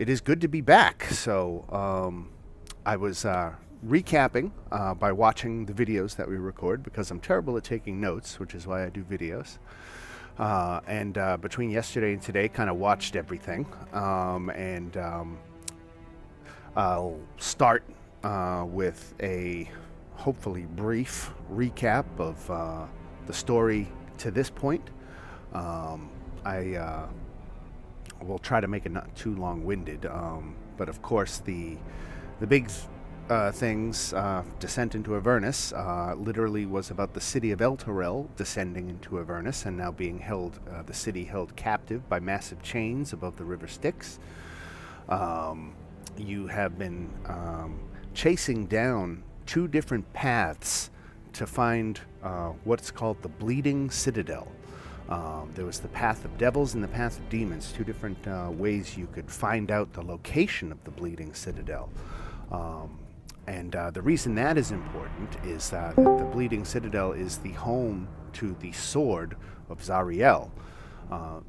It is good to be back. So I was recapping by watching the videos that we record because I'm terrible at taking notes, which is why I do videos. And between yesterday and today, kind of watched everything. And I'll start with a hopefully brief recap of the story to this point. I will try to make it not too long-winded, but of course the big things, descent into Avernus, literally was about the city of Elturel descending into Avernus and now being held, the city held captive by massive chains above the river Styx. You have been chasing down two different paths to find what's called the Bleeding Citadel. There was the path of devils and the path of demons, two different ways you could find out the location of the Bleeding Citadel. And the reason that is important is that the Bleeding Citadel is the home to the sword of Zariel.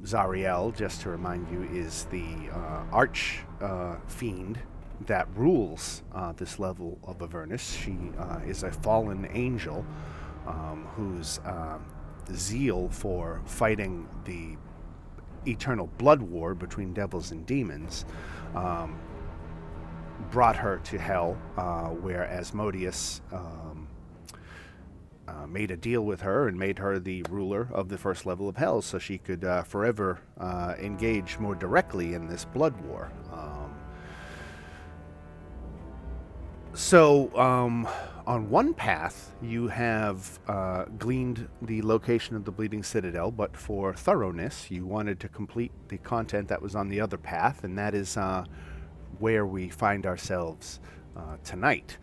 Zariel, just to remind you, is the arch fiend that rules this level of Avernus. She is a fallen angel whose zeal for fighting the eternal blood war between devils and demons brought her to hell, where Asmodeus made a deal with her and made her the ruler of the first level of hell so she could forever engage more directly in this blood war. So on one path, you have gleaned the location of the Bleeding Citadel, but for thoroughness, you wanted to complete the content that was on the other path, and that is where we find ourselves tonight.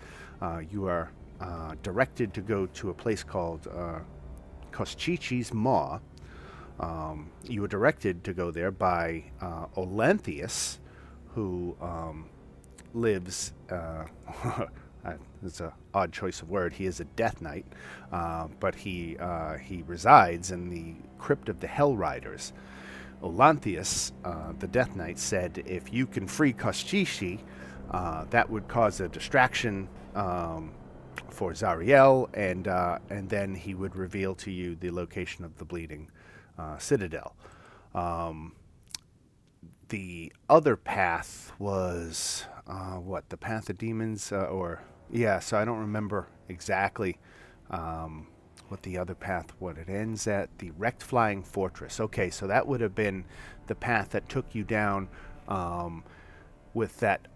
You are directed to go to a place called Koschichi's Maw. You were directed to go there by Olanthius, who lives... it's an odd choice of word. He is a Death Knight, but he resides in the crypt of the Hell Riders. Olanthius, the Death Knight, said if you can free Koschichi, that would cause a distraction for Zariel, and then he would reveal to you the location of the Bleeding Citadel. The other path was the path of demons, so I don't remember exactly what the other path, what it ends at, the wrecked flying fortress. Okay, so that would have been the path that took you down with that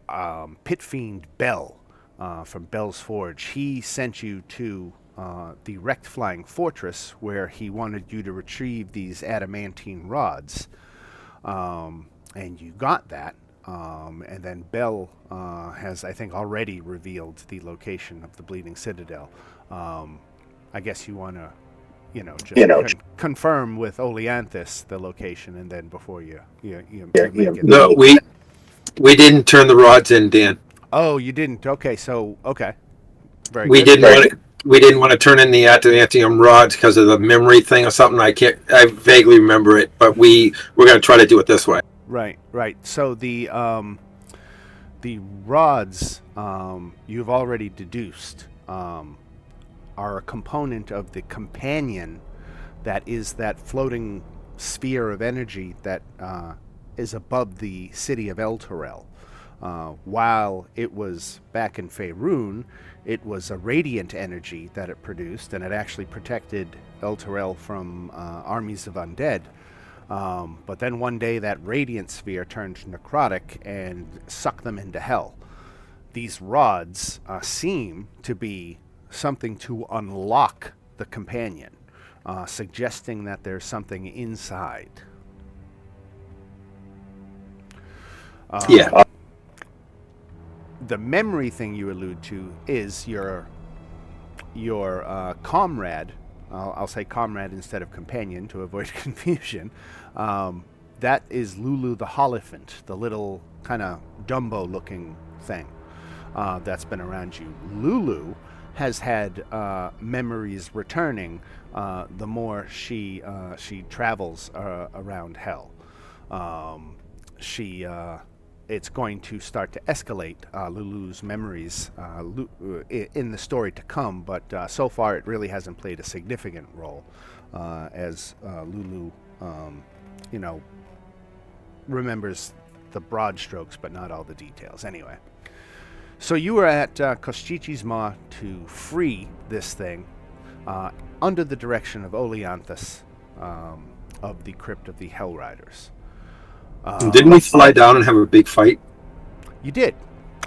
pit fiend Bell from Bell's Forge. He sent you to the wrecked flying fortress where he wanted you to retrieve these adamantine rods. And you got that. And then Bell has, I think, already revealed the location of the Bleeding Citadel. I guess you want to, confirm with Oleanthus the location, and then before you make it. No, we didn't turn the rods in, Dan. Oh, you didn't. Okay, very we good. We didn't want to turn in the adamantium rods because of the memory thing or something. I vaguely remember it, but we're going to try to do it this way. Right. So the rods you've already deduced are a component of the companion that is that floating sphere of energy that is above the city of Elturel. While it was back in Faerun, it was a radiant energy that it produced, and it actually protected Elturel from armies of undead. But then one day that radiant sphere turned necrotic and sucked them into hell. These rods seem to be something to unlock the companion, suggesting that there's something inside. The memory thing you allude to is your comrade. I'll say comrade instead of companion to avoid confusion. That is Lulu the Holophant, the little kind of Dumbo-looking thing that's been around you. Lulu has had memories returning the more she travels around hell. She it's going to start to escalate Lulu's memories in the story to come, but so far it really hasn't played a significant role as Lulu, you know, remembers the broad strokes but not all the details. Anyway, so you were at Kostichi's Maw to free this thing under the direction of Oleanthus of the Crypt of the Hellriders. Didn't we fly down and have a big fight? You did.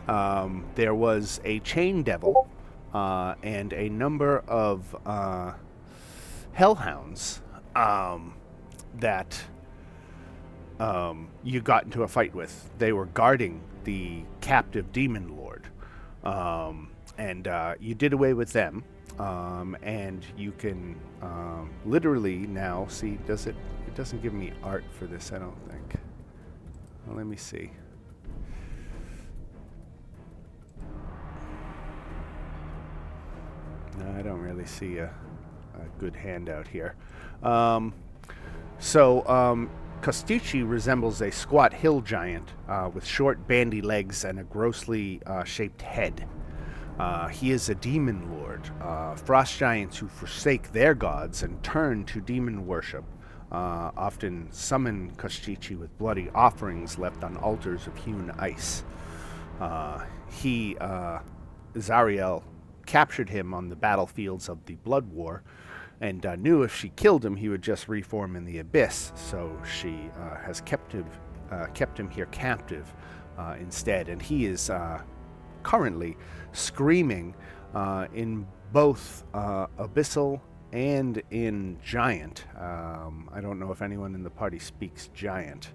There was a chain devil and a number of hellhounds that you got into a fight with. They were guarding the captive demon lord, and you did away with them. And you can literally now see. Does it? It doesn't give me art for this, I don't think. Well, let me see. No, I don't really see a good handout here. Kostichi resembles a squat hill giant with short, bandy legs and a grossly shaped head. He is a demon lord, frost giants who forsake their gods and turn to demon worship. Often summon Kostichi with bloody offerings left on altars of hewn ice. Zariel, captured him on the battlefields of the Blood War, and knew if she killed him, he would just reform in the abyss. So she has kept him here captive instead, and he is currently screaming in both abyssal and in giant. I don't know if anyone in the party speaks giant.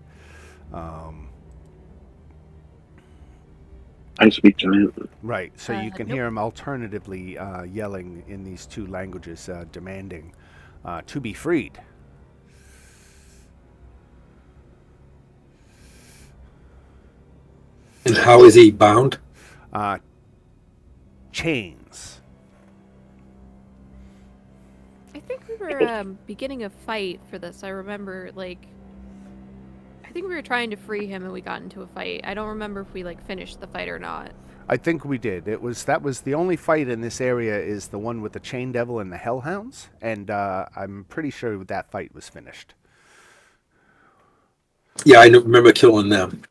I speak giant. Right, so you can Nope. hear him alternatively yelling in these two languages, demanding to be freed. And how is he bound? Chains. I think we were beginning a fight for this. I remember, I think we were trying to free him and we got into a fight. I don't remember if we, finished the fight or not. I think we did. That was the only fight in this area is the one with the Chain Devil and the Hellhounds, and I'm pretty sure that fight was finished. Yeah, I remember killing them.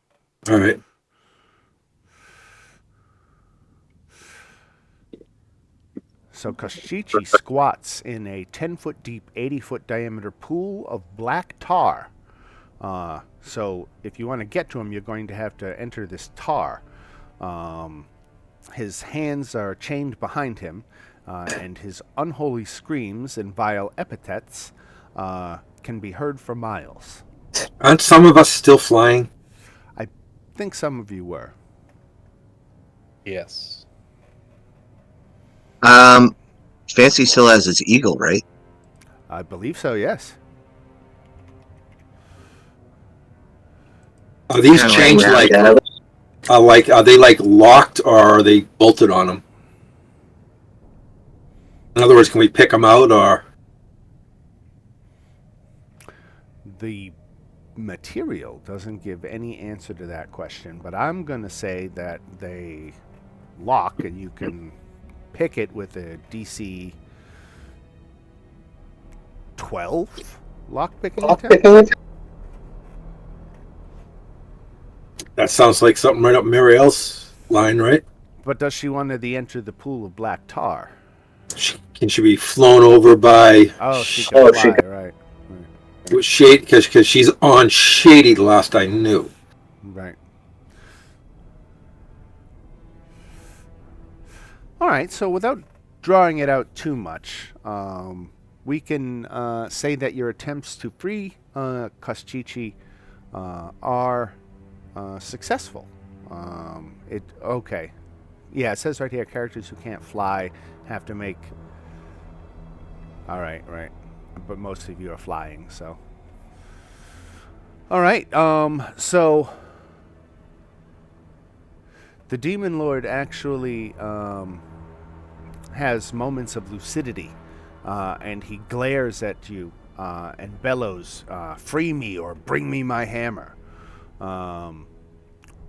All right. So Kostichi squats in a 10-foot deep, 80-foot diameter pool of black tar. So if you want to get to him, you're going to have to enter this tar. His hands are chained behind him, and his unholy screams and vile epithets can be heard for miles. Aren't some of us still flying? I think some of you were. Yes. Fancy still has his eagle, right? I believe so, yes. Are these Kinda chains yeah. are they locked or are they bolted on them? In other words, can we pick them out or? The material doesn't give any answer to that question, but I'm going to say that they lock and you can pick it with a DC 12 lock picking attempt. That sounds like something right up Marielle's line, right? But does she want to enter the pool of black tar? Can she be flown over by? Oh, she can fly, right. With shade, because she's on shady. Last I knew. Right. All right, so without drawing it out too much, we can say that your attempts to free Kostichi are successful. Okay. Yeah, it says right here, characters who can't fly have to make... All right. But most of you are flying, so... All right, so... The Demon Lord actually has moments of lucidity, and he glares at you and bellows, "Free me or bring me my hammer."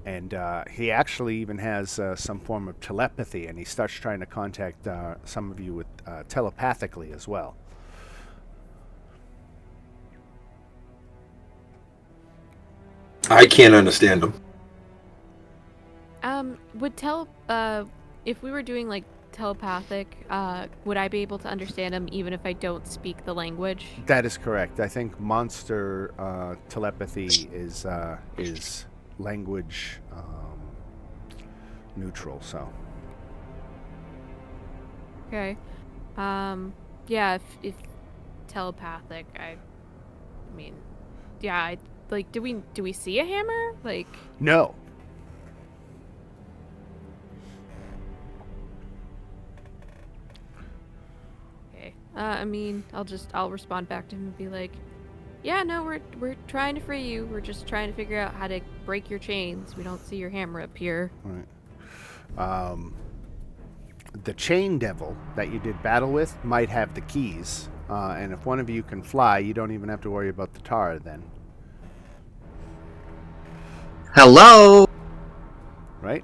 And he actually even has some form of telepathy, and he starts trying to contact some of you with telepathically as well. I can't understand them. If we were doing like telepathic, would I be able to understand him even if I don't speak the language? That is correct. I think monster telepathy is language neutral. So Okay. Yeah, if telepathic, I mean, yeah, like, do we see a hammer? Like, no. okay. I mean, I'll respond back to him and be like, yeah, no, we're trying to free you. We're just trying to figure out how to break your chains. We don't see your hammer up here. Right. The chain devil that you did battle with might have the keys, and if one of you can fly, you don't even have to worry about the tar then. Hello. Right?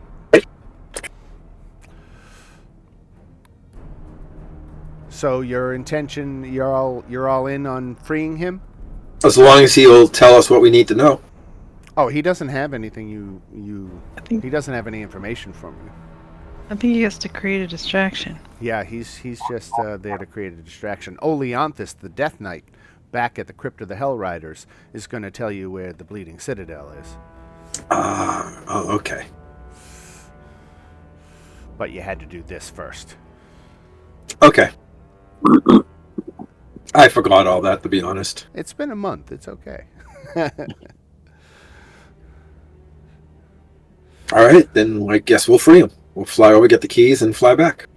So your intention, you're all in on freeing him? As long as he'll tell us what we need to know. Oh, he doesn't have anything think he doesn't have any information from you. I think he has to create a distraction. Yeah, he's just there to create a distraction. Oleanthus, the Death Knight, back at the Crypt of the Hell Riders, is going to tell you where the Bleeding Citadel is. Oh, okay. But you had to do this first. Okay. I forgot all that, to be honest. It's been a month. It's okay. All right, then I guess we'll free him. We'll fly over, get the keys, and fly back.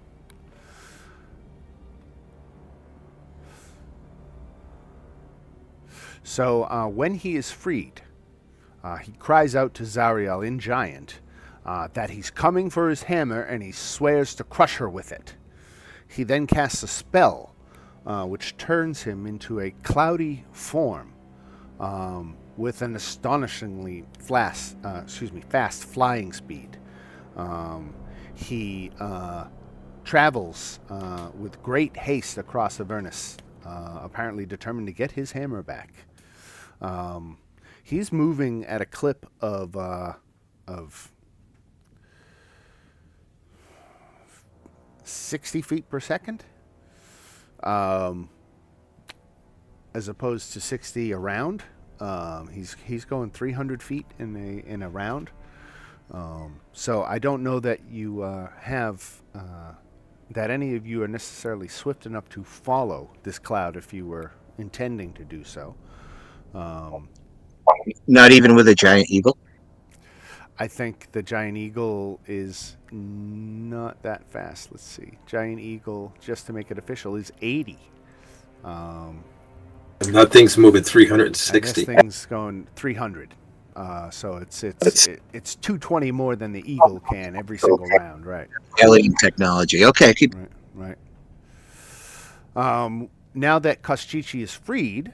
So when he is freed, he cries out to Zariel in Giant that he's coming for his hammer, and he swears to crush her with it. He then casts a spell, which turns him into a cloudy form with an astonishingly fast flying speed. He travels with great haste across Avernus, apparently determined to get his hammer back. He's moving at a clip of 60 feet per second, as opposed to 60 around. He's going 300 feet in a round. So I don't know that you have that any of you are necessarily swift enough to follow this cloud if you were intending to do so. Not even with a giant eagle. I think the giant eagle is not that fast. Let's see. Giant eagle, just to make it official, is 80. And that thing's moving And 360. this thing's going 300. So it's 220 more than the eagle can every single round, right? Alien technology. Okay, keep. Right. Now that Kostichi is freed,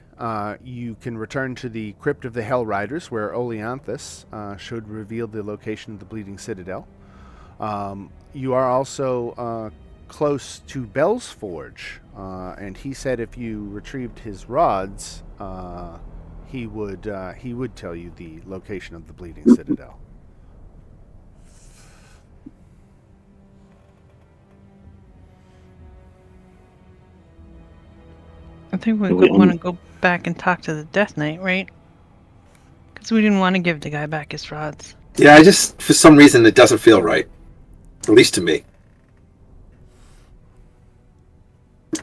you can return to the Crypt of the Hell Riders, where Oleanthus should reveal the location of the Bleeding Citadel. You are also close to Bell's Forge, and he said if you retrieved his rods, he would tell you the location of the Bleeding Citadel. I think we want to go back and talk to the Death Knight, right? Because we didn't want to give the guy back his rods. Yeah, I just, for some reason, it doesn't feel right. At least to me.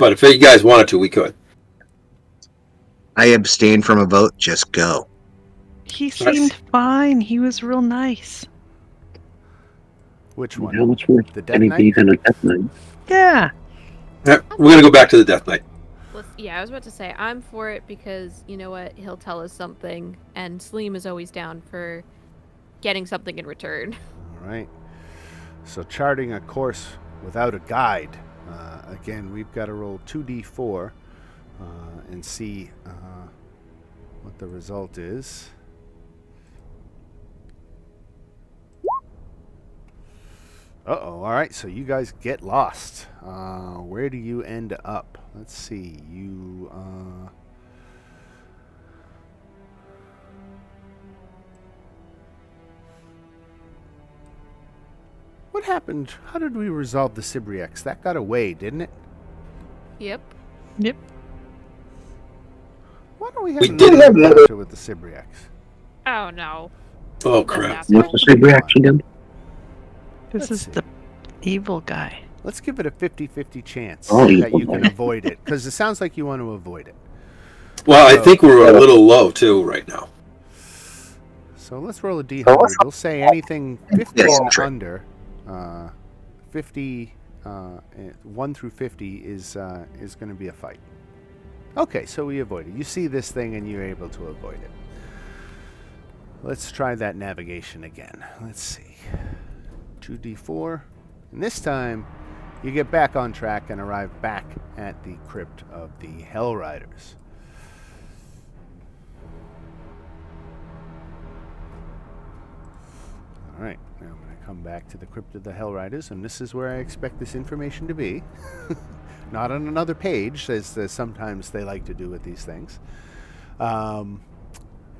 But if you guys wanted to, we could. I abstain from a vote. Just go. He seemed fine. He was real nice. Which one? How much worth The Death any Knight? beef than a Death Knight? Yeah. Yeah, we're going to go back to the Death Knight. Yeah, I was about to say, I'm for it because, you know what, he'll tell us something, and Sleem is always down for getting something in return. All right. So charting a course without a guide. Again, we've got to roll 2d4 and see what the result is. Uh-oh. All right, so you guys get lost. Where do you end up? Let's see. You, What happened? How did we resolve the Sibriex? That got away, didn't it? Yep. Yep. Why don't we have We another did have encounter with the Sibriex? Oh no. Oh That's crap! asshole. What's the saber actually done? This Let's is see. the evil guy. Let's give it a 50-50 chance Oh, that you evil can guy. avoid it, because it sounds like you want to avoid it. Well, I So- think we're a little low too right now. So let's roll a So d100. let's- We'll say anything 50 Yes, and sure. under. 50, 1 through 50 is going to be a fight. Okay, so we avoid it. You see this thing and you're able to avoid it. Let's try that navigation again. Let's see. 2d4. And this time, you get back on track and arrive back at the crypt of the Hell Riders. Alright, now I'm going to come back to the Crypt of the Hell Riders, and this is where I expect this information to be. Not on another page, as sometimes they like to do with these things.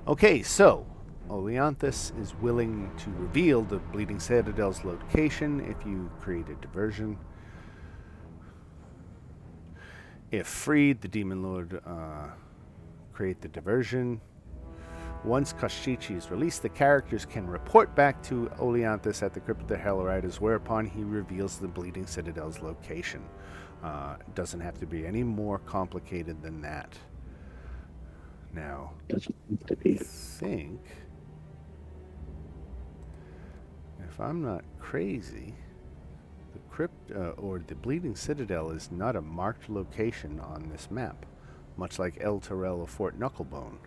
Okay, so Oleanthus is willing to reveal the Bleeding Citadel's location if you create a diversion. If freed, the Demon Lord create the diversion. Once Kashichi is released, the characters can report back to Oleanthus at the Crypt of the Hell Riders, whereupon he reveals the Bleeding Citadel's location. It doesn't have to be any more complicated than that. Now, I think, if I'm not crazy, the crypt or the Bleeding Citadel is not a marked location on this map, much like El Terrell or Fort Knucklebone.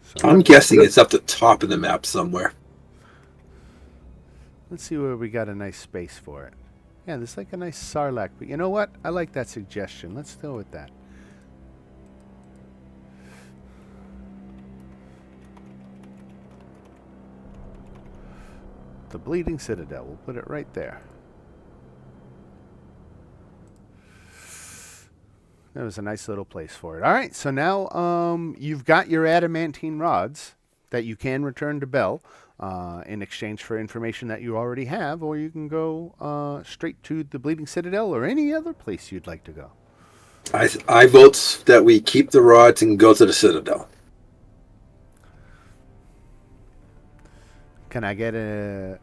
So I'm guessing it's up the top of the map somewhere. let's see where we got a nice space for it. Yeah, there's like a nice sarlacc, but you know what? I like that suggestion. Let's go with that. The Bleeding Citadel. We'll put it right there. That was a nice little place for it. All right, so now you've got your adamantine rods that you can return to Bell in exchange for information that you already have, or you can go straight to the Bleeding Citadel or any other place you'd like to go. I vote that we keep the rods and go to the Citadel. Can I get a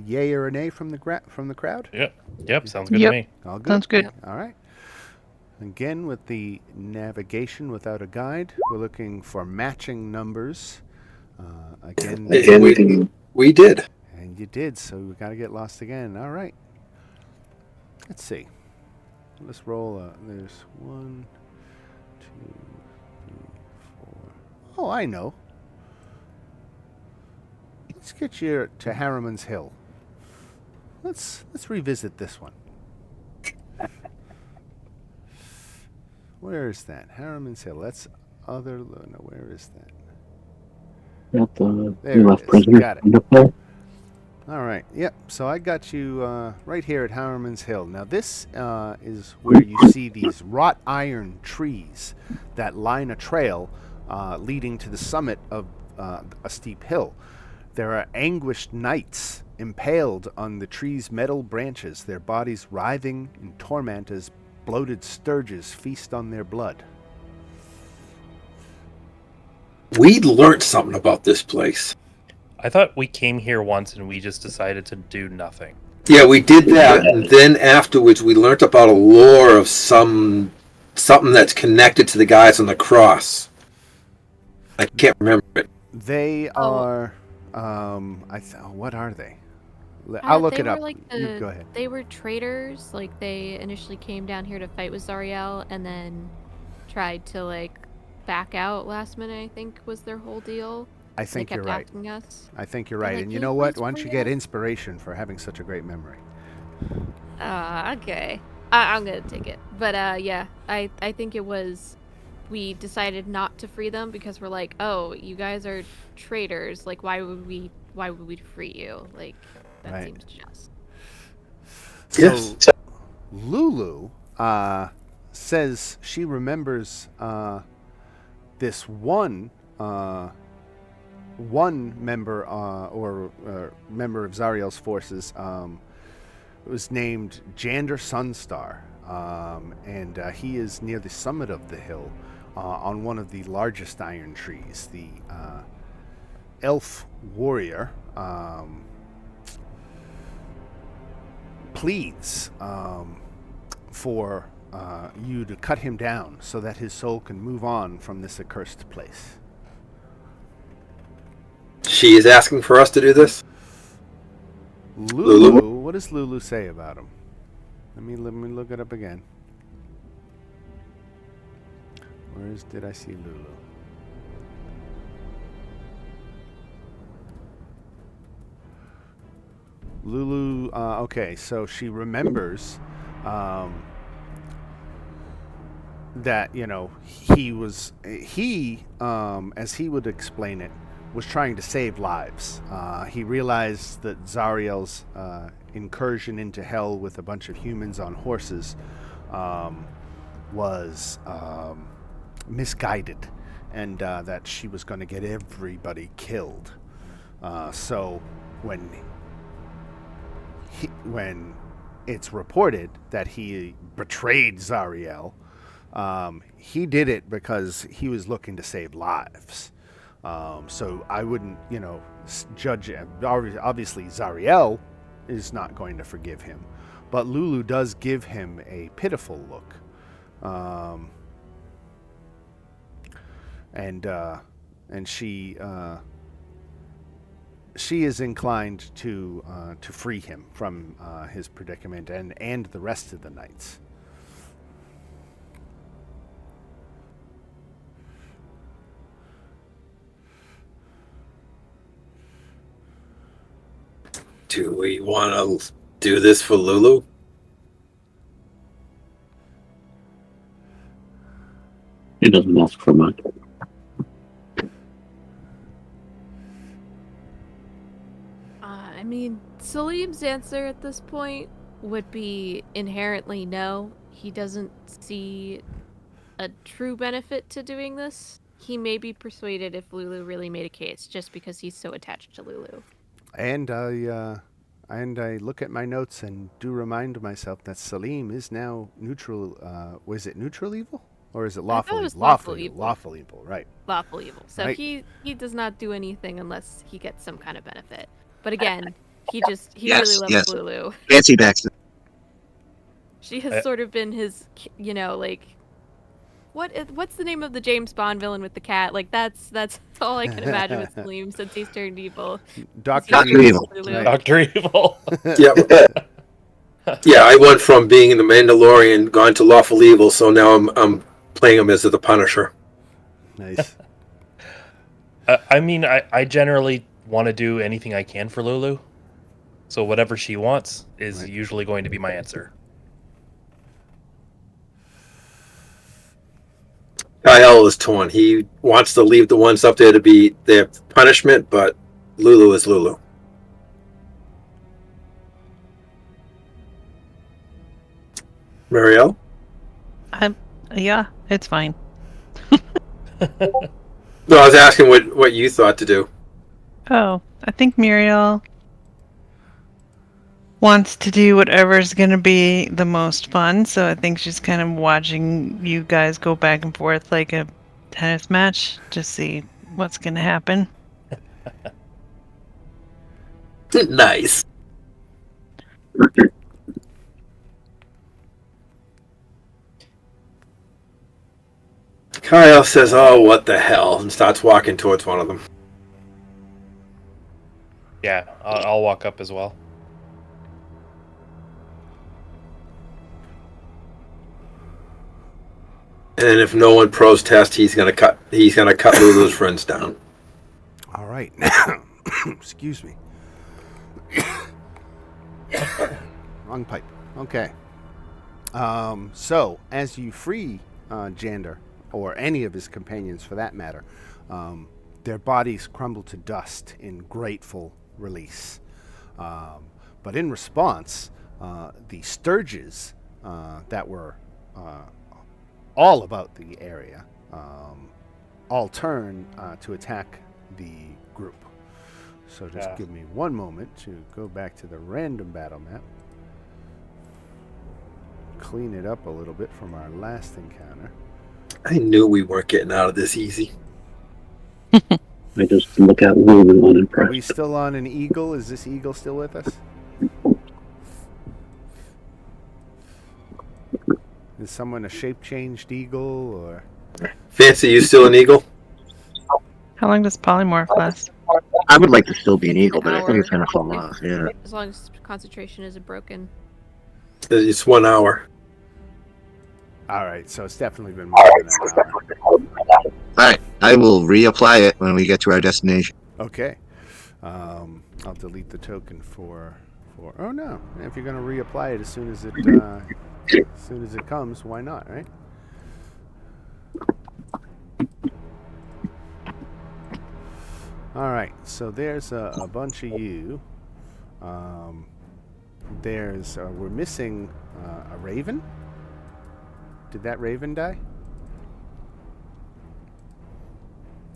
yay or a nay from the crowd? Yep, sounds good Yep. to me. All good. Sounds good. All right. Again, with the navigation without a guide, we're looking for matching numbers. Again, We did. and you did, so we got to get lost again. All right. Let's see. Let's roll. There's 1, 2, 3, 4. Oh, I know. Let's get you to Harriman's Hill. Let's revisit this one. Where is that? Harriman's Hill. That's other. No, where is that? Not the There it left is. prisoner. Got it. All right. Yep. So I got you right here at Harriman's Hill. Now this is where you see these wrought iron trees that line a trail leading to the summit of a steep hill. There are anguished knights impaled on the tree's metal branches, their bodies writhing in torment as bloated sturges feast on their blood. We learned something about this place. I thought we came here once and we just decided to do nothing. Yeah, we did that, and then afterwards we learned about a lore of something that's connected to the guys on the cross. I can't remember it. They are. What are they? I'll look they it up. were like You go ahead. They were traitors. Like they initially came down here to fight with Zariel, and then tried to like back out last minute. I think was their whole deal. I They think kept you're right. asking us. I think you're They're right. like, And you "Can know you what? please Why don't you bring get it?" inspiration for having such a great memory? Okay. I'm gonna take it. But yeah, I think it was. We decided not to free them because we're like, oh, you guys are traitors. Like, why would we why would we free you? Like, that Right. seems just. So Yes. Lulu says she remembers this one member or member of Zariel's forces. It was named Jander Sunstar, and he is near the summit of the hill on one of the largest iron trees. The elf warrior pleads for you to cut him down so that his soul can move on from this accursed place. She is asking for us to do this. Lulu, Lulu? what does Lulu say about him? Let me look it up again. Did I see Lulu? Lulu, okay, so she remembers that, he, as he would explain it, was trying to save lives. He realized that Zariel's incursion into hell with a bunch of humans on horses was misguided, and that she was going to get everybody killed. So when it's reported that he betrayed Zariel, he did it because he was looking to save lives. So I wouldn't, judge him. Obviously, Zariel is not going to forgive him, but Lulu does give him a pitiful look, and she is inclined to free him from his predicament and the rest of the knights. Do we want to do this for Lulu? It doesn't ask for much. I mean, Salim's answer at this point would be inherently no. He doesn't see a true benefit to doing this. He may be persuaded if Lulu really made a case, just because he's so attached to Lulu. And I look at my notes and do remind myself that Salim is now neutral. Was it neutral evil, or is it I lawful? thought it was lawful evil. Lawful evil, right? Lawful evil. So Right. he does not do anything unless he gets some kind of benefit. But again, he Yes, really loves yes. Lulu. Fancy Baxter. She has sort of been his, like, what's the name of the James Bond villain with the cat? Like, that's all I can imagine with Salim since he's turned evil. Doctor Dr. Evil. Lulu. Right. Dr. Evil. Yeah. Yeah, I went from being in the Mandalorian, gone to lawful evil, so now I'm playing him as the Punisher. Nice. I mean, I generally want to do anything I can for Lulu. So whatever she wants is Right. usually going to be my answer. Kyle is torn. He wants to leave the ones up there to be their punishment, but Lulu is Lulu. Marielle? Yeah, it's fine. No, I was asking what you thought to do. Oh, I think Muriel wants to do whatever's going to be the most fun, so I think she's kind of watching you guys go back and forth like a tennis match to see what's going to happen. Nice. Kyle says, "Oh, what the hell," and starts walking towards one of them. Yeah, I'll walk up as well. And then if no one protests, he's gonna cut Lulu's friends down. All right. Excuse me. Wrong pipe. Okay. So, as you free Jander, or any of his companions for that matter, their bodies crumble to dust in grateful release. But in response, the sturges that were all about the area all turn to attack the group. So just give me one moment to go back to the random battle map. Clean it up a little bit from our last encounter. I knew we weren't getting out of this easy. I just look at Lulu Are unimpressed. we still on an eagle? Is this eagle still with us? Is someone a shape-changed eagle, or... Fancy, you still an eagle? How long does polymorph last? I would like to still be an It's eagle, an but I think hour. it's gonna fall off. Yeah. As long as concentration isn't broken. It's 1 hour. All right, so it's definitely been more than an hour. All right, I will reapply it when we get to our destination. Okay. I'll delete the token for. Oh no! If you're gonna reapply it as soon as it comes, why not, right? All right. So there's a bunch of you. We're missing a raven. Did that raven die?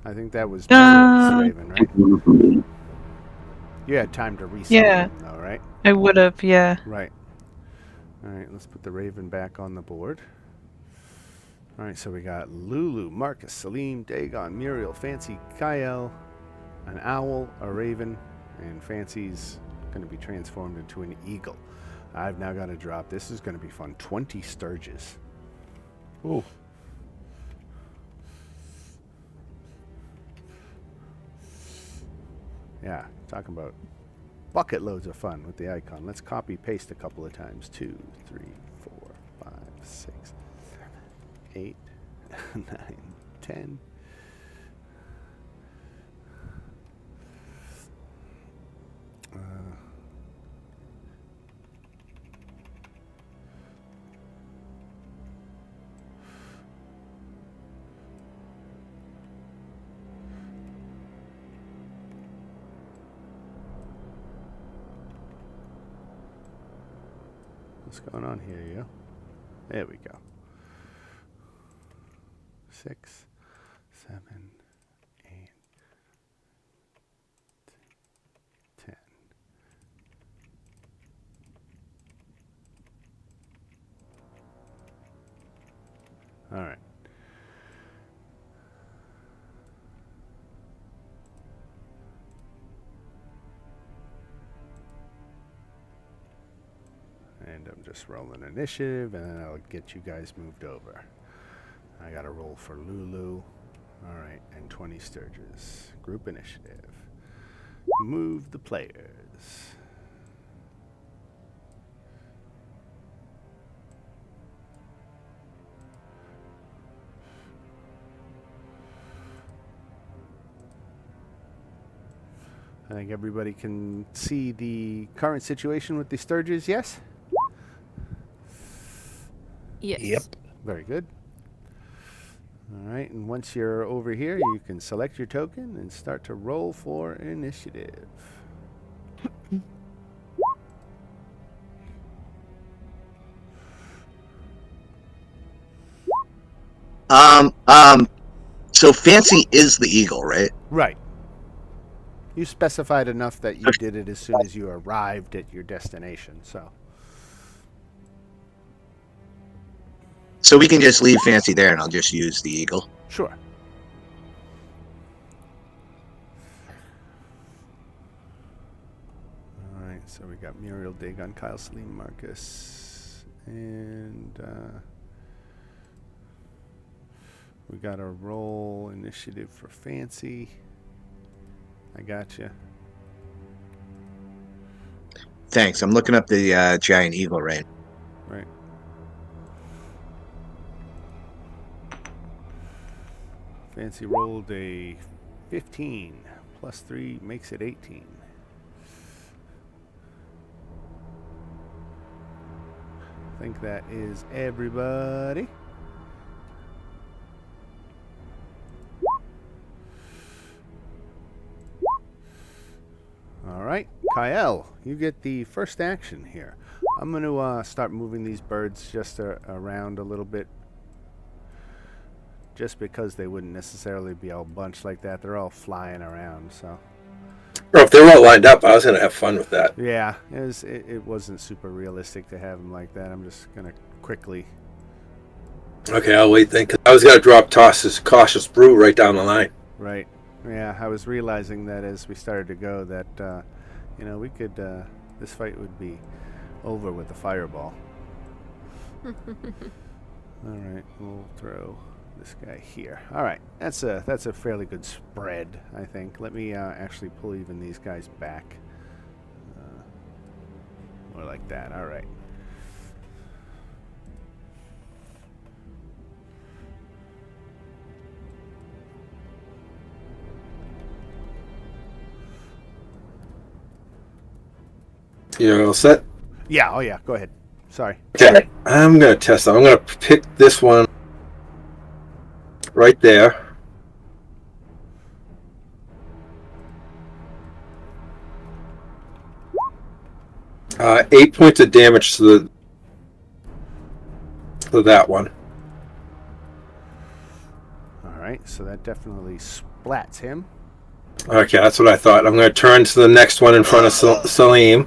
I think that was Derek's raven, right? You had time to resummon Yeah. him, though, right? I would have, yeah. Right. All right, let's put the raven back on the board. All right, so we got Lulu, Marcus, Salim, Dagon, Muriel, Fancy, Kyle, an owl, a raven, and Fancy's going to be transformed into an eagle. I've now got to drop. This is going to be fun. 20 sturges. Ooh. Yeah, talking about bucket loads of fun with the icon. Let's copy paste a couple of times. 2, 3, 4, 5, 6, 7, 8, 9, 10. What's going on here, yo? There we go. 6, 7, 8, 10. All right. And I'm just rolling initiative, and then I'll get you guys moved over. I got to roll for Lulu. All right, and 20 Sturges. Group initiative. Move the players. I think everybody can see the current situation with the Sturges, yes? Yes. Yep. Very good. All right, and once you're over here, you can select your token and start to roll for initiative. So Fancy is the eagle, right? Right. You specified enough that you did it as soon as you arrived at your destination, so. So we can just leave Fancy there, and I'll just use the eagle. Sure. All right, so we got Muriel, Dagon, Kyle, Salim, Marcus, and we got a roll initiative for Fancy. I got you. Thanks. I'm looking up the giant eagle right. Right. Fancy rolled a 15 plus 3 makes it 18. I think that is everybody. All right. right, Kyle, you get the first action here. I'm going to start moving these birds just around a little bit, just because they wouldn't necessarily be all bunched like that. They're all flying around, so. Or if they were all lined up, I was going to have fun with that. Yeah, it wasn't super realistic to have them like that. I'm just going to quickly. Okay, I'll wait then, 'cause I was going to drop Toss's Cautious Brew right down the line. Right. Yeah, I was realizing that as we started to go that, we could, this fight would be over with the fireball. All right, we'll throw this guy here. All right, that's a fairly good spread, I think. Let me actually pull even these guys back. More like that. All right. You're all set? Yeah, oh yeah, go ahead. Sorry. Okay, I'm going to test them. I'm going to pick this one right there. Uh, 8 points of damage to that one. All right, so that definitely splats him. Okay, that's what I thought. I'm going to turn to the next one in front of Salim.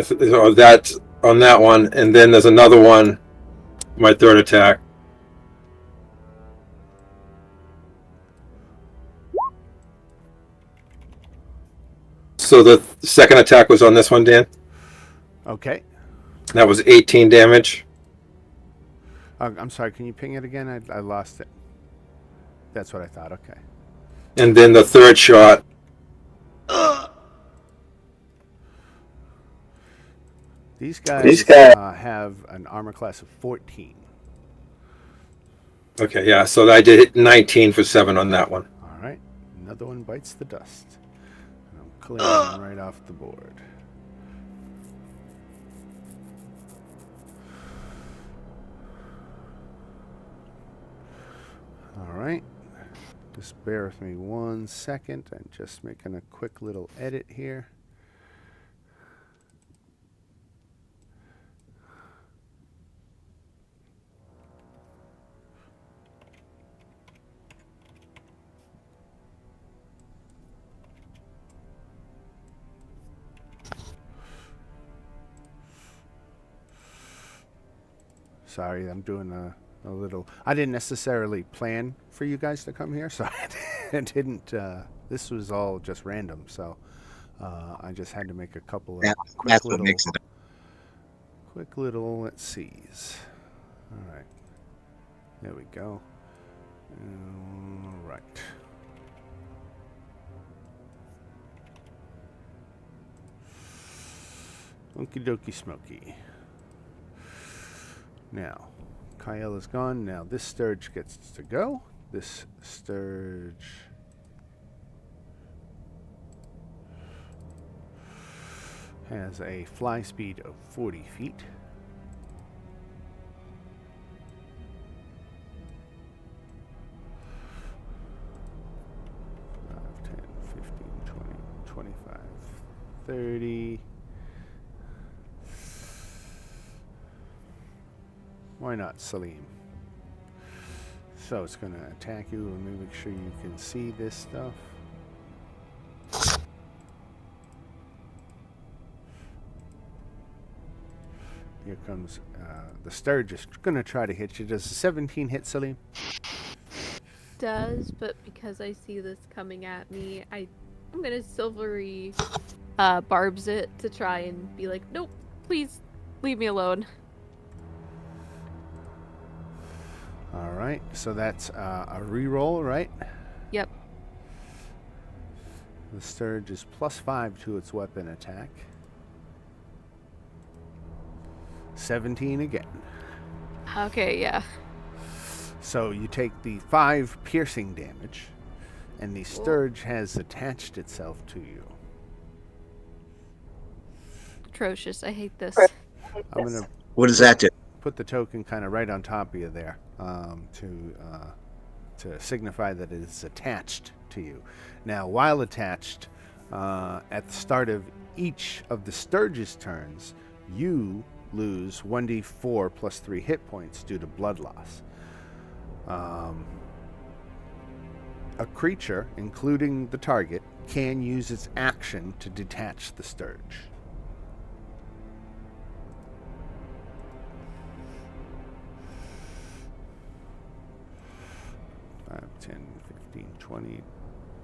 So that's on that one, and then there's another one, my third attack. So the second attack was on this one, Dan. Okay. That was 18 damage. I'm sorry, can you ping it again? I lost it. That's what I thought, okay. And then the third shot. These guys have an armor class of 14. Okay, yeah, so I did hit 19 for 7 on that one. All right, another one bites the dust. And I'm clearing them right off the board. All right, just bear with me 1 second. I'm just making a quick little edit here. Sorry, I'm doing a little. I didn't necessarily plan for you guys to come here, so I didn't. This was all just random, so I just had to make a couple of quick little. Quick little. Let's see's. All right, there we go. All right. Okie dokie smoky. Now, Kyle is gone. Now this Sturge gets to go. This Sturge has a fly speed of 40 feet. Five, 10, 15, 20, 25, 30. Why not, Salim? So it's going to attack you. Let me make sure you can see this stuff. Here comes the Sturge is going to try to hit you. Does a 17 hit, Salim? Does, but because I see this coming at me, I'm gonna silvery barbs it to try and be like, nope, please leave me alone. All right, so that's a reroll, right? Yep. The Sturge is +5 to its weapon attack. 17 again. Okay, yeah. So you take the 5 piercing damage, and the Sturge has attached itself to you. atrocious. I hate this. I'm gonna What does that do? put the token kind of right on top of you there, to signify that it is attached to you. Now, while attached, at the start of each of the Sturge's turns, you lose 1d4 plus 3 hit points due to blood loss. A creature, including the target, can use its action to detach the Sturge. Five, 10, 15, 20,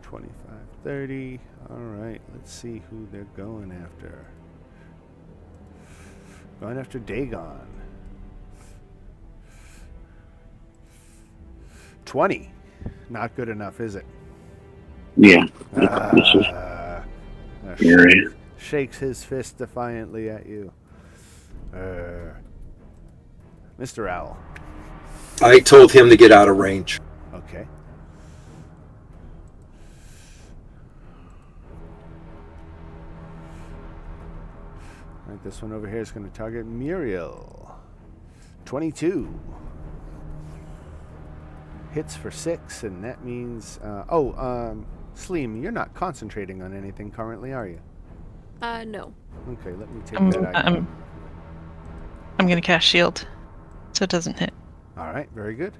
25, 30. All right, let's see who they're going after. Going after Dagon. 20. Not good enough, is it? Yeah. Scary. Shakes his fist defiantly at you. Mr. Owl. I told him to get out of range. Okay. All right, this one over here is going to target Muriel. 22. Hits for 6, and that means... Sleem, you're not concentrating on anything currently, are you? No. Okay, let me take I'm, that out. I'm gonna cast shield, so it doesn't hit. All right, very good.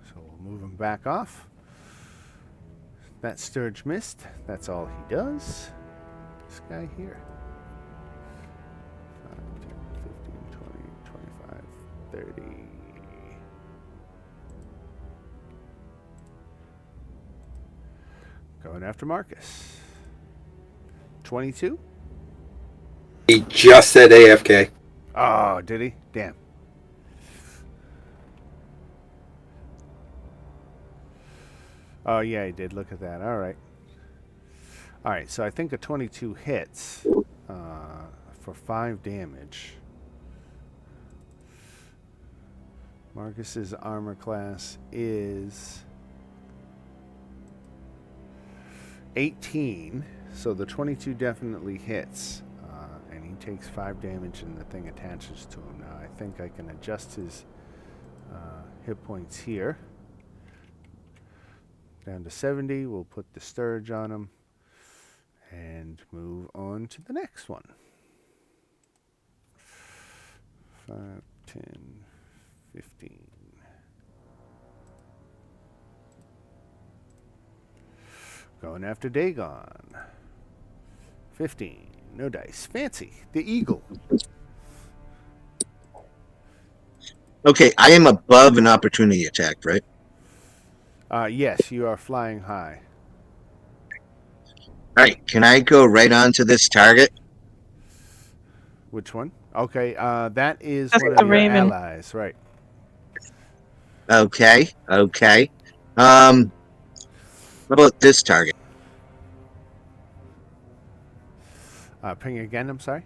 So we'll move him back off. That Sturge missed. That's all he does. This guy here. 5, 10, 15, 20, 25, 30. Going after Marcus. 22? He just said AFK. Oh, did he? Damn. Oh, yeah, he did. Look at that. All right. All right, so I think a 22 hits for 5 damage. Marcus's armor class is 18, so the 22 definitely hits, and he takes 5 damage and the thing attaches to him. Now, I think I can adjust his hit points here. Down to 70, we'll put the Sturge on him and move on to the next one. 5, 10, 15. Going after Dagon. 15. No dice. Fancy. The eagle. Okay, I am above an opportunity attack, right? Yes, you are flying high. All right, can I go right onto this target? Which one? Okay, that is That's one the of your raven. allies, right? Okay. What about this target? Ping again, I'm sorry.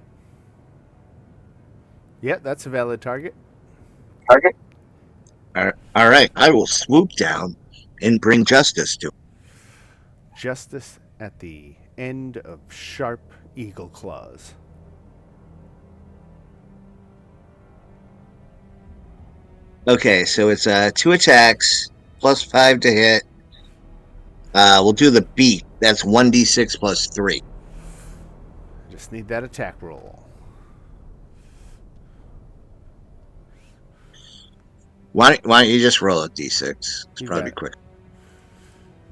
Yeah, that's a valid target. All right, I will swoop down and bring justice to him. Justice at the end of sharp eagle claws. Okay, so it's 2 attacks plus 5 to hit. We'll do the beat. That's 1d6 plus 3. Just need that attack roll. Why don't you just roll a d6? It's You probably got it. quick.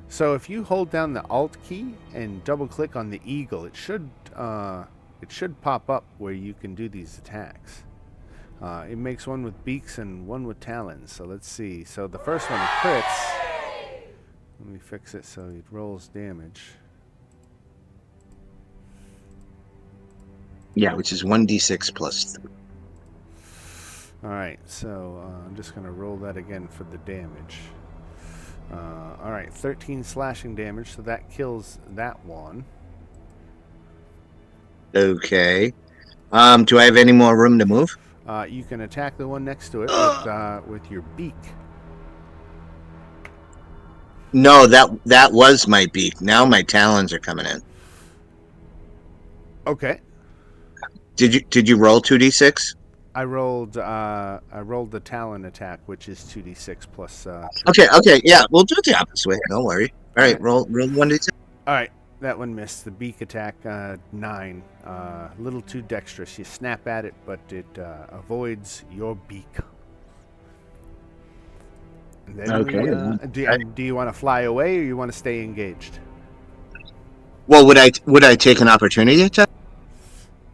So if you hold down the Alt key and double click on the eagle, it should pop up where you can do these attacks. It makes one with beaks and one with talons. So let's see. So the first one it crits. Let me fix it so it rolls damage. Yeah, which is 1d6 plus 3. All right, so I'm just going to roll that again for the damage. All right, 13 slashing damage, so that kills that one. Okay. Do I have any more room to move? You can attack the one next to it with your beak. No, that was my beak. Now my talons are coming in. Okay, Did you roll 2d6? I rolled the Talon attack, which is 2d6 plus 3. Okay, yeah, we'll do it the opposite way. Don't worry. All right, Alright. roll 1d6. All right, that one missed. The beak attack, 9. A little too dexterous. You snap at it, but it avoids your beak. And then Okay. do you want to fly away or you want to stay engaged? Well, would I take an opportunity attack?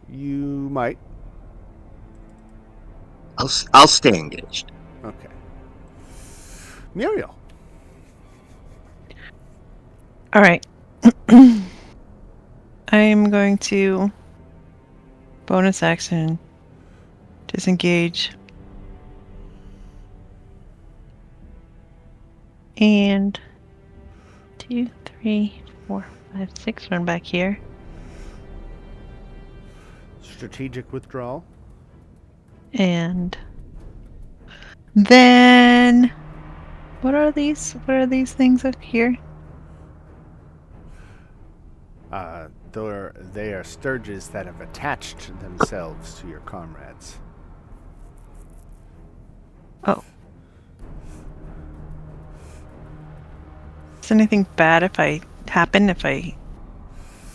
You might. I'll stay engaged. Okay. Muriel. All right. I'm going to bonus action disengage and 2, 3, 4, 5, 6 run back here. Strategic withdrawal. And then what are these things up here? They are sturges that have attached themselves to your comrades. Oh. Is anything bad if I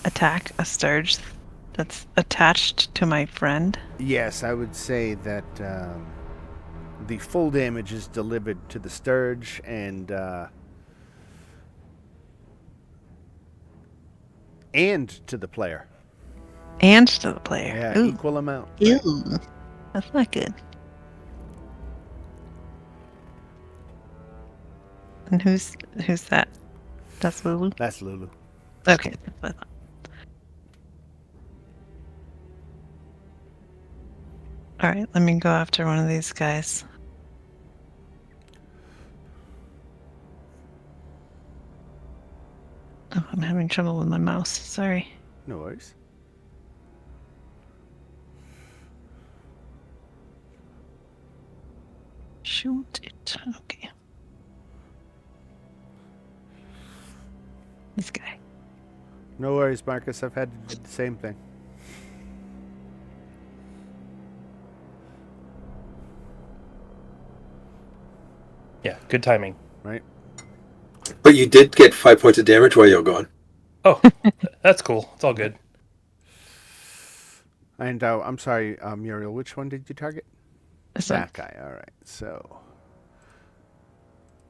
attack a sturge that's attached to my friend? Yes, I would say that the full damage is delivered to the sturge and to the player. And to the player. Yeah, Ooh. equal amount. Ew. Right? That's not good. And who's that? That's Lulu? That's Lulu. Okay, that's what I thought. Alright, let me go after one of these guys. Oh, I'm having trouble with my mouse. Sorry. No worries. Shoot it. Okay. This guy. No worries, Marcus. I've had to do the same thing. Yeah, good timing. Right? But you did get 5 points of damage while you were gone. Oh, that's cool. It's all good. And I'm sorry, Muriel, which one did you target? That guy. All right. So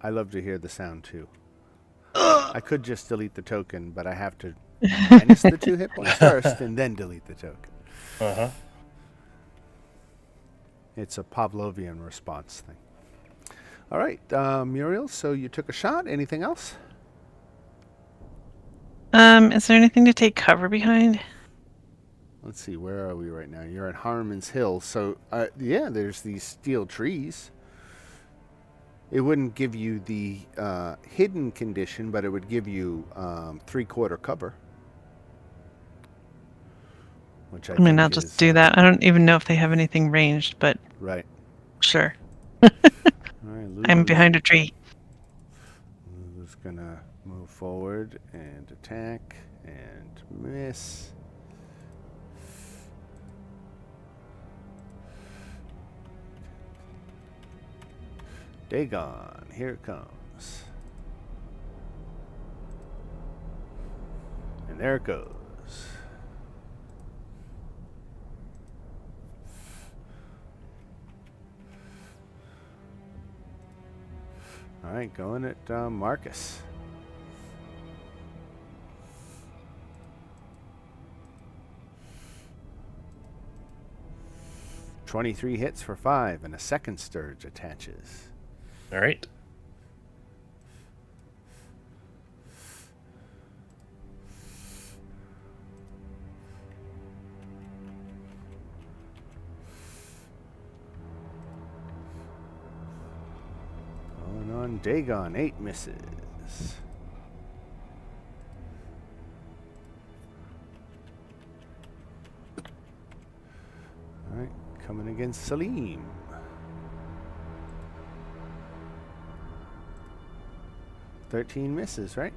I love to hear the sound too. I could just delete the token, but I have to minus the 2 hit points first and then delete the token. Uh-huh. It's a Pavlovian response thing. All right, Muriel, so you took a shot. Anything else? Is there anything to take cover behind? Let's see, where are we right now? You're at Harmon's Hill. So, yeah, there's these steel trees. It wouldn't give you the hidden condition, but it would give you 3/4 cover. Which I mean, think I'll just do that. I don't even know if they have anything ranged, but right. sure. All right, I'm behind a tree. Lulu's gonna move forward and attack and miss. Dagon, here it comes. And there it goes. All right, going at Marcus. "23 hits for 5, and a second sturge attaches." All right. Going on Dagon, 8 misses. All right, coming against Salim. "13 misses, right?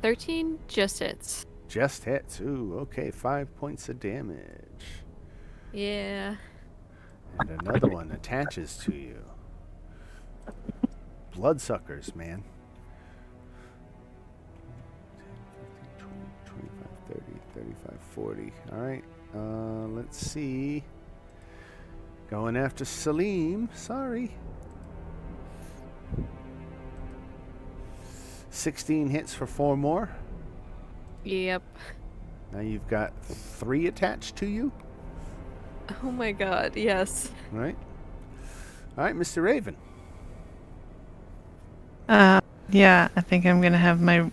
13 just hits. Just hits. Ooh, okay, 5 points of damage. Yeah. And another one attaches to you. Bloodsuckers, man. 10, 15, 20, 25, 30, 35, 40. All right. Let's see. Going after Salim. Sorry. 16 hits for 4 more. Yep. Now you've got 3 attached to you. Oh my god, yes. Right. All right, Mr. Raven. Yeah, I think I'm gonna have my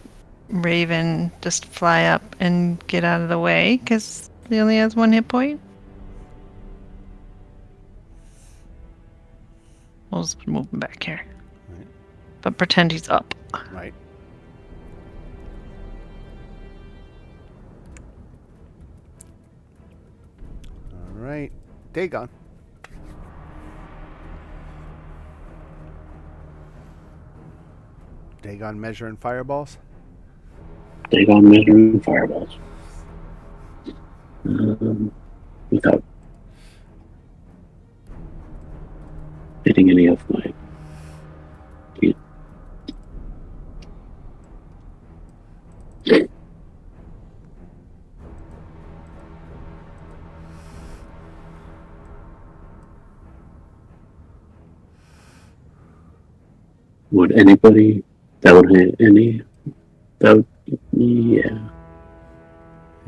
Raven just fly up and get out of the way because he only has 1 hit point. We'll just move him back here. Right. But pretend he's up. Right. All right. Dagon. Dagon measuring fireballs. Dagon measuring fireballs. Without hitting any of my. Would anybody that would hit any? That would, yeah.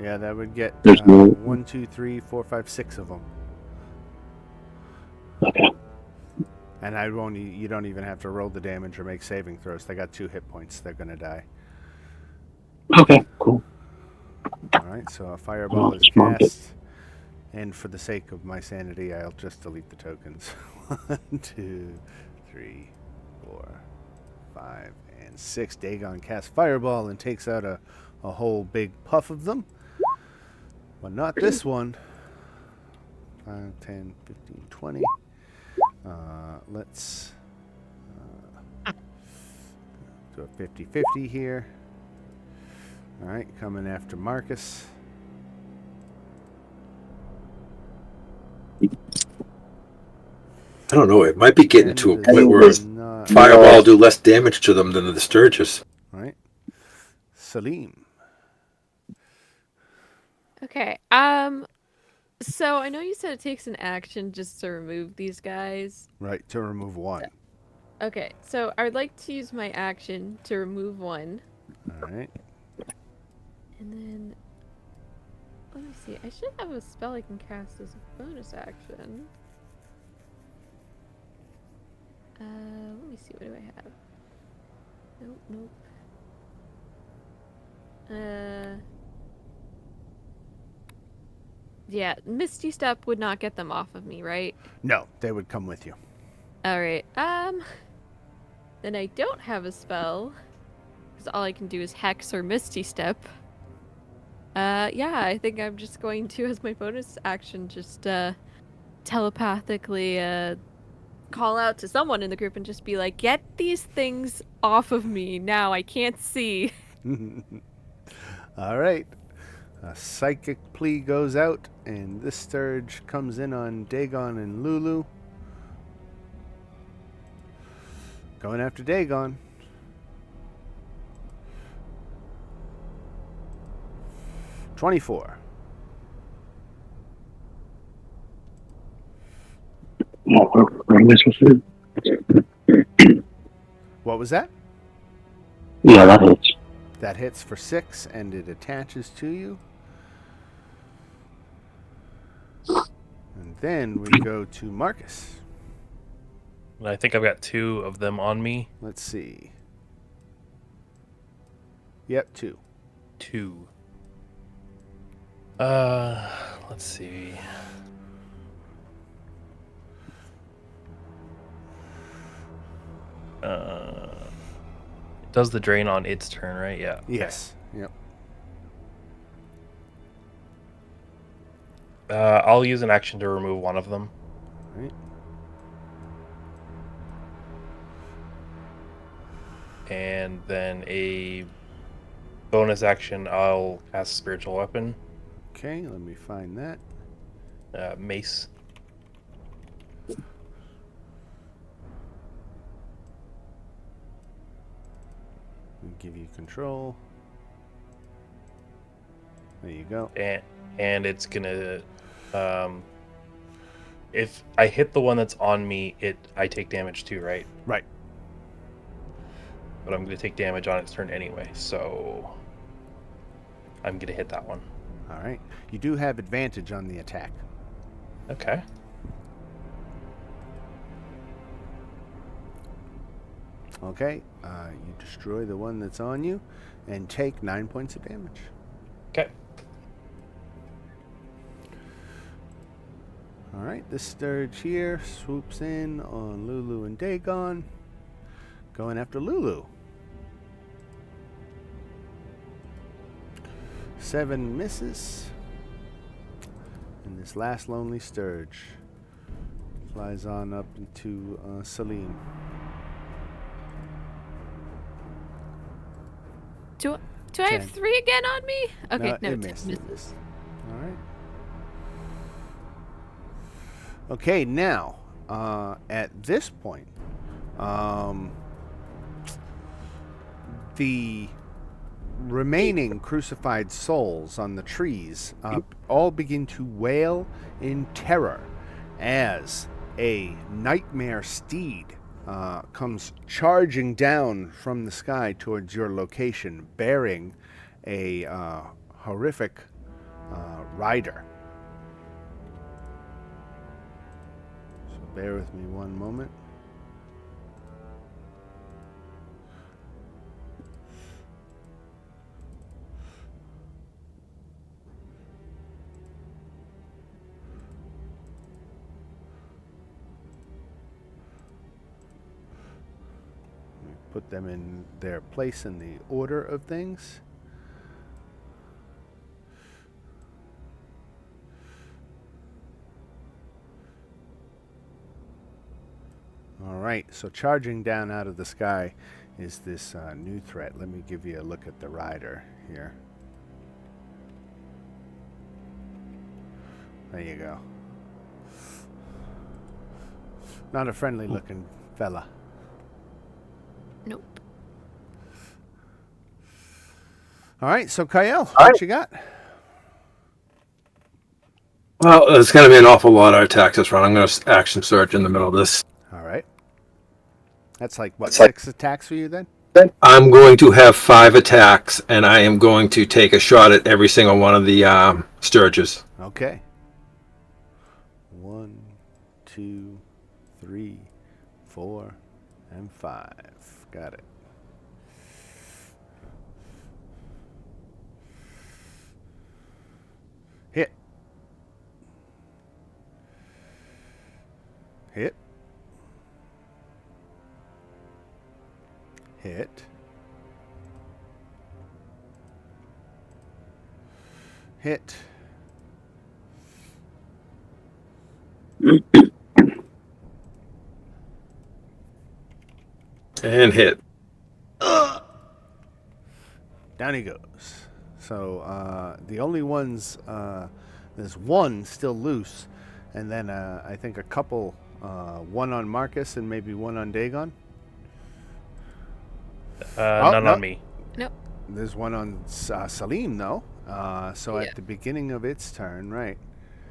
Yeah, that would get There's no. 1, 2, 3, 4, 5, 6 of them. Okay. And I won't. You don't even have to roll the damage or make saving throws. They got 2 hit points. They're gonna die. Okay. Cool. All right. So a fireball is Smart. cast, and for the sake of my sanity, I'll just delete the tokens. 1, 2, 3, 4, 5, and 6. Dagon casts fireball and takes out a whole big puff of them. But not this one. 5, 10, 15, 20. Let's do a 50-50 here. All right, coming after Marcus. I don't know. It might be getting to a And point where does not- fireball do less damage to them than the Sturgis. Right. Salim. Okay. So I know you said it takes an action just to remove these guys. Right, to remove 1. Okay, so I would like to use my action to remove 1. All right. And then let me see. I should have a spell I can cast as a bonus action. Let me see. What do I have? Nope. Yeah, Misty Step would not get them off of me, right? No, they would come with you. All right. Then I don't have a spell because all I can do is Hex or Misty Step. Yeah, I think I'm just going to, as my bonus action, just telepathically call out to someone in the group and just be like, "Get these things off of me now! I can't see." All right. A psychic plea goes out, and this Sturge comes in on Dagon and Lulu. Going after Dagon. $24. What am I supposed to do? What was that? Yeah, that hits. That hits for 6, and it attaches to you. And then we go to Marcus. And I think I've got 2 of them on me. Let's see. Yep, 2. 2. Let's see. It does the drain on its turn, right? Yeah. Okay. Yes. Yep. I'll use an action to remove 1 of them. Right. And then a bonus action, I'll cast spiritual weapon, Okay, let me find that. mace. We give you control. There you go. And it's gonna, if I hit the one that's on me, I take damage too, right? Right. But I'm gonna take damage on its turn anyway, so I'm gonna hit that one. All right. You do have advantage on the attack. Okay. Okay. You destroy the one that's on you and take 9 points of damage. Okay. All right. This Sturge here swoops in on Lulu and Dagon. Going after Lulu. 7 misses. And this last lonely Sturge flies on up into Salim. Do I have 10. 3 again on me? Okay, No, no, it 10 missed, it misses. missed. All right. Okay, now, at this point, the remaining crucified souls on the trees all begin to wail in terror as a nightmare steed comes charging down from the sky towards your location, bearing a horrific rider. So bear with me one moment. Put them in their place in the order of things. All right, so charging down out of the sky is this new threat. Let me give you a look at the rider here. There you go. Not a friendly looking fella. Nope. All right, so Kyle, what you got? Well, there's going to be an awful lot of attacks this round. I'm going to action surge in the middle of this. All right. That's like, what, 6 attacks for you then? I'm going to have 5 attacks, and I am going to take a shot at every single one of the Sturges. Okay. 1, 2, 3, 4, and 5. Got it. Hit. Hit. Hit. Hit. And hit. Down he goes. So the only ones, there's one still loose, and then I think a couple, one on Marcus and maybe one on Dagon. None no. on me. Nope. There's one on Salim though. So Yeah. at the beginning of its turn, right?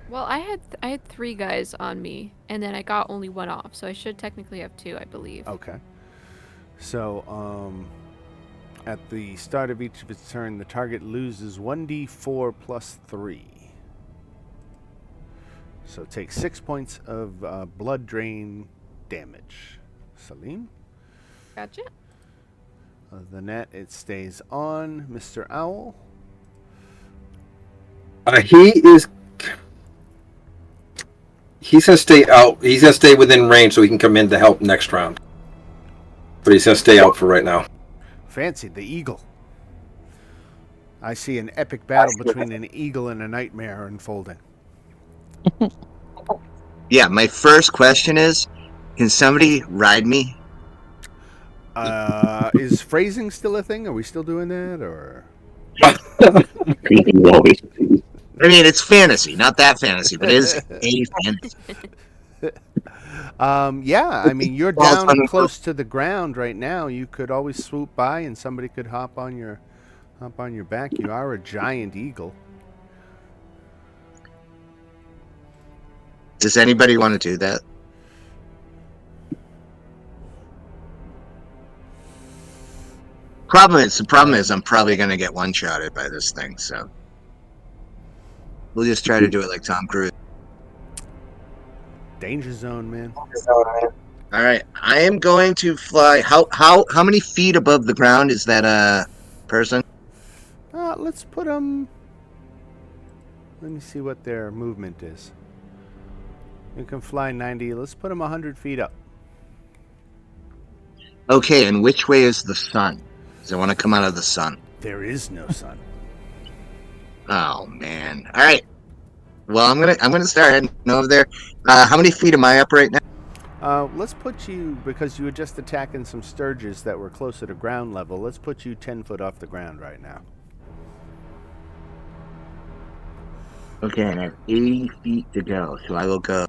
Well, I had 3 guys on me, and then I got only 1 off, so I should technically have 2, I believe. Okay. So at the start of each of its turn, the target loses 1d4 plus 3. So take 6 points of blood drain damage. Salim? Gotcha. Other than that, it stays on. Mr. Owl? He's going to stay out. He's going to stay within range so he can come in to help next round. But he's going to stay out for right now. Fancy, the eagle. I see an epic battle between an eagle and a nightmare unfolding. Yeah, my first question is, can somebody ride me? Is phrasing still a thing? Are we still doing that, or? Anything is always please. I mean, it's fantasy, not that fantasy, but it is a fantasy. Yeah, I mean, you're Falls down under- close to the ground right now. You could always swoop by, and somebody could hop on your back. You are a giant eagle. Does anybody want to do that? The problem is I'm probably going to get one-shotted by this thing, so we'll just try to do it like Tom Cruise. Danger zone, man. All right, I am going to fly. How many feet above the ground is that person? Let's put them. Let me see what their movement is. You can fly 90. Let's put them 100 feet up. Okay, and which way is the sun? Because I want to come out of the sun. There is no sun. Oh man! All right. Well, I'm gonna start heading over there. How many feet am I up right now? Let's put you, because you were just attacking some sturges that were closer to ground level, let's put you 10 foot off the ground right now. Okay, and I have 80 feet to go, so I will go.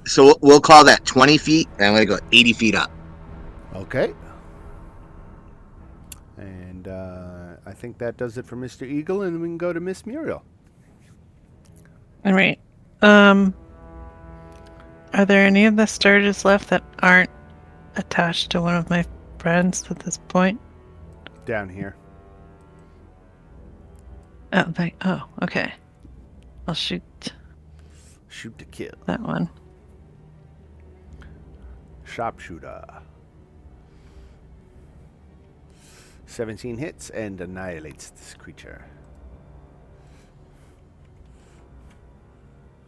So we'll call that 20 feet, and I'm going to go 80 feet up. Okay. And I think that does it for Mr. Eagle, and we can go to Miss Muriel. All right. Are there any of the sturges left that aren't attached to one of my friends at this point? Down here. Oh, okay. I'll shoot Shoot to kill. that one. Sharpshooter. 17 hits and annihilates this creature.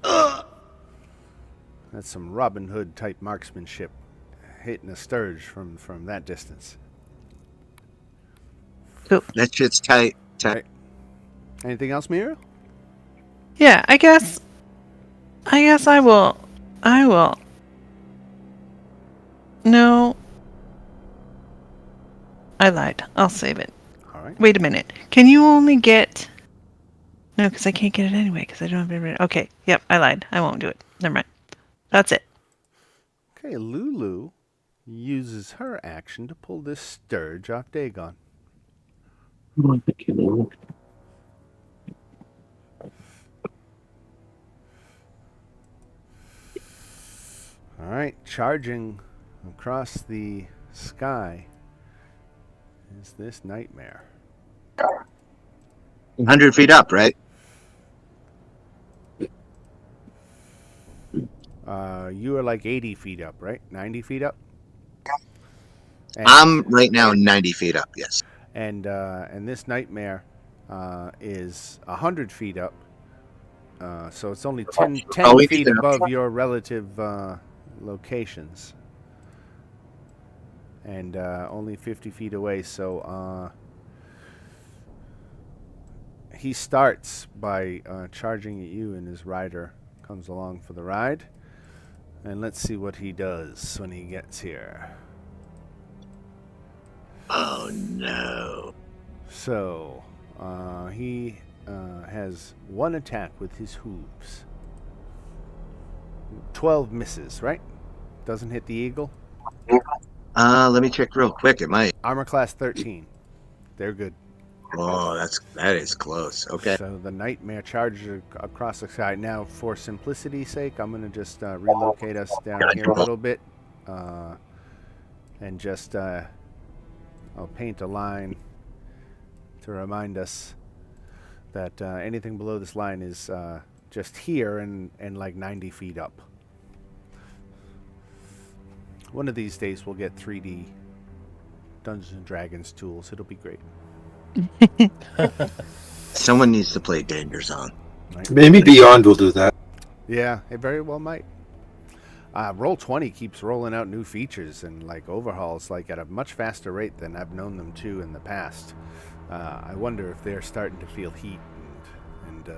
That's some Robin Hood type marksmanship, hitting a sturge from that distance. Cool. That shit's tight. Right. Anything else, Mira? Yeah, I guess I will. No. I lied. I'll save it. All right. Wait a minute. Can you only get... No, because I can't get it anyway, because I don't have it. Okay, yep, I lied. I won't do it. Never mind. That's it. Okay, Lulu uses her action to pull this sturge off Dagon. Oh, thank you, Lord. All right, charging across the sky is this nightmare. 100 feet up, right? You are like 80 feet up, right? 90 feet up? And, I'm right now 90 feet up, yes. and this nightmare is 100 feet up. So it's only 10 Oh, we feet need to- above your relative locations. And only 50 feet away, so he starts by charging at you, and his rider comes along for the ride. And let's see what he does when he gets here. Oh, no. So, he has one attack with his hooves. 12 misses, right? Doesn't hit the eagle. Let me check real quick. It might. Armor class 13. They're good. Oh, that is close. Okay. So the nightmare charges across the sky. Now, for simplicity's sake, I'm going to just relocate us down here a little bit. And just, I'll paint a line to remind us that anything below this line is just here and like 90 feet up. One of these days we'll get 3D Dungeons and Dragons tools. It'll be great. Someone needs to play Danger Zone. Right? Maybe Beyond will do that. Yeah, it very well might. Roll20 keeps rolling out new features and like overhauls like at a much faster rate than I've known them to in the past. I wonder if they're starting to feel heat and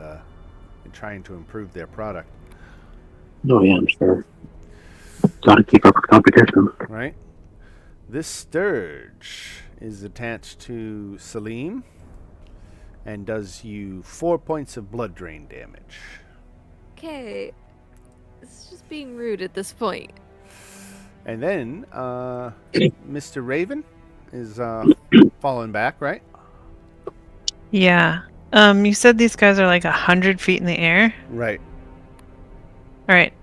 trying to improve their product. Oh yeah, I'm sure. Gotta keep up with competition. Right. This Sturge is attached to Salim and does you 4 points of blood drain damage. Okay. It's just being rude at this point. And then Mr. Raven is falling back, right? Yeah. You said these guys are like 100 feet in the air. Right. All right.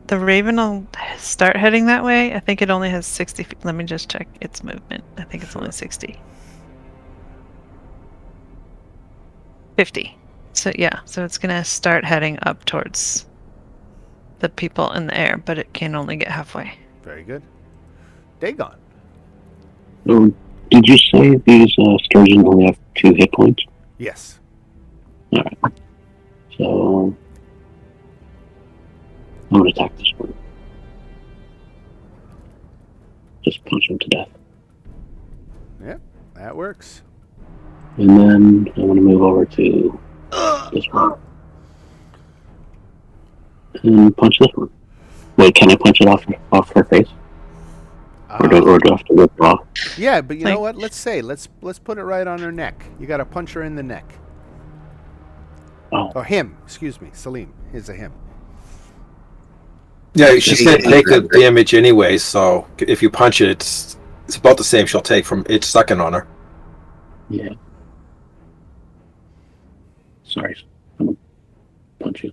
The Raven will start heading that way. I think it only has 60 feet. Let me just check its movement. I think it's only 60. 50. So yeah, so it's gonna start heading up towards the people in the air, but it can only get halfway. Very good. Dagon. So, did you say these sturgeons only have 2 hit points? Yes. Alright. So, I'm gonna attack this one. Just punch him to death. Yep, that works. And then I'm gonna move over to this one. And punch this one. Wait, can I punch it off her face? Or do I have to rip it off? Yeah, but you Like- know what? Let's put it right on her neck. You got to punch her in the neck. Oh. Or him, excuse me, Salim. Is a him. Yeah, she's going to take the damage anyway, so if you punch it, it's about the same she'll take from it sucking on her. Yeah. Sorry. I'm gonna punch you.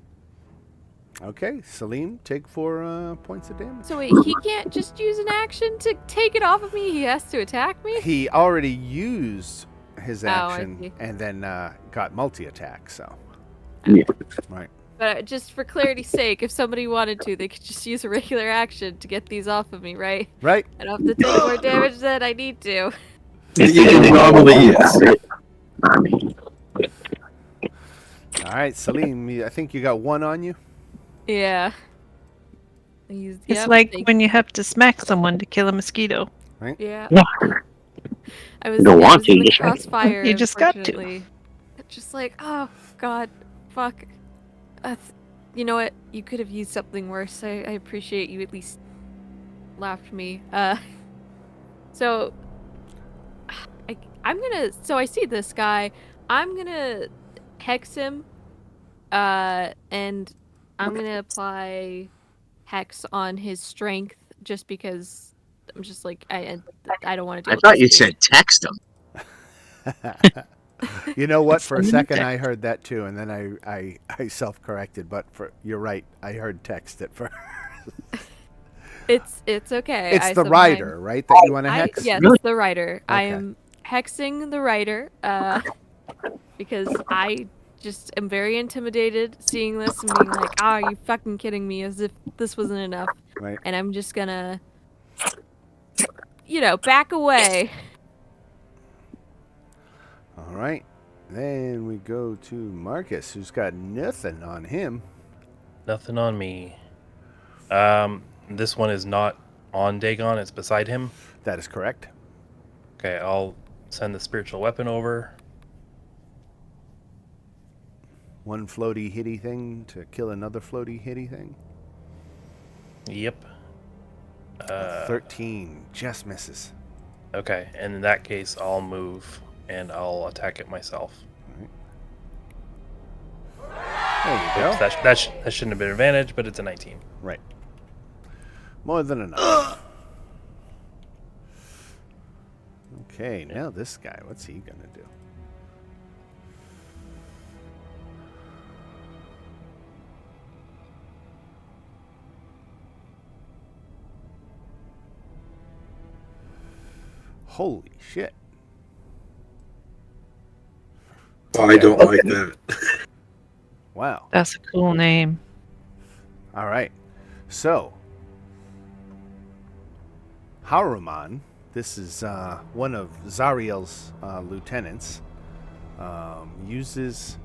Okay, Salim, take 4 points of damage. So wait, he can't just use an action to take it off of me? He has to attack me? He already used his Oh, I action see. and then got multi-attack, so. Yeah. Right. But just for clarity's sake, if somebody wanted to, they could just use a regular action to get these off of me, right? Right? I don't have to take more damage than I need to. Normally, yes. I mean, All right, Salim, I think you got 1 on you. Yeah. It's like when you have to smack someone to kill a mosquito. Yeah. yeah. I was, don't I want was to, in you the just have to. crossfire. You just got to. Unfortunately. Just like, oh god, fuck. You know what? You could have used something worse. I appreciate you at least laughed me. So I'm gonna. So I see this guy. I'm gonna hex him. And I'm gonna apply hex on his strength just because I'm just like I don't want to deal I with thought this you dude. said text him. You know what? For a Send him a second, text. I heard that too, and then I self-corrected. But you're right. I heard text at first. It's okay. It's I the sometimes- rider, right? That you want to hex? Yes, Really? the writer. I Okay. am hexing the writer because I just am very intimidated seeing this and being like, "Ah, are you fucking kidding me?" As if this wasn't enough. Right. And I'm just gonna, back away. All right. Then we go to Marcus, who's got nothing on him. Nothing on me. This one is not on Dagon, it's beside him. That is correct. Okay, I'll send the spiritual weapon over. 1 floaty hitty thing to kill another floaty hitty thing. Yep. 13 just misses. Okay, and in that case, I'll move and I'll attack it myself. There you go. Oops, that shouldn't have been an advantage, but it's a 19. Right. More than enough. Okay, now this guy, what's he gonna do? Holy shit. Oh, I don't like that. Wow. That's a cool name. All right. So, Haruman, this is one of Zariel's lieutenants, uses...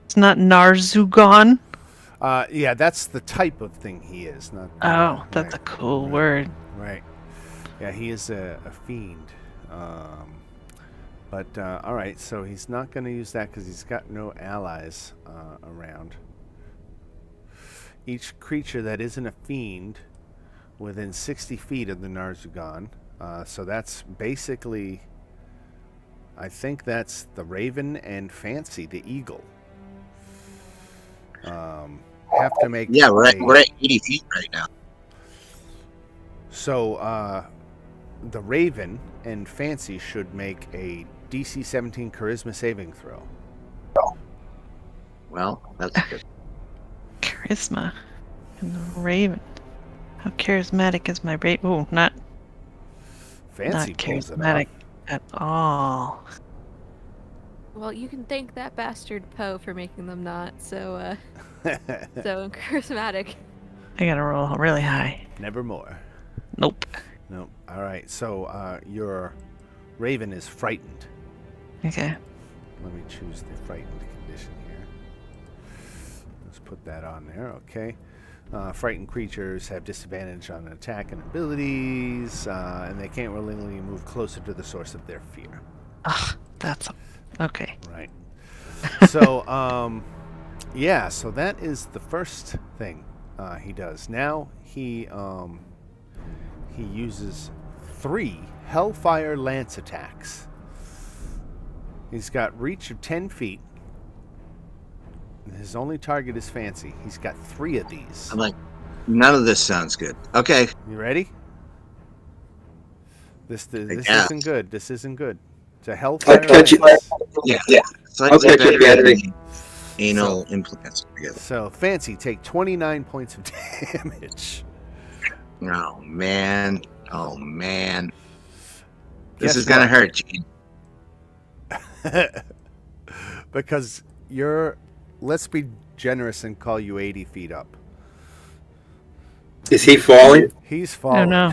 It's not Narzugon. yeah, that's the type of thing he is. Not. Oh, that's a right, cool right, word. Right. Yeah, he is a fiend. But all right, so he's not going to use that because he's got no allies around. Each creature that isn't a fiend within 60 feet of the Narzugon. So that's basically, I think that's the Raven and Fancy, the Eagle. Have to make Yeah, we're at 80 feet right now. So the Raven and Fancy should make a DC 17 Charisma saving throw. Well, that's good. Charisma. And the Raven. How charismatic is my Raven? Oh, not Fancy not pulls it charismatic off. at all. Well, you can thank that bastard Poe for making them not so charismatic. I gotta roll really high. Nevermore. Nope. Nope. All right. So your Raven is frightened. Okay. Let me choose the frightened condition here. Let's put that on there. Okay. Frightened creatures have disadvantage on attack and abilities, and they can't willingly move closer to the source of their fear. Ugh, that's okay. Right. So, yeah. So that is the first thing he does. Now he uses 3 Hellfire Lance attacks. He's got reach of 10 feet. His only target is Fancy. He's got 3 of these. I'm like, none of this sounds good. Okay. You ready? This Yeah. isn't good. This isn't good. It's a I'll Hellfire catch you. Lance. Yeah. I'll Slightly catch you better Saturday. than anal implants together. So Fancy, take 29 points of damage. Oh man. Oh man. Guess This is gonna what? hurt, Gene. Because you're, let's be generous and call you 80 feet up. Is he falling? He's Oh falling. no.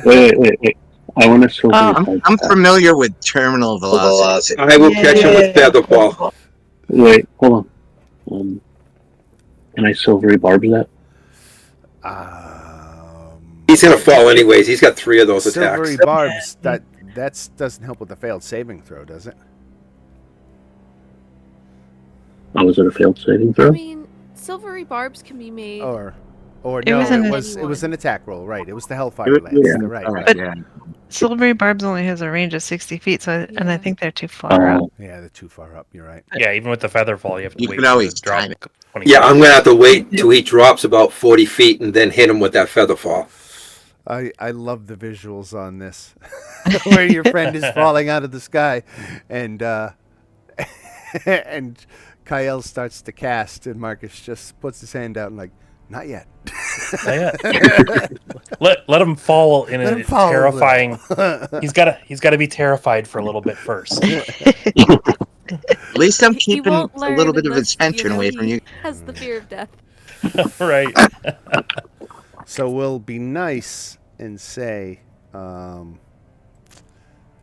Wait. I want to show I'm familiar with terminal velocity. I will catch him with Featherfall. Wait, hold on. Can I silvery barbs that? He's gonna fall anyways. He's got 3 of those Silvery attacks. barbs. That doesn't help with the failed saving throw, does it? Oh, was it a failed saving I throw? mean, silvery barbs can be made. Or It no, was an- it was an attack roll, right? It was the Hellfire Yeah. Lance. You're right. All right, But- yeah. Silvery Barbs only has a range of 60 feet, so and I Yeah. think they're too far up. Yeah, they're too far up. You're right. Yeah, even with the feather fall, you have to You wait can always to drop time it. 20 Yeah, I'm gonna have to wait till he drops about 40 feet and then hit him with that Featherfall. I love the visuals on this, where your friend is falling out of the sky, and and Kyle starts to cast, and Marcus just puts his hand out and like, not yet. Not yet. let him fall in Let a him fall a terrifying. little. He's got to be terrified for a little bit first. At least I'm He keeping won't a learn little bit of unless, attention know, away from he you. Has the fear of death. Right. So we'll be nice and say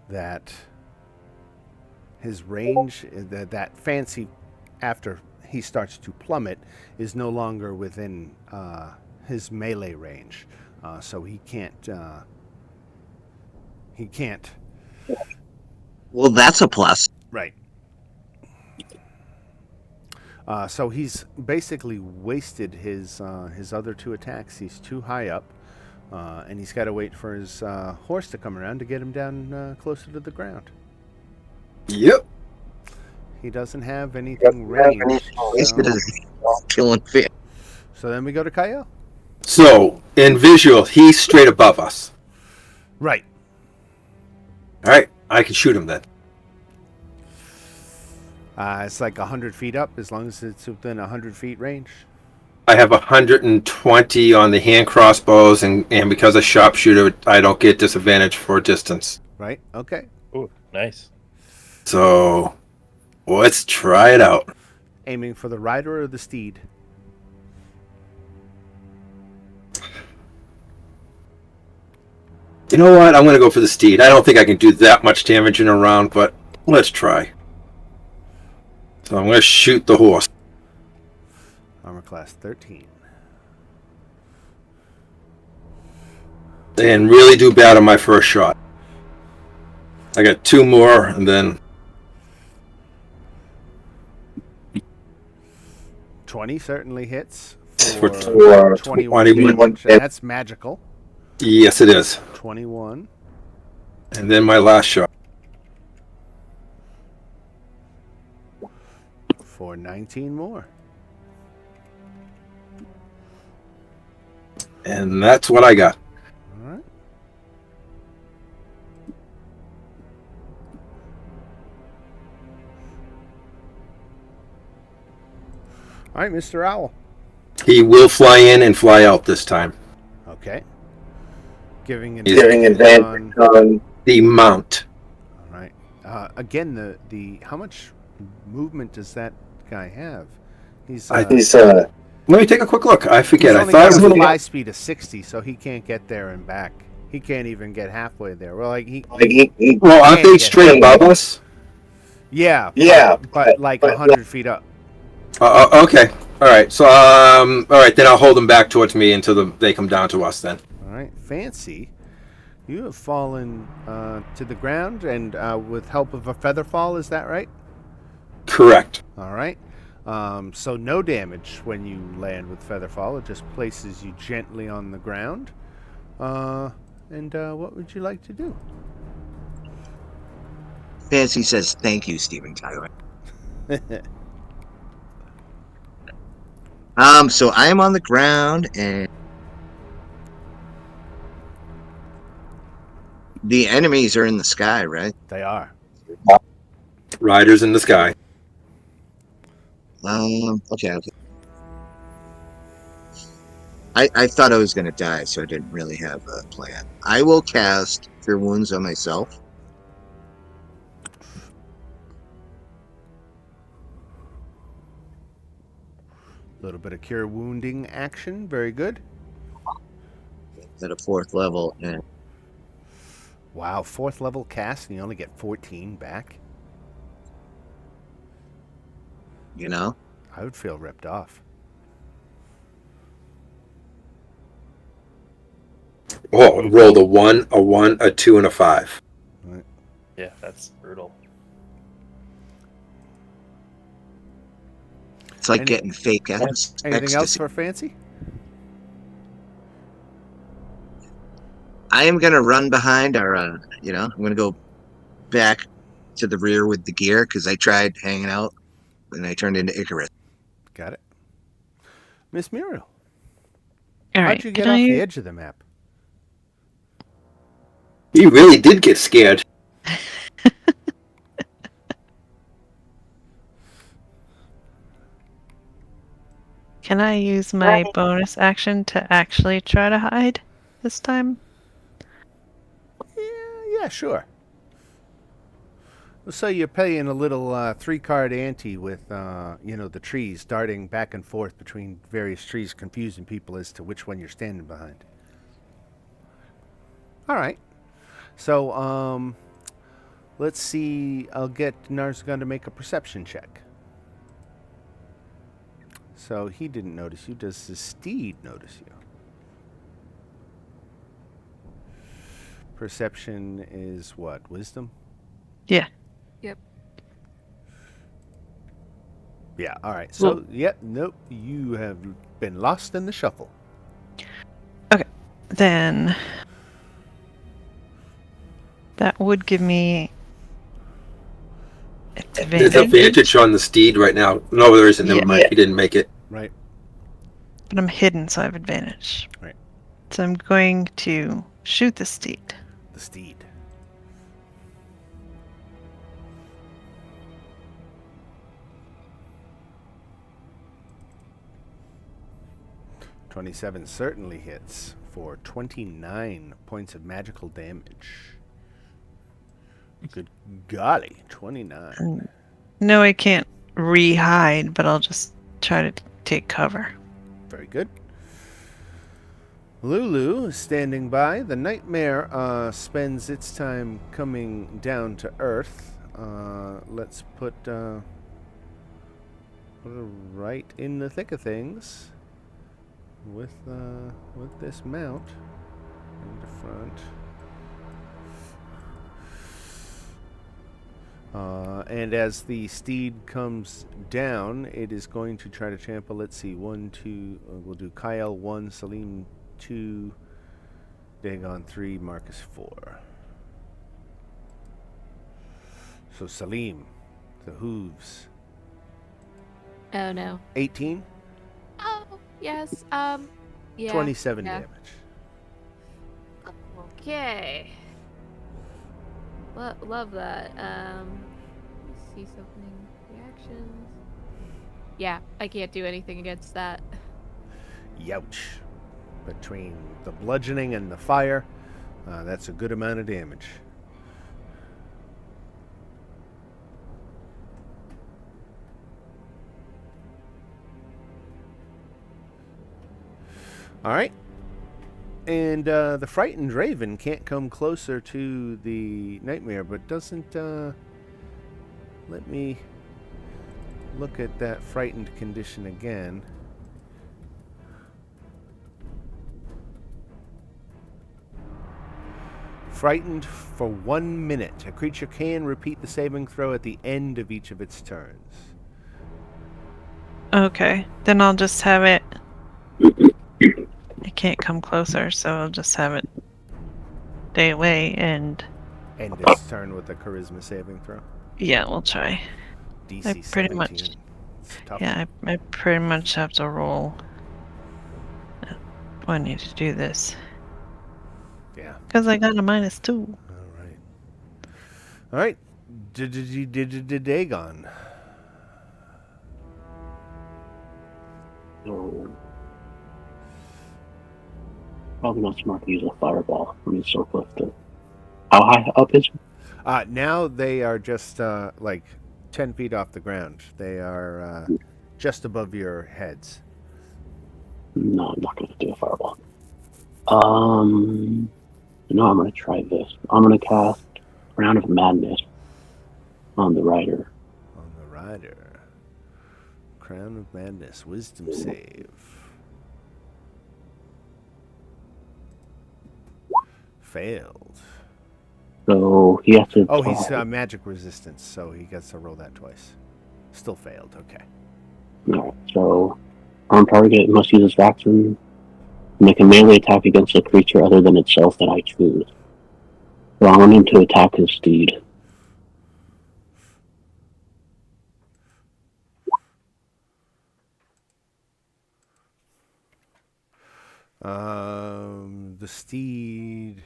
that his range, that Fancy, after he starts to plummet, is no longer within his melee range, so he can't. He can't. Well, that's a plus. Right. So he's basically wasted his other 2 attacks. He's too high up, and he's got to wait for his horse to come around to get him down closer to the ground. Yep. He doesn't have anything ranged. Wasted his killing fish. So then we go to Kyle. So, in visual, he's straight above us. Right. Alright, I can shoot him then. It's like 100 feet up, as long as it's within 100 feet range. I have 120 on the hand crossbows, and because of sharpshooter, I don't get disadvantage for distance. Right. Okay. Ooh, nice. So, let's try it out. Aiming for the rider or the steed. You know what? I'm going to go for the steed. I don't think I can do that much damage in a round, but let's try. So I'm going to shoot the horse. Armor class 13. And really do bad on my first shot. I got 2 more, and then 20 certainly hits for for 21 21. damage, and that's magical. Yes, it is. 21 And then my last shot. for 19 more. And that's what I got. All right. All right, Mr. Owl. He will fly in and fly out this time. Okay. Giving He's advantage on the mount. All right. Again, the how much movement does that guy have? He's Let me take a quick look. I forget. he's I only thought got it a was fly speed of 60, so he can't get there and back. He can't even get halfway there. Well, like he Well, aren't can't they get straight halfway. above us? Yeah, but like 100 feet up. Okay. All right. So, all right. Then I'll hold them back towards me until they come down to us. Then. All right, Fancy, you have fallen to the ground, and with help of a feather fall, is that right? Correct. All right. So no damage when you land with feather fall. It just places you gently on the ground. And what would you like to do? Fancy says, "Thank you, Steven Tyler." So I am on the ground, and the enemies are in the sky, right? They are. Riders in the sky. Okay. I thought I was going to die, so I didn't really have a plan. I will cast Cure Wounds on myself. A little bit of cure wounding action. Very good. At a 4th level, and Wow, 4th level cast, and you only get 14 back. you know, I would feel ripped off. Oh, rolled a 1, a 1, a 2, and a 5. Yeah, that's brutal. it's like getting fake Anything else for Fancy? I am going to run behind our, I'm going to go back to the rear with the gear because I tried hanging out and I turned into Icarus. Got it. Miss Muriel, All how'd right. you get off the edge of the map? He really did get scared. Can I use my bonus action to actually try to hide this time? Yeah, sure. So you're playing a little 3-card ante with, the trees darting back and forth between various trees, confusing people as to which one you're standing behind. All right. So, let's see. I'll get Narzagon to make a perception check. So he didn't notice you. Does the steed notice you? Perception is what? Wisdom? Yeah. Yep. Yeah, all right. So, nope. You have been lost in the shuffle. Then that would give me There's advantage, advantage on the steed right now. No, there isn't. Never Yeah. mind. He didn't make it. Right. but I'm hidden, so I have advantage. Right. So I'm going to shoot the steed. The steed. $27 certainly hits for 29 points of magical damage. Good golly, 29. No, I can't re-hide, but I'll just try to take cover. Very good. Lulu is standing by. The nightmare spends its time coming down to Earth. Let's put her right in the thick of things with this mount in the front. And as the steed comes down, it is going to try to trample. Let's see, 1, 2. We'll do Kyle 1, Salim 2, Dagon 3, Marcus 4. So Salim, the hooves. Oh no. 18, Oh yes. Yeah. 27 yeah. damage. Okay. Love that. Let me see something. Reactions. Yeah, I can't do anything against that. Youch. Between the bludgeoning and the fire, that's a good amount of damage. All right. And the frightened raven can't come closer to the nightmare, but doesn't. Let me look at that frightened condition again. Frightened for 1 minute. A creature can repeat the saving throw at the end of each of its turns. Okay, then I'll just have it. It can't come closer, so I'll just have it stay away and. End its turn with a charisma saving throw. Yeah, we'll try. DC I pretty 17. much. It's a tough Yeah, one. I pretty much have to roll 20 to do this. Yeah. Because I got a -2. All right. All right. Dagon. So, probably not smart to use a fireball when he's so close to. How high up is it? Now they are just like 10 feet off the ground. They are just above your heads. No, I'm not going to do a fireball. No, I'm going to try this. I'm going to cast Round of Madness on the rider. On the rider. Crown of Madness. Wisdom save. Failed. So he has to. Oh, he's magic resistance, so he gets to roll that twice. Still failed. Okay. Alright, so on target must use its action. Make a melee attack against a creature other than itself that I choose. So I want him to attack his steed. The steed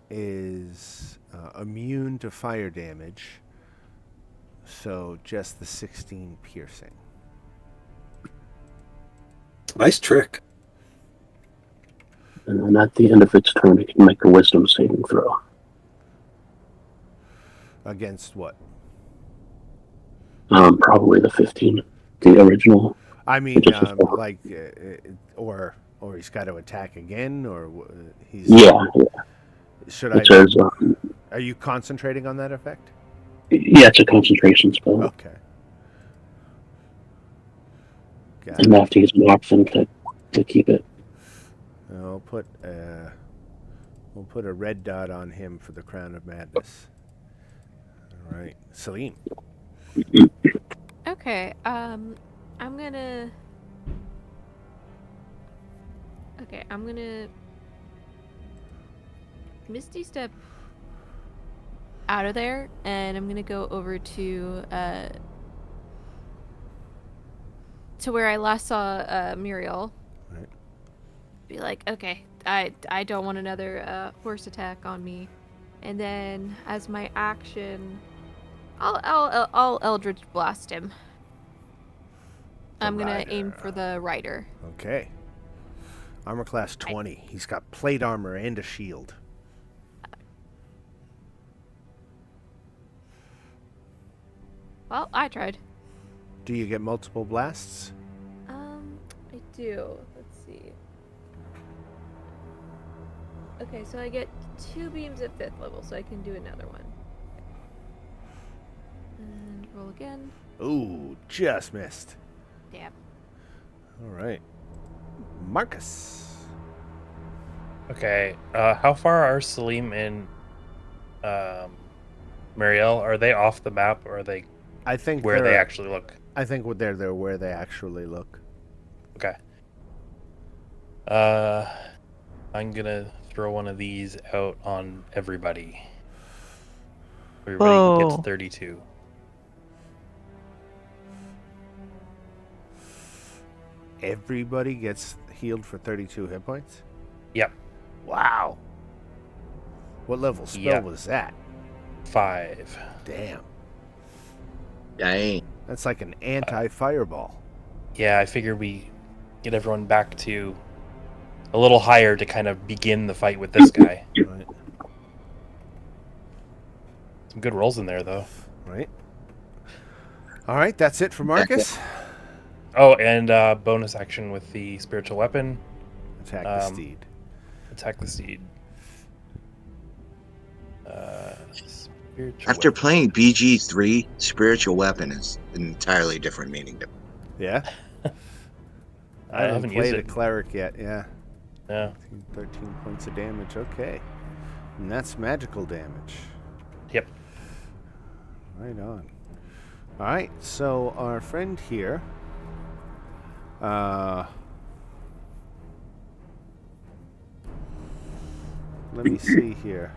is immune to fire damage, so just the 16 piercing. Nice trick. And then at the end of its turn, it can make a wisdom saving throw. Against what? Probably the 15. The original. I mean, Just a four. like, or he's got to attack again, or he's. Yeah. Should It I? says, Are you concentrating on that effect? yeah, it's a concentration spell. Okay. Got And I have to use an action to keep it. We'll put a red dot on him for the Crown of Madness. All right, Celine. Okay. I'm gonna. Okay, I'm gonna Misty Step out of there, and I'm gonna go over to where I last saw Muriel. Right. Be like, okay, I don't want another horse attack on me, and then as my action, I'll Eldritch Blast him. I'm gonna aim for the rider. Okay. Armor class 20. He's got plate armor and a shield. Well, I tried. Do you get multiple blasts? I do. Let's see. Okay, so I get 2 beams at 5th level, so I can do another one. And roll again. Ooh, just missed. Damn. All right. Marcus. Okay. How far are Salim and Marielle? Are they off the map, or are they I think where they they're. actually look? I think they're where they actually look. Okay. I'm gonna throw one of these out on everybody. Everybody gets Whoa. 32. Everybody gets healed for 32 hit points. Yep. Wow. What level spell Yep. was that? 5. Damn. Dang. That's like an anti-fireball. Yeah, I figured we get everyone back to a little higher to kind of begin the fight with this guy. Right. Some good rolls in there, though. Right. All right, that's it for Marcus. Oh, and bonus action with the spiritual weapon. Attack the steed. Attack the steed. Spiritual After weapon. playing BG3, spiritual weapon is an entirely different meaning to me. Yeah. I haven't haven't used played a it. cleric yet. Yeah. Yeah. 13 points of damage. Okay. And that's magical damage. Yep. Right on. All right. So our friend here. Let me see here.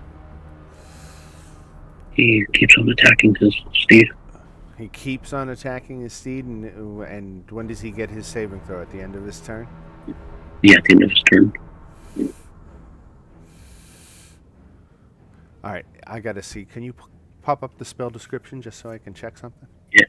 He keeps on attacking his steed. He keeps on attacking his steed, and when does he get his saving throw? At the end of his turn? Yeah, at the end of his turn. All right, I gotta see. Can you pop up the spell description just so I can check something? Yeah.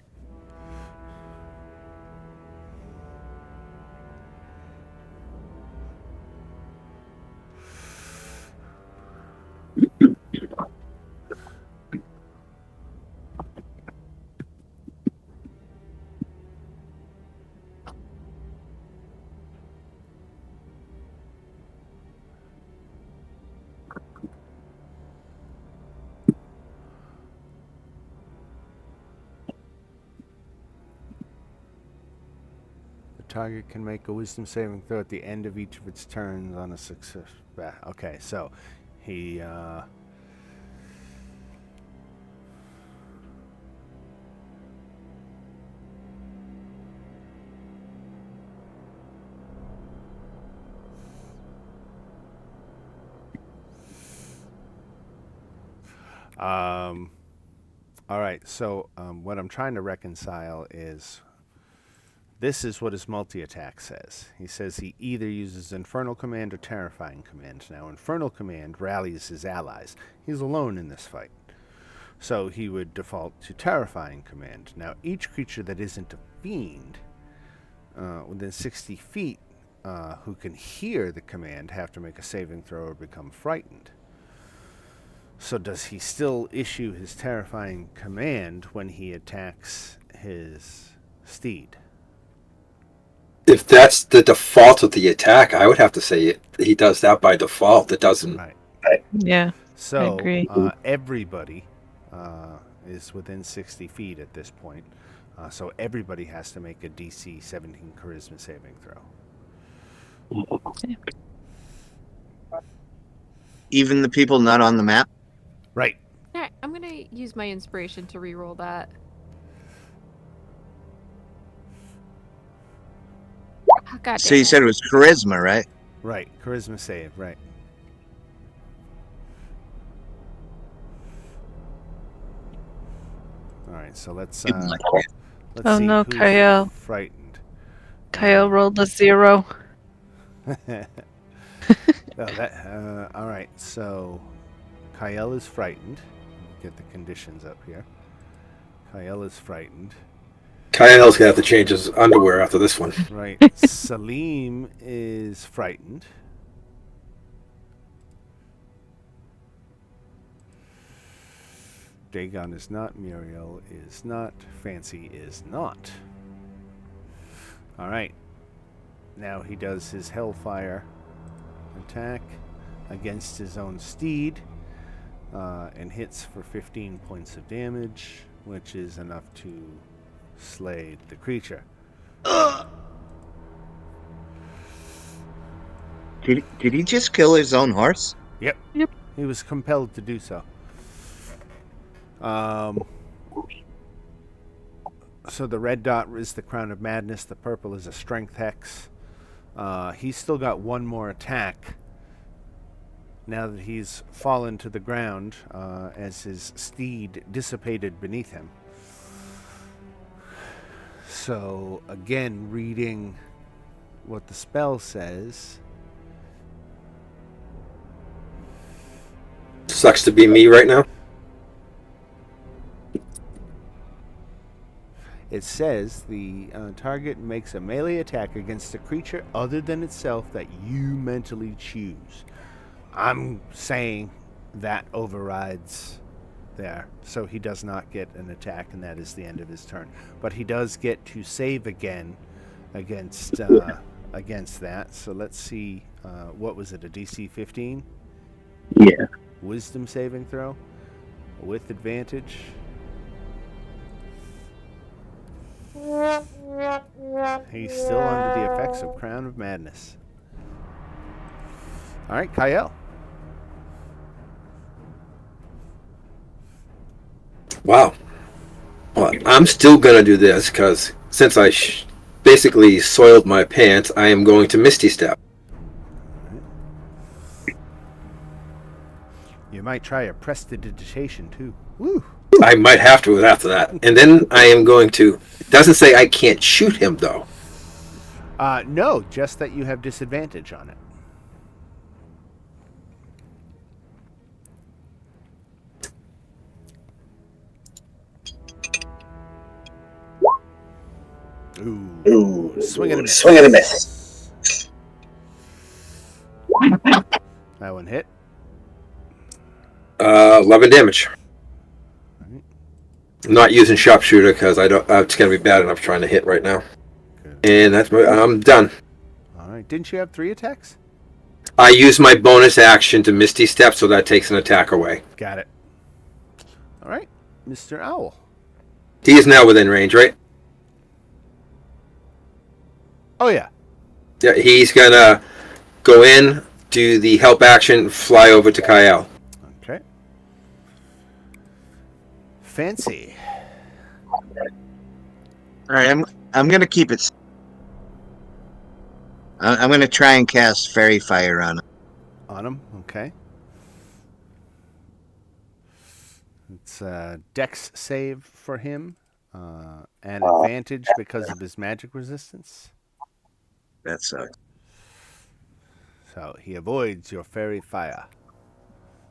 The target can make a wisdom saving throw at the end of each of its turns on a success. Okay, so he. All right, so what I'm trying to reconcile is this is what his multi-attack says. He says he either uses Infernal Command or Terrifying Command. Now, Infernal Command rallies his allies. He's alone in this fight. So he would default to Terrifying Command. Now, each creature that isn't a fiend within 60 feet who can hear the command have to make a saving throw or become frightened. So does he still issue his Terrifying Command when he attacks his steed? If that's the default of the attack, I would have to say he does that by default. It doesn't. Right. Yeah. So agree. everybody is within 60 feet at this point. So everybody has to make a DC 17 Charisma saving throw. Even the people not on the map? Right. Alright, I'm gonna use my inspiration to reroll that. Oh, God So you damn it. said it was charisma, right? Right. Charisma save. Right. All right. So let's Oh, see no, who's Kyle. frightened. Kyle rolled a 0. All right. So Kyle is frightened. Get the conditions up here. Kyle is frightened. Kyle's gonna have to change his underwear after this one. Right. Salim is frightened. Dagon is not. Muriel is not. Fancy is not. All right. Now he does his Hellfire attack against his own steed and hits for 15 points of damage, which is enough to slay the creature. Did he just kill his own horse? Yep. Yep. He was compelled to do so. So the red dot is the Crown of Madness. The purple is a Strength Hex. He's still got one more attack now that he's fallen to the ground as his steed dissipated beneath him. So, again, reading what the spell says. Sucks to be me right now. It says the target makes a melee attack against a creature other than itself that you mentally choose. I'm saying that overrides there. So he does not get an attack, and that is the end of his turn. But he does get to save again against that. So let's see. What was it, a DC 15? Yeah. Wisdom saving throw with advantage. He's still under the effects of Crown of Madness. All right, Kyle. Wow. Well, I'm still going to do this because since I basically soiled my pants, I am going to Misty Step. You might try a prestidigitation too. Woo! I might have to after that. And then I am going to... It doesn't say I can't shoot him, though. No, just that you have disadvantage on it. Ooh, swing and a miss. Swing and a miss. That one hit. 11 damage. I'm not using sharpshooter because I don't. It's going to be bad enough trying to hit right now. Good. And I'm done. All right. Didn't you have 3 attacks? I use my bonus action to Misty Step, so that takes an attack away. Got it. All right, Mr. Owl. He is now within range, right? Oh yeah. Yeah, he's gonna go in, do the help action, fly over to Kyle. Okay. Fancy. All right, I'm gonna keep it. I'm gonna try and cast Fairy Fire on him. On him. Okay. It's a Dex save for him, and advantage because of his magic resistance. That sucks. So he avoids your fairy fire.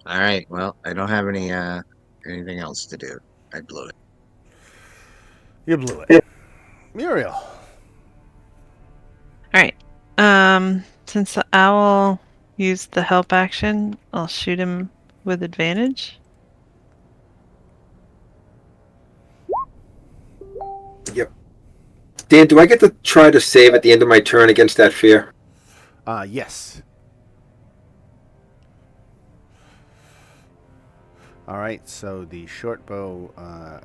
All right. Well, I don't have anything else to do. I blew it. You blew it. Muriel. All right. Since the owl used the help action, I'll shoot him with advantage. Yep. Dan, do I get to try to save at the end of my turn against that fear? Yes. All right, so the short bow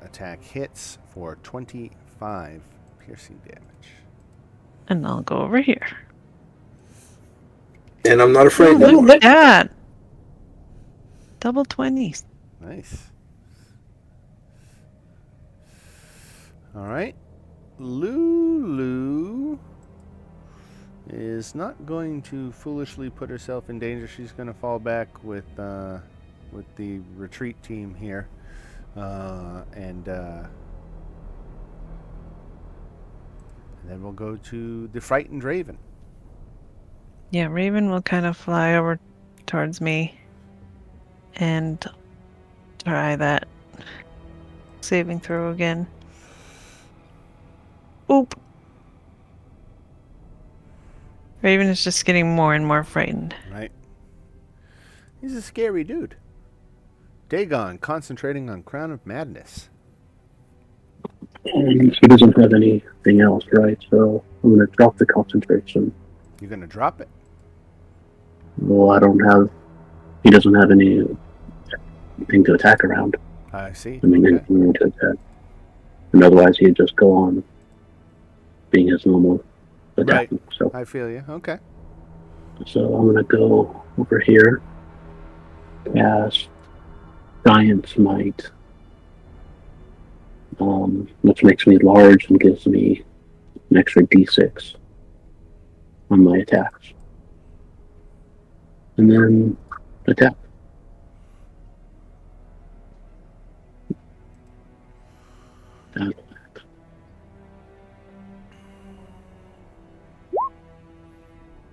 attack hits for 25 piercing damage. And I'll go over here. And I'm not afraid. Oh, look at that. Double 20s. Nice. All right. Lulu is not going to foolishly put herself in danger. She's going to fall back with the retreat team here, and then we'll go to the frightened Raven. Yeah, Raven will kind of fly over towards me and try that saving throw again. Oop. Raven is just getting more and more frightened. Right. He's a scary dude. Dagon concentrating on Crown of Madness. And he doesn't have anything else, right? So I'm going to drop the concentration. You're going to drop it? Well, I don't have... He doesn't have anything to attack around. I see. I mean, Okay. anything to attack. And otherwise, he'd just go on being his normal attacking. So I feel you. Okay. So I'm gonna go over here, cast Giant's Might, which makes me large and gives me an extra D6 on my attacks. And then attack. That,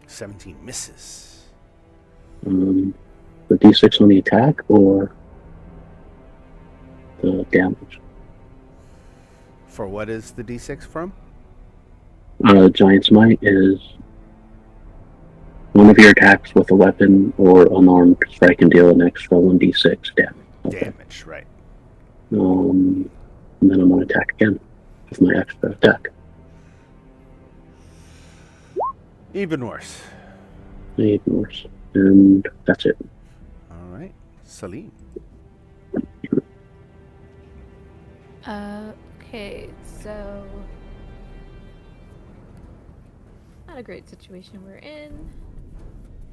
17 misses. the D6 on the attack or the damage? For what is the D6 from? Giant's Might is one of your attacks with a weapon or unarmed strike can deal an extra 1d6 damage. Okay. Damage, right. And then I'm going to attack again with my extra attack. Even worse. Even worse. And that's it. All right. Salim. Okay, so not a great situation we're in.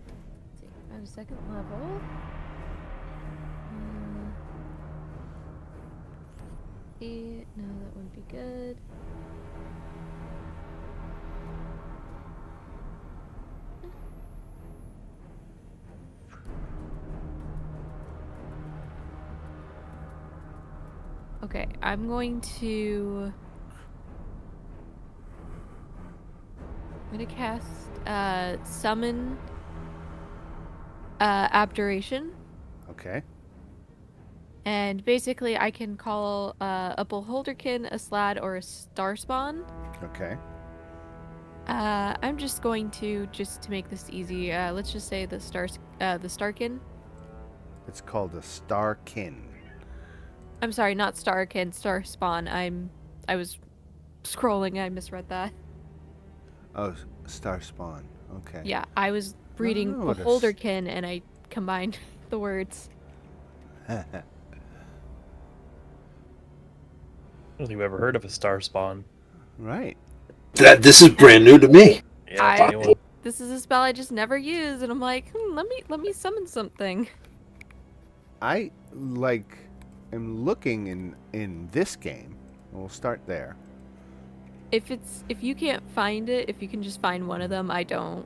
Let's see, I'm second level. No, that wouldn't be good. Okay, I'm going to cast summon abjuration. Okay. And basically I can call a beholderkin, a slad, or a star spawn. Okay. I'm just going to make this easy. Let's just say the starkin. It's called a Starkin. I'm sorry, not starkin, star spawn. I was scrolling. I misread that. Oh, Star Spawn. Okay. Yeah, I was reading know what a beholderkin and I combined the words. I don't think I've ever heard of a star spawn. Right. This is brand new to me. Yeah, it's a new one. This is a spell I just never use, and I'm like, let me summon something. I am looking in this game. We'll start there. If you can't find it, if you can just find one of them, I don't.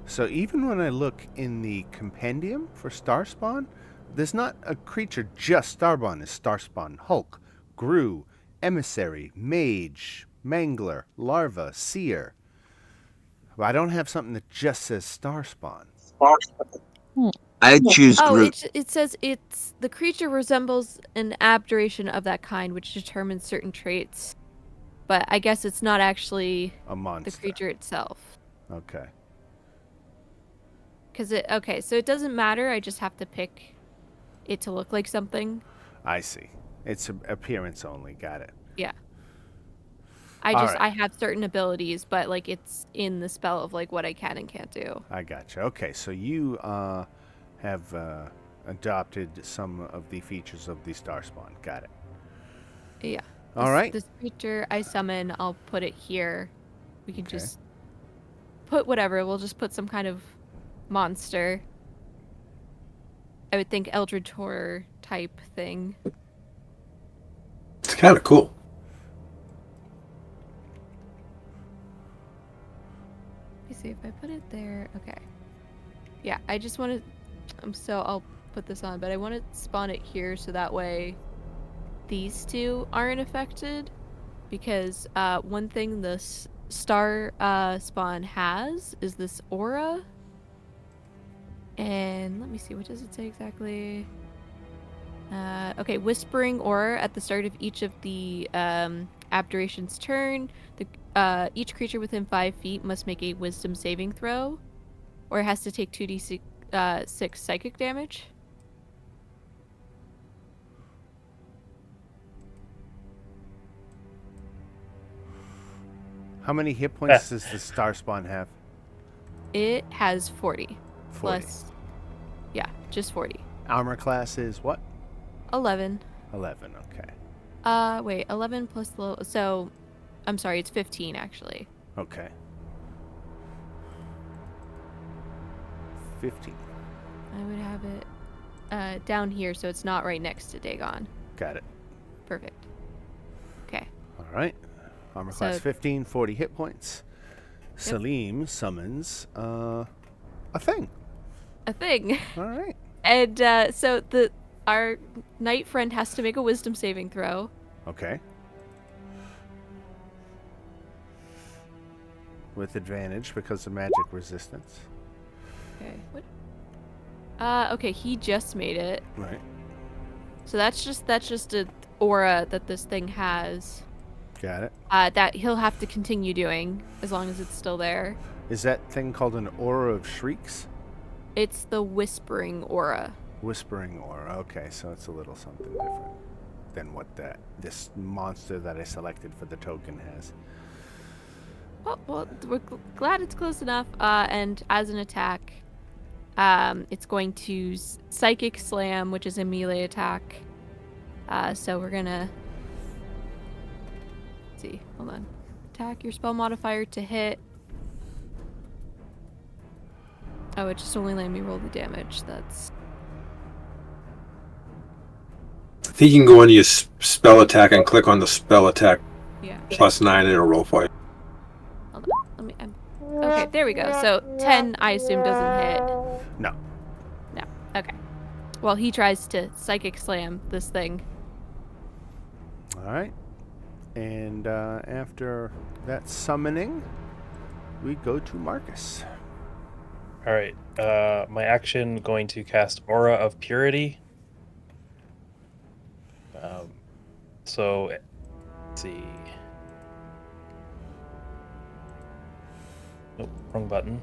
So even when I look in the compendium for Starspawn, there's not a creature just Starspawn. It's Starspawn, Hulk, Gru, Emissary, Mage, Mangler, Larva, Seer. But I don't have something that just says Starspawn. I choose Oh, Groot. it says it's the creature resembles an abjuration of that kind, which determines certain traits. But I guess it's not actually A monster. the creature itself. Okay. Okay, so it doesn't matter. I just have to pick it to look like something. I see. It's appearance only. Got it. Yeah. Alright. I have certain abilities, but like it's in the spell of like what I can and can't do. I gotcha. Okay, so you have adopted some of the features of the Starspawn. Got it. Yeah. All right. This creature I summon, I'll put it here. We can Okay. just put whatever. We'll just put some kind of monster. I would think Eldritch Horror type thing. It's kind of cool. Let me see if I put it there. Okay. Yeah, I just want to... so I'll put this on, but I want to spawn it here so that way these two aren't affected. Because one thing this star spawn has is this aura. And let me see, what does it say exactly? Okay, Whispering Aura at the start of each of the abjuration's turn. Each creature within 5 feet must make a Wisdom saving throw, or it has to take 2d6 6 psychic damage. How many hit points does the Starspawn have? It has 40. 40. Plus, yeah, just 40. Armor class is what? 11. 11, okay. Wait, 11 plus the... So, I'm sorry, it's 15, actually. Okay. 15. I would have it down here so it's not right next to Dagon. Got it. Perfect. Okay. All right. Armor So- class 15, 40 hit points. Salim summons a thing. A thing. All right. And so our knight friend has to make a wisdom saving throw. Okay. With advantage because of magic resistance. Okay. What? Okay, he just made it. Right. So that's just an aura that this thing has. Got it. That he'll have to continue doing as long as it's still there. Is that thing called an aura of shrieks? It's the whispering aura. Whispering aura. Okay, so it's a little something different than what this monster that I selected for the token has. Well, we're glad it's close enough. And as an attack, it's going to psychic slam, which is a melee attack. So we're gonna see. Hold on. Attack your spell modifier to hit. Oh, it just only let me roll the damage. That's I think you can go into your spell attack and click on the spell attack yeah. +9 and it'll roll for you. Hold on. Let me. Okay, there we go. So 10, I assume, doesn't hit. No. No. Okay. Well, he tries to psychic slam this thing. All right. And after that summoning, we go to Marcus. All right. My action going to cast Aura of Purity. So, let's see. Nope, wrong button.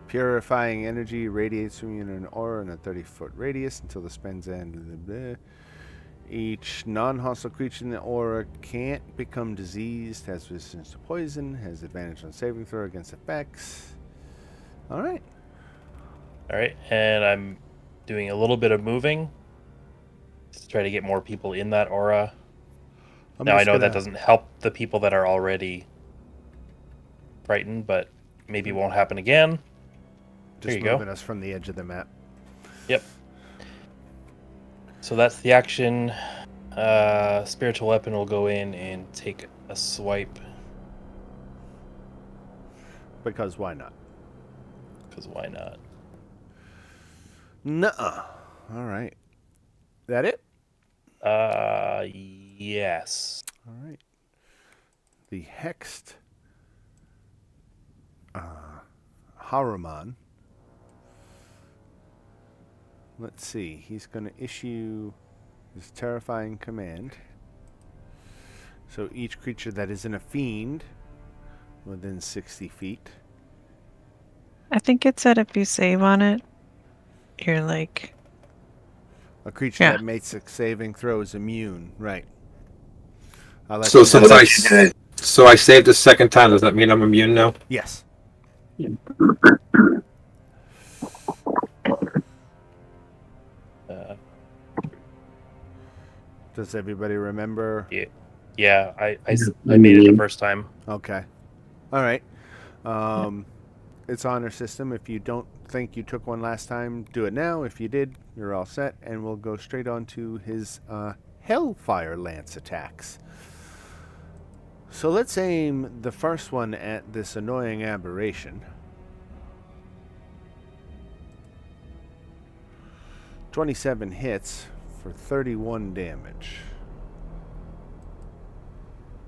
Purifying energy radiates from you in an aura in a 30-foot radius until the spell's end. Each non-hostile creature in the aura can't become diseased, has resistance to poison, has advantage on saving throw against effects. All right. All right, and I'm doing a little bit of moving to try to get more people in that aura. Now I know that doesn't help the people that are already frightened, but maybe it won't happen again. Just There you go. moving us from the edge of the map. Yep. So that's the action. Spiritual weapon will go in and take a swipe. Because why not? Because why not? Nuh-uh. All right. That it? Yes. All right. The hexed Haruman. Let's see. He's going to issue his terrifying command. So each creature that isn't a fiend within 60 feet. I think it said if you save on it, you're like, A creature Yeah. that makes a saving throw is immune. Right. I'll let So you since know. I saved a second time, does that mean I'm immune now? Yes. Does everybody remember? Yeah, I made it the first time. Okay. All right. It's honor system. If you don't think you took one last time, do it now. If you did, you're all set. And we'll go straight on to his Hellfire Lance attacks. So let's aim the first one at this annoying aberration. 27 hits for 31 damage.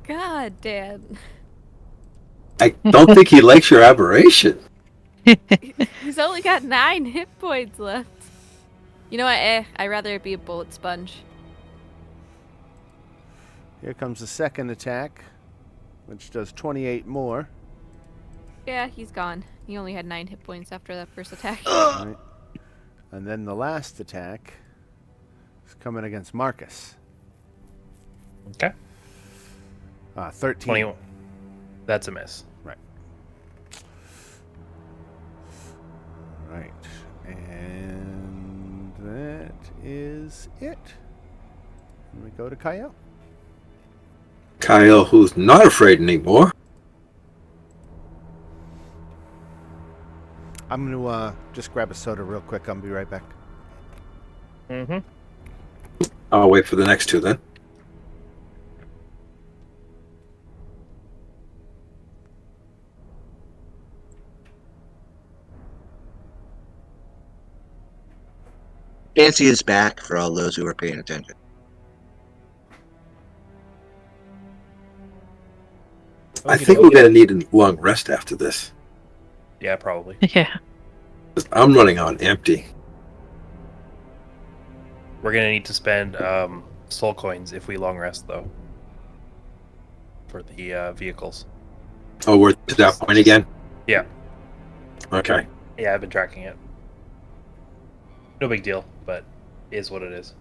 God, Dan. I don't think he likes your aberration. He's only got 9 hit points left. You know what? I'd rather it be a bullet sponge. Here comes the second attack, which does 28 more. Yeah, he's gone. He only had 9 hit points after that first attack. Right. And then the last attack is coming against Marcus. Okay. 13. 21. That's a miss. Right. And that is it. And we go to Kyle. Kyle, who's not afraid anymore, I'm going to just grab a soda real quick. I'll be right back. Mm-hmm. I'll wait for the next two then. Fancy is back for all those who are paying attention. I think we're going to need a long rest after this. Yeah, probably. Yeah. I'm running on empty. We're gonna need to spend soul coins if we long rest, though, for the vehicles. Oh, we're to that point again? Yeah. Okay. Yeah, I've been tracking it. No big deal, but it is what it is.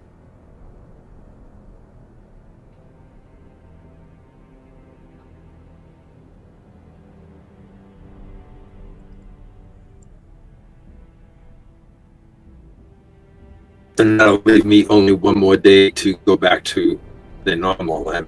And that'll leave me only one more day to go back to the normal lab.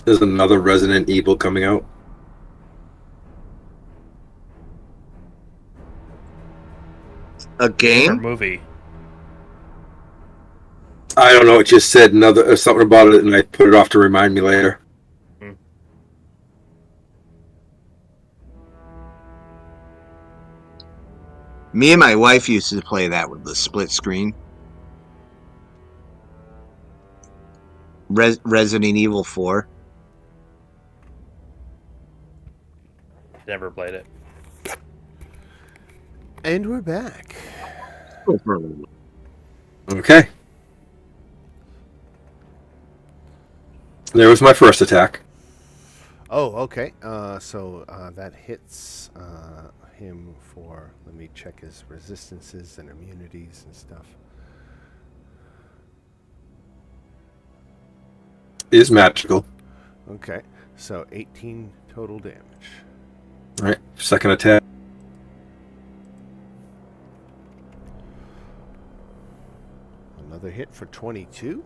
There's another Resident Evil coming out. A game? Or movie. I don't know. It just said something about it, and I put it off to remind me later. Me and my wife used to play that with the split screen. Resident Evil 4. Never played it. And we're back. Okay. There was my first attack. Oh, okay. So that hits him for... Let me check his resistances and immunities and stuff. Is magical. Okay. So 18 total damage. All right. Second attack. Another hit for 22.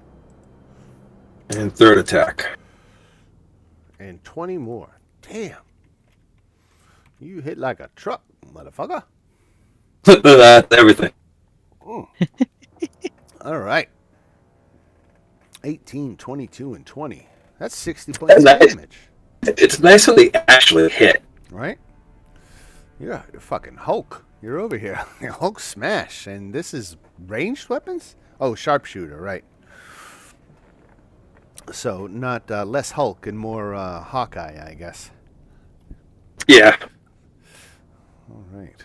And third attack. And 20 more. Damn. You hit like a truck, motherfucker. That's everything. All right. 18, 22, and 20. That's 60 points of damage. It's nice when they actually hit. Right? You're fucking Hulk. You're over here. Hulk smash. And this is ranged weapons? Oh, sharpshooter, right. So not less Hulk and more Hawkeye, I guess. Yeah. All right.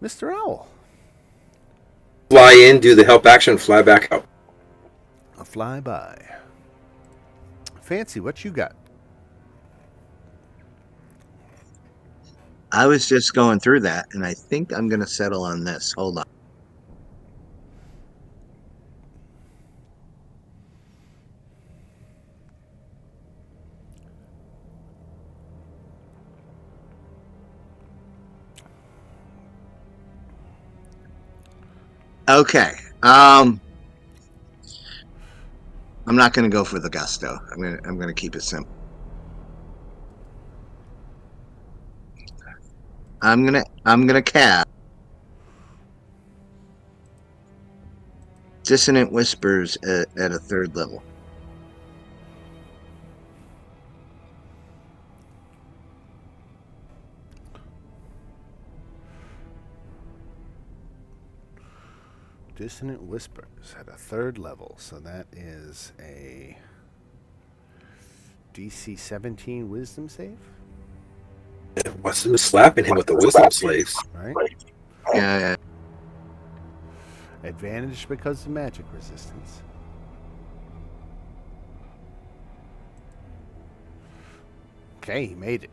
Mr. Owl. Fly in, do the help action, fly back out. A flyby. Fancy, what you got? I was just going through that, and I think I'm going to settle on this. Hold on. Okay. I'm not going to go for the gusto. I'm going to keep it simple. I'm gonna cast Dissonant Whispers at a third level. Dissonant Whispers at a third level. So that is a DC 17 Wisdom save. What's him slapping him with the wisdom slaves? Right? Yeah. Advantage because of magic resistance. Okay, he made it.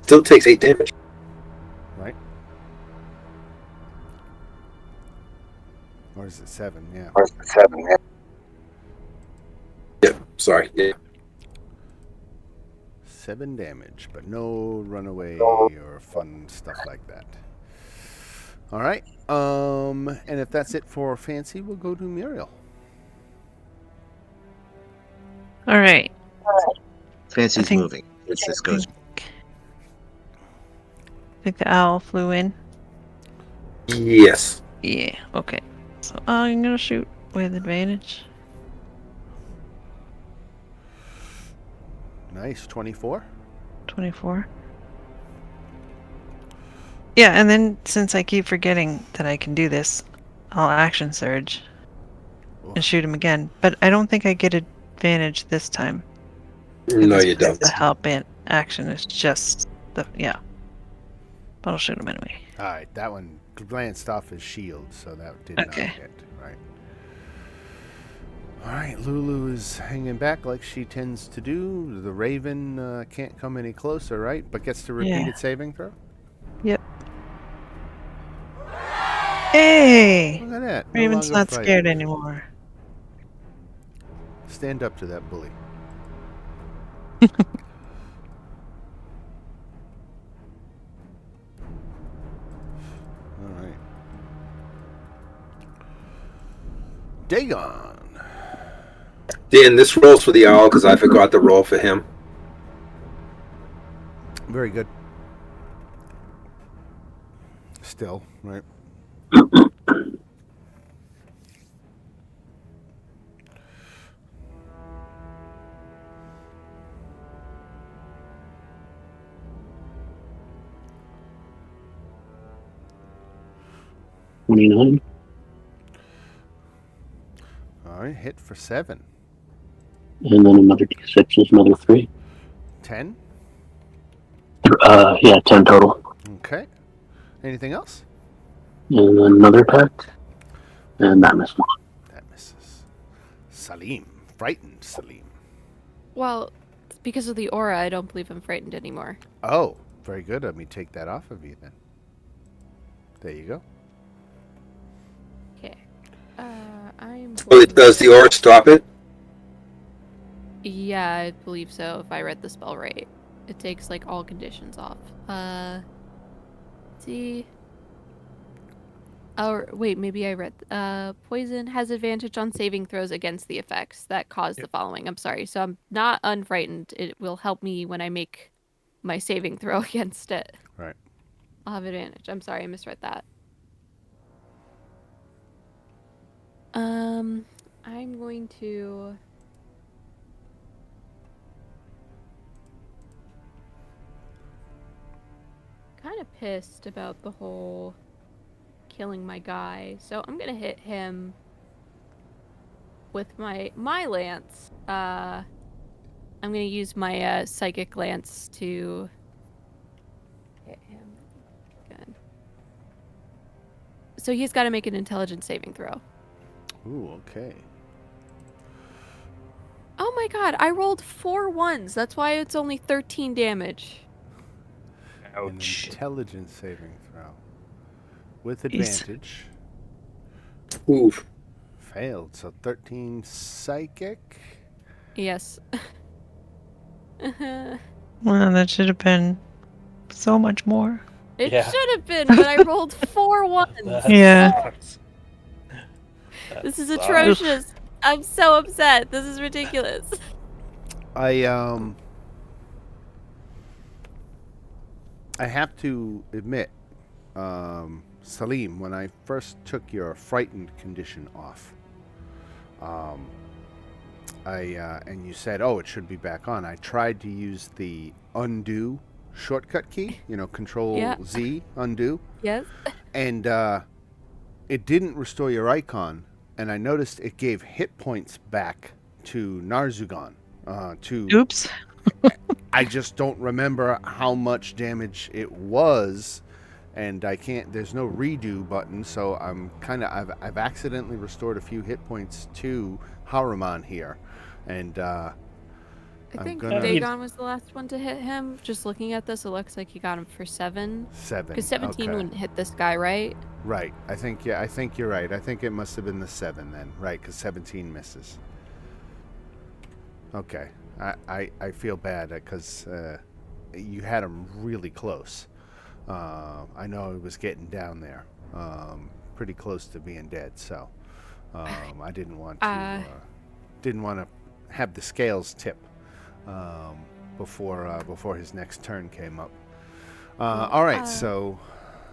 Still takes 8 damage. Right? Or is it 7? Yeah. Yeah, sorry. Yeah. 7 damage, but no runaway or fun stuff like that. All right. And if that's it for Fancy, we'll go to Muriel. All right. Fancy's think- moving. As this goes. I think the owl flew in. Yes. Yeah. Okay. So I'm gonna shoot with advantage. Nice. 24. 24. Yeah, and then since I keep forgetting that I can do this, I'll action surge and shoot him again. But I don't think I get advantage this time. No, you don't. The help in action is just the But I'll shoot him anyway. All right. That one glanced off his shield, so that did not hit. Right. All right. Lulu is hanging back like she tends to do. The Raven can't come any closer, right? But gets to repeat its saving throw. Yep. Hey! Look at that. No Raven's longer not frightened. scared anymore. Stand up to that bully. All right. Dagon. Dan, this rolls for the owl because I forgot to roll for him. Very good. Still, right? $29. All right, hit for 7. And then another D6 is another 3. 10. Yeah, 10 total. Okay. Anything else? And then another attack. And that misses. That misses. Salim. Frightened Salim. Well, because of the aura, I don't believe I'm frightened anymore. Oh, very good. Let me take that off of you then. There you go. Okay. I'm. Well, does the aura stop it? Yeah, I believe so. If I read the spell right, it takes like all conditions off. See. Oh, wait, maybe I read. Poison has advantage on saving throws against the effects that cause the following. I'm sorry. So I'm not unfrightened. It will help me when I make my saving throw against it. Right. I'll have advantage. I'm sorry, I misread that. I'm going to. Kind of pissed about the whole killing my guy, so I'm gonna hit him with my lance. I'm gonna use my psychic lance to hit him. Good. So he's got to make an intelligence saving throw. Ooh, okay. Oh my god, I rolled 4 ones. That's why it's only 13 damage. An intelligence saving throw. With advantage. Oof. Failed. So 13 psychic. Yes. Well, that should have been so much more. It Yeah. should have been, but I rolled 4 ones. Yeah. This is atrocious. I'm so upset. This is ridiculous. I have to admit, Salim, when I first took your frightened condition off, and you said, "Oh, it should be back on." I tried to use the undo shortcut key, Control Z, undo. Yes. And it didn't restore your icon, and I noticed it gave hit points back to Narzugon. Oops. I just don't remember how much damage it was, and I can't. There's no redo button, so I've accidentally restored a few hit points to Haruman here, and I think gonna Dagon was the last one to hit him. Just looking at this, it looks like he got him for 7. 7. Because 17 okay. wouldn't hit this guy, right? Right. I think you're right. I think it must have been the 7 then. Right, because 17 misses. Okay. I feel bad because you had him really close. I know he was getting down there, pretty close to being dead. So I didn't want to have the scales tip before his next turn came up. All right, so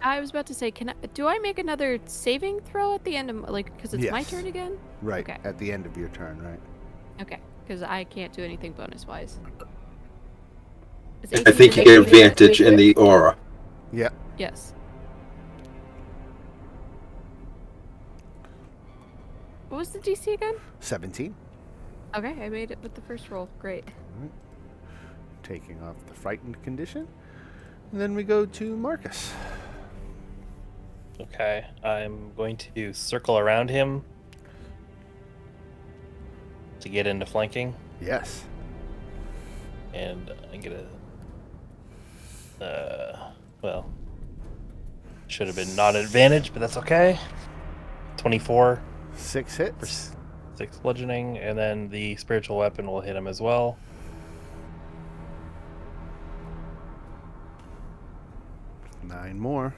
I was about to say, do I make another saving throw at the end of because it's my Yes. turn again? right Okay. at the end of your turn, right? Okay, because I can't do anything bonus wise. I think you get advantage in the aura. Yeah. Yes. What was the DC again? 17. Okay, I made it with the first roll. Great. Taking off the frightened condition. And then we go to Marcus. Okay, I'm going to circle around him to get into flanking, Yes. and I'm gonna. Well, should have been not an advantage, but that's okay. 24 6 for hits. 6 bludgeoning, and then the spiritual weapon will hit him as well. 9 more.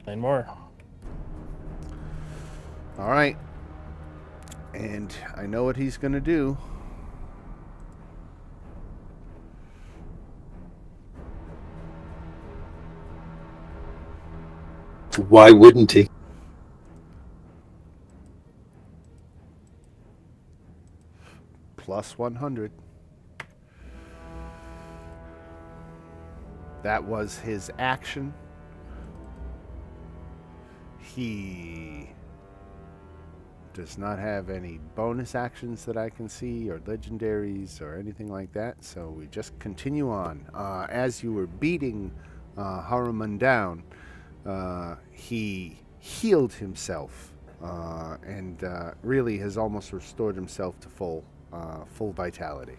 9 more. All right. And I know what he's going to do. Why wouldn't he? Plus 100. That was his action. He does not have any bonus actions that I can see, or legendaries, or anything like that. So we just continue on. As you were beating Haruman down, he healed himself and really has almost restored himself to full vitality.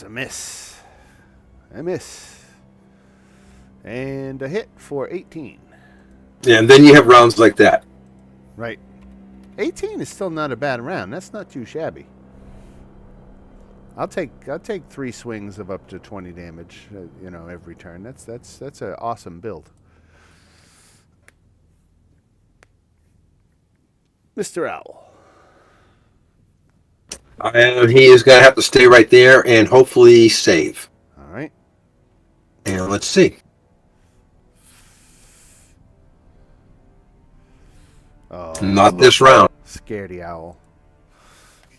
A miss. A miss. And a hit for 18. Yeah, and then you have rounds like that. Right. 18 is still not a bad round. That's not too shabby. I'll take 3 swings of up to 20 damage, every turn. That's an awesome build. Mr. Owl. And he is going to have to stay right there and hopefully save. All right. And let's see. Oh, Not this round. Scaredy owl.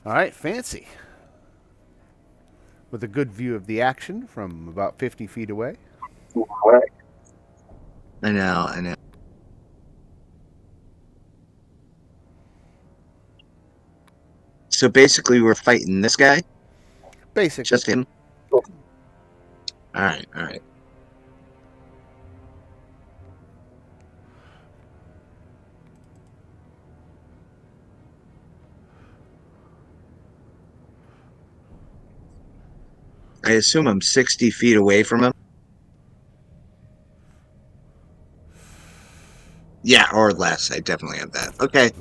All right, Fancy. With a good view of the action from about 50 feet away. I know. So basically, we're fighting this guy? Basically. Just him? All right. I assume I'm 60 feet away from him? Yeah, or less. I definitely have that. Okay.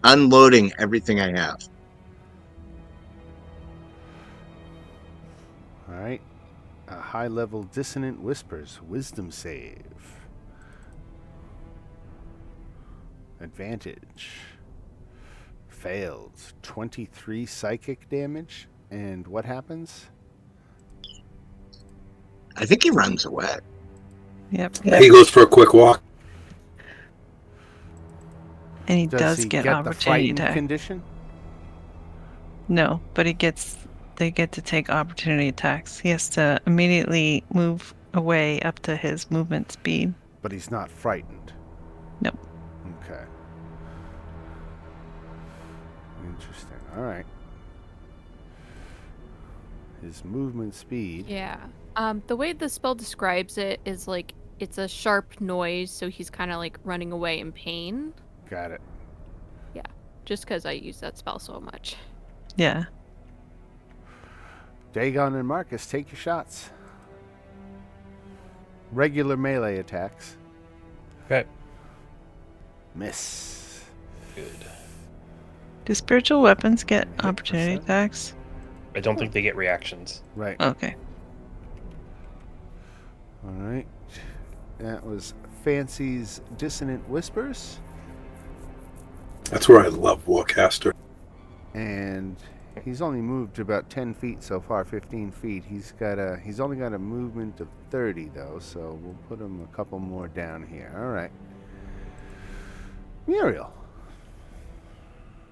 Unloading everything I have. All right. A high-level dissonant whispers. Wisdom save. Advantage. Failed. 23 psychic damage. And what happens? I think he runs away. Yep. He goes for a quick walk. And he Does does he get get the opportunity frightened attack. condition? No, but they get to take opportunity attacks. He has to immediately move away up to his movement speed. But he's not frightened. Nope. Okay. Interesting. All right. His movement speed. Yeah. The way the spell describes it is like it's a sharp noise, so he's kind of like running away in pain. Got it. Yeah. Just because I use that spell so much. Yeah. Dagon and Marcus, take your shots. Regular melee attacks. Okay. Miss. Good. Do spiritual weapons get Hit opportunity for attacks? I don't think they get reactions. Right. Okay. All right. That was Fancy's Dissonant Whispers. That's where I love Warcaster. And he's only moved about 10 feet so far, 15 feet. He's only got a movement of 30 though, so we'll put him a couple more down here. All right. Muriel.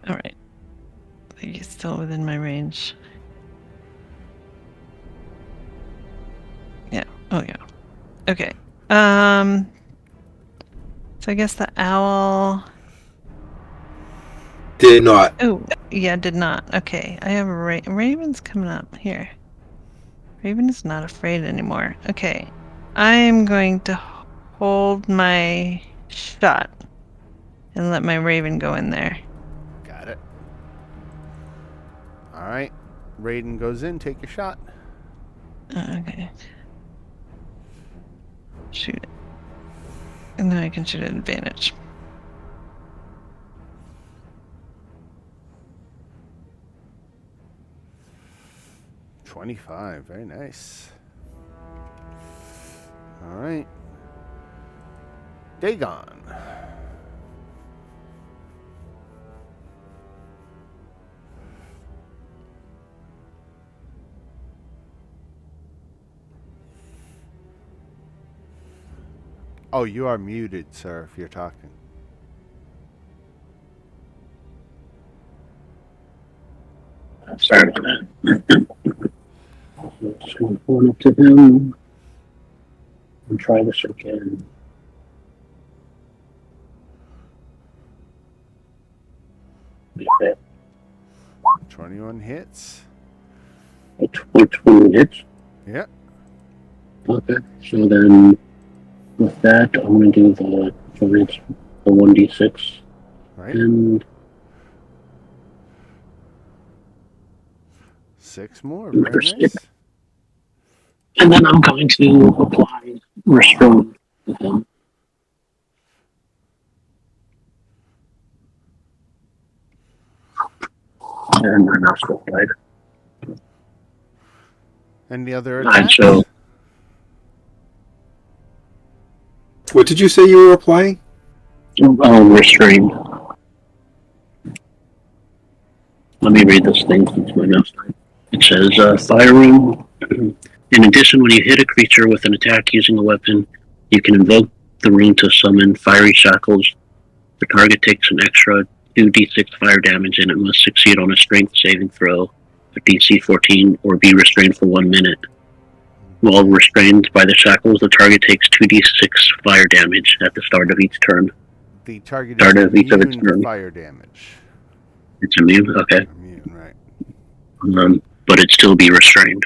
All right. I think he's still within my range. Yeah. Oh yeah. Okay. So I guess the owl. Did not. Oh, yeah, did not. Okay, I have Raven's coming up here. Raven is not afraid anymore. Okay, I'm going to hold my shot and let my Raven go in there. Got it. All right. Raiden goes in. Take your shot. Okay. Shoot it. And then I can shoot at advantage. $25. Very nice. All right. Dagon. Oh, you are muted, sir, if you're talking. Sorry about that. Just going to phone up to him and try this again. Be fit. 21 hits. Which one hits? Yeah. Okay, so then with that, I'm going to do the 1d6 Right. and 6 more. Very nice. and then I'm going to apply restraint with him. And then I'll still right. Any other Alright, attacks? so What did you say you were applying? restrained. Let me read this thing since my notes. It says, fire room. In addition, when you hit a creature with an attack using a weapon, you can invoke the rune to summon fiery shackles. The target takes an extra 2d6 fire damage and it must succeed on a strength saving throw, a DC 14, or be restrained for 1 minute. While restrained by the shackles, the target takes 2d6 fire damage at the start of each turn. The target Start is of each of its immune to turn. fire damage. It's immune? Okay. Immune, right. But it'd still be restrained.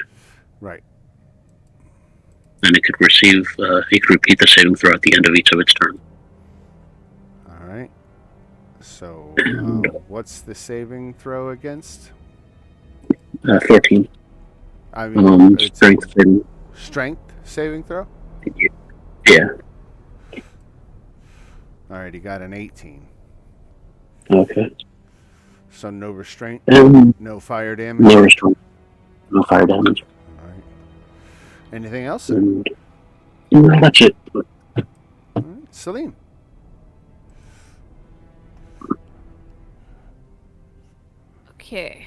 Right. And it could repeat the saving throw at the end of each of its turn. All right. So, what's the saving throw against? 14. I mean, it's Strength saving. strength saving throw? Yeah. All right, he got an 18. Okay. So no restraint, And no fire damage. no restraint. No fire damage. All right. Anything else, sir? And no, that's it. All right. Salim. Okay.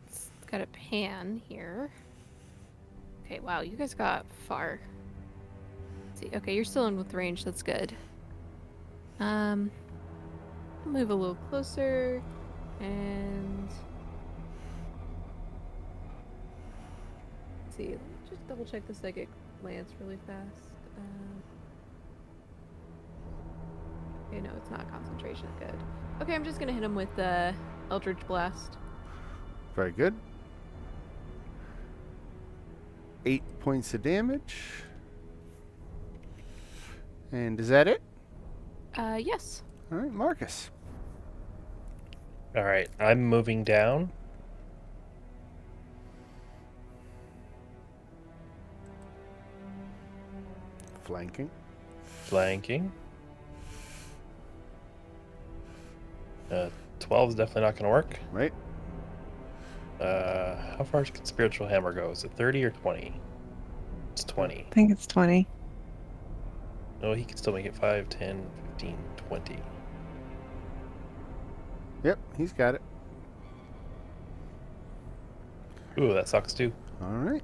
It's got a pan here. Okay, wow, you guys got far. Let's see, okay, you're still in with range. That's good. I'll move a little closer, and let's see. double check the psychic lance really fast. Okay, no, it's not concentration. Good. Okay, I'm just gonna hit him with the Eldritch Blast. Very good. 8 points of damage. And is that it? Yes. All right, Marcus. All right, I'm moving down. Flanking. Flanking. 12 is definitely not going to work. Right. How far can Spiritual Hammer go? Is it 30 or 20? It's 20. I think it's 20. No, he can still make it 5, 10, 15, 20. Yep, he's got it. Ooh, that sucks too. All right.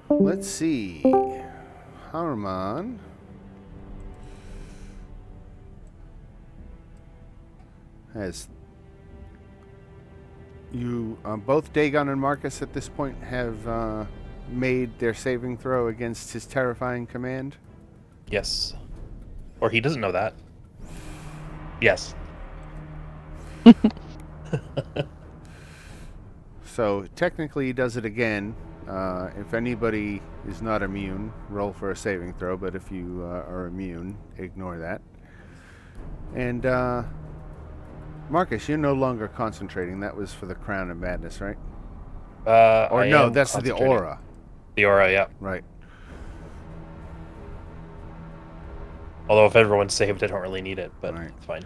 Let's see. Haruman. Has you both Dagon and Marcus at this point have made their saving throw against his terrifying command? Yes. Or he doesn't know that. Yes. So technically he does it again. If anybody is not immune, roll for a saving throw, but if you are immune, ignore that. And Marcus, you're no longer concentrating. That was for the Crown of Madness, right? Or I no, am that's the concentrating. aura. The aura, yeah. Right. Although if everyone's saved, I don't really need it, but Right. it's fine.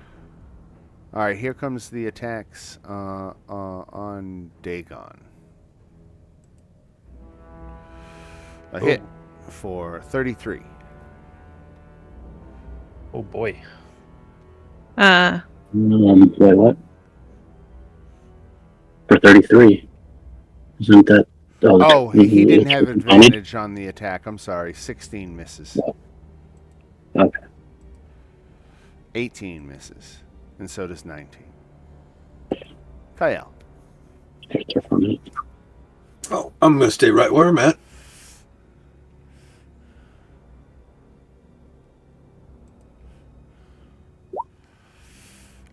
All right, here comes the attacks on Dagon. A hit for 33. Oh boy. Wait, what? For 33. Isn't that... Oh, he didn't have it's advantage on the attack. I'm sorry. 16 misses. Okay. 18 misses. And so does 19. Kyle. Just here for a minute. Oh, I'm going to stay right where I'm at.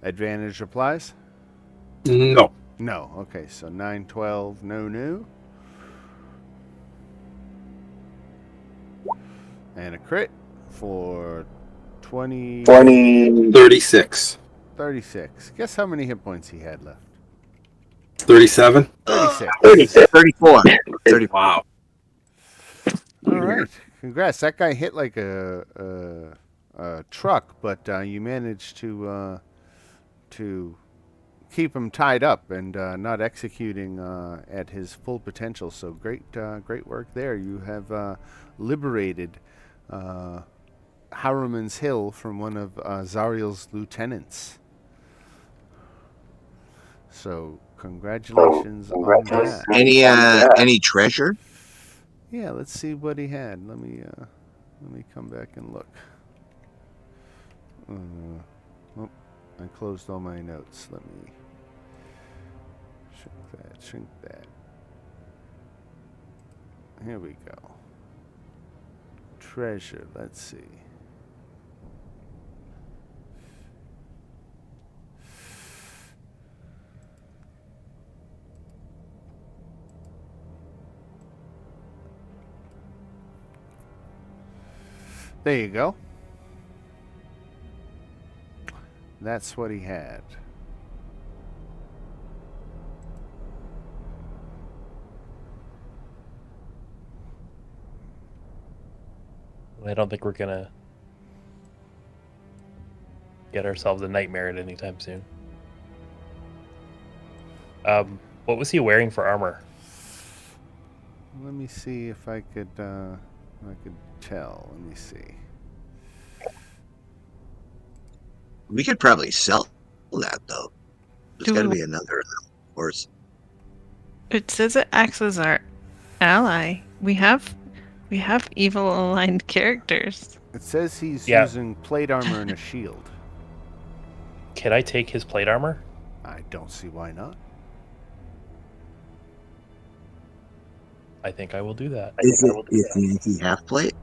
Advantage applies? No. No. Okay, so 9, 12, no. And a crit for 36. 36. Guess how many hit points he had left? 37. 36. 34. 34. Wow. All right. Congrats. That guy hit like a truck, but you managed to keep him tied up and not executing at his full potential. So great work there. You have liberated Haruman's Hill from one of Zariel's lieutenants. So congratulations on that. Any treasure? Yeah, let's see what he had. Let me come back and look. Oh, I closed all my notes. Let me shrink that. Here we go. Treasure, let's see. There you go. That's what he had. I don't think we're gonna get ourselves a nightmare at any time soon. What was he wearing for armor? Let me see if I could tell. Let me see. We could probably sell that though. There's got to be another horse. It says it acts as our ally. We have evil aligned characters. It says he's using plate armor and a shield. Can I take his plate armor? I don't see why not. I think I will do that. Is it Yankee half plate?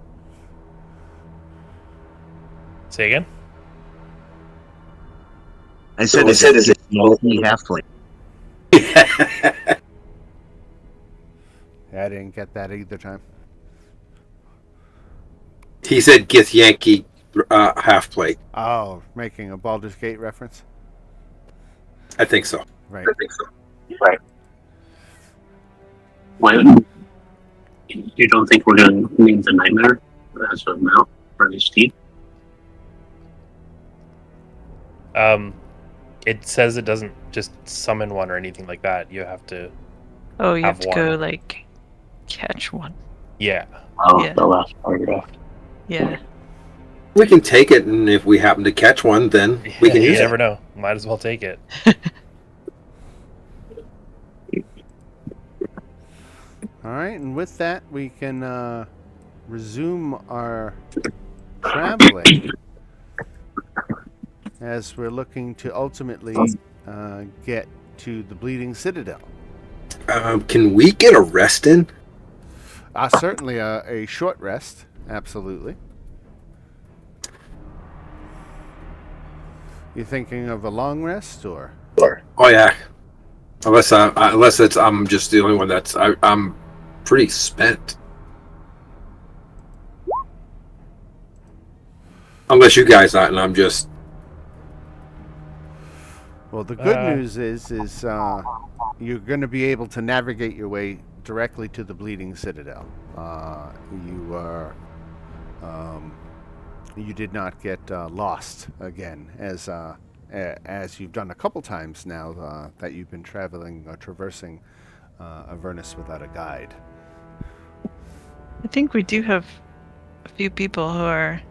Say again? I said, is it Yankee half plate? Yeah, I didn't get that either time. He said Gith Yankee half plate. Oh, making a Baldur's Gate reference? I think so. Right. Right. Why? You don't think we're going to need the nightmare as a mount for his steed? It says it doesn't just summon one or anything like that. You have to. Oh, you have Have to one. go like catch one. Yeah. Oh, Yeah. the last paragraph. Yeah. We can take it, and if we happen to catch one, then we can You use never it. know. Might as well take it. All right, and with that, we can resume our traveling as we're looking to ultimately get to the Bleeding Citadel. Can we get a rest in? Certainly a short rest, absolutely. You thinking of a long rest, or? Oh yeah. Unless it's I'm just the only one that's I'm pretty spent. Unless you guys aren't, and I'm just. Well, the good news is you're going to be able to navigate your way directly to the Bleeding Citadel. You did not get lost again, as you've done a couple times now that you've been traveling or traversing Avernus without a guide. I think we do have a few people who are,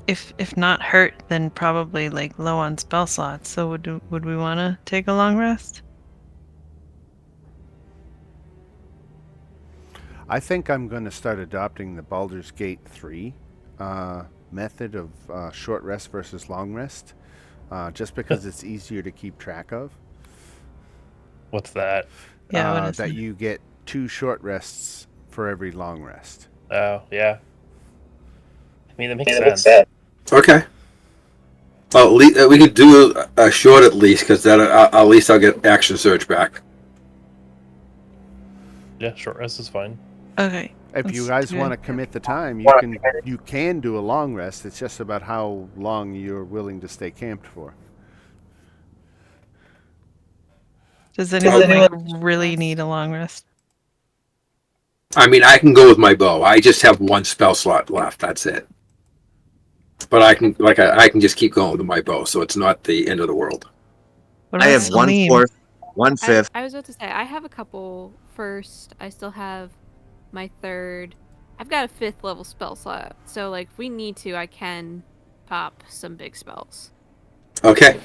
if not hurt, then probably like low on spell slots. So would we want to take a long rest? I think I'm going to start adopting the Baldur's Gate 3 method of short rest versus long rest, just because it's easier to keep track of. What's that? Yeah, what is that it? you get 2 short rests for every long rest. Oh, yeah. I mean, that makes sense. Okay. Well, at least, we could do a short at least, because that at least I'll get action surge back. Yeah, short rest is fine. Okay. If you let's guys do want to it. commit the time, you can do a long rest. It's just about how long you're willing to stay camped for. Does anyone like really need a long rest? I mean, I can go with my bow. I just have 1 spell slot left. That's it. But I can just keep going with my bow, so it's not the end of the world. What I about have Salim? 1/4, 1/5. I was about to say, I have a couple first. I still have my third. I've got a 5th level spell slot. So, like, if we need to, I can pop some big spells. Okay.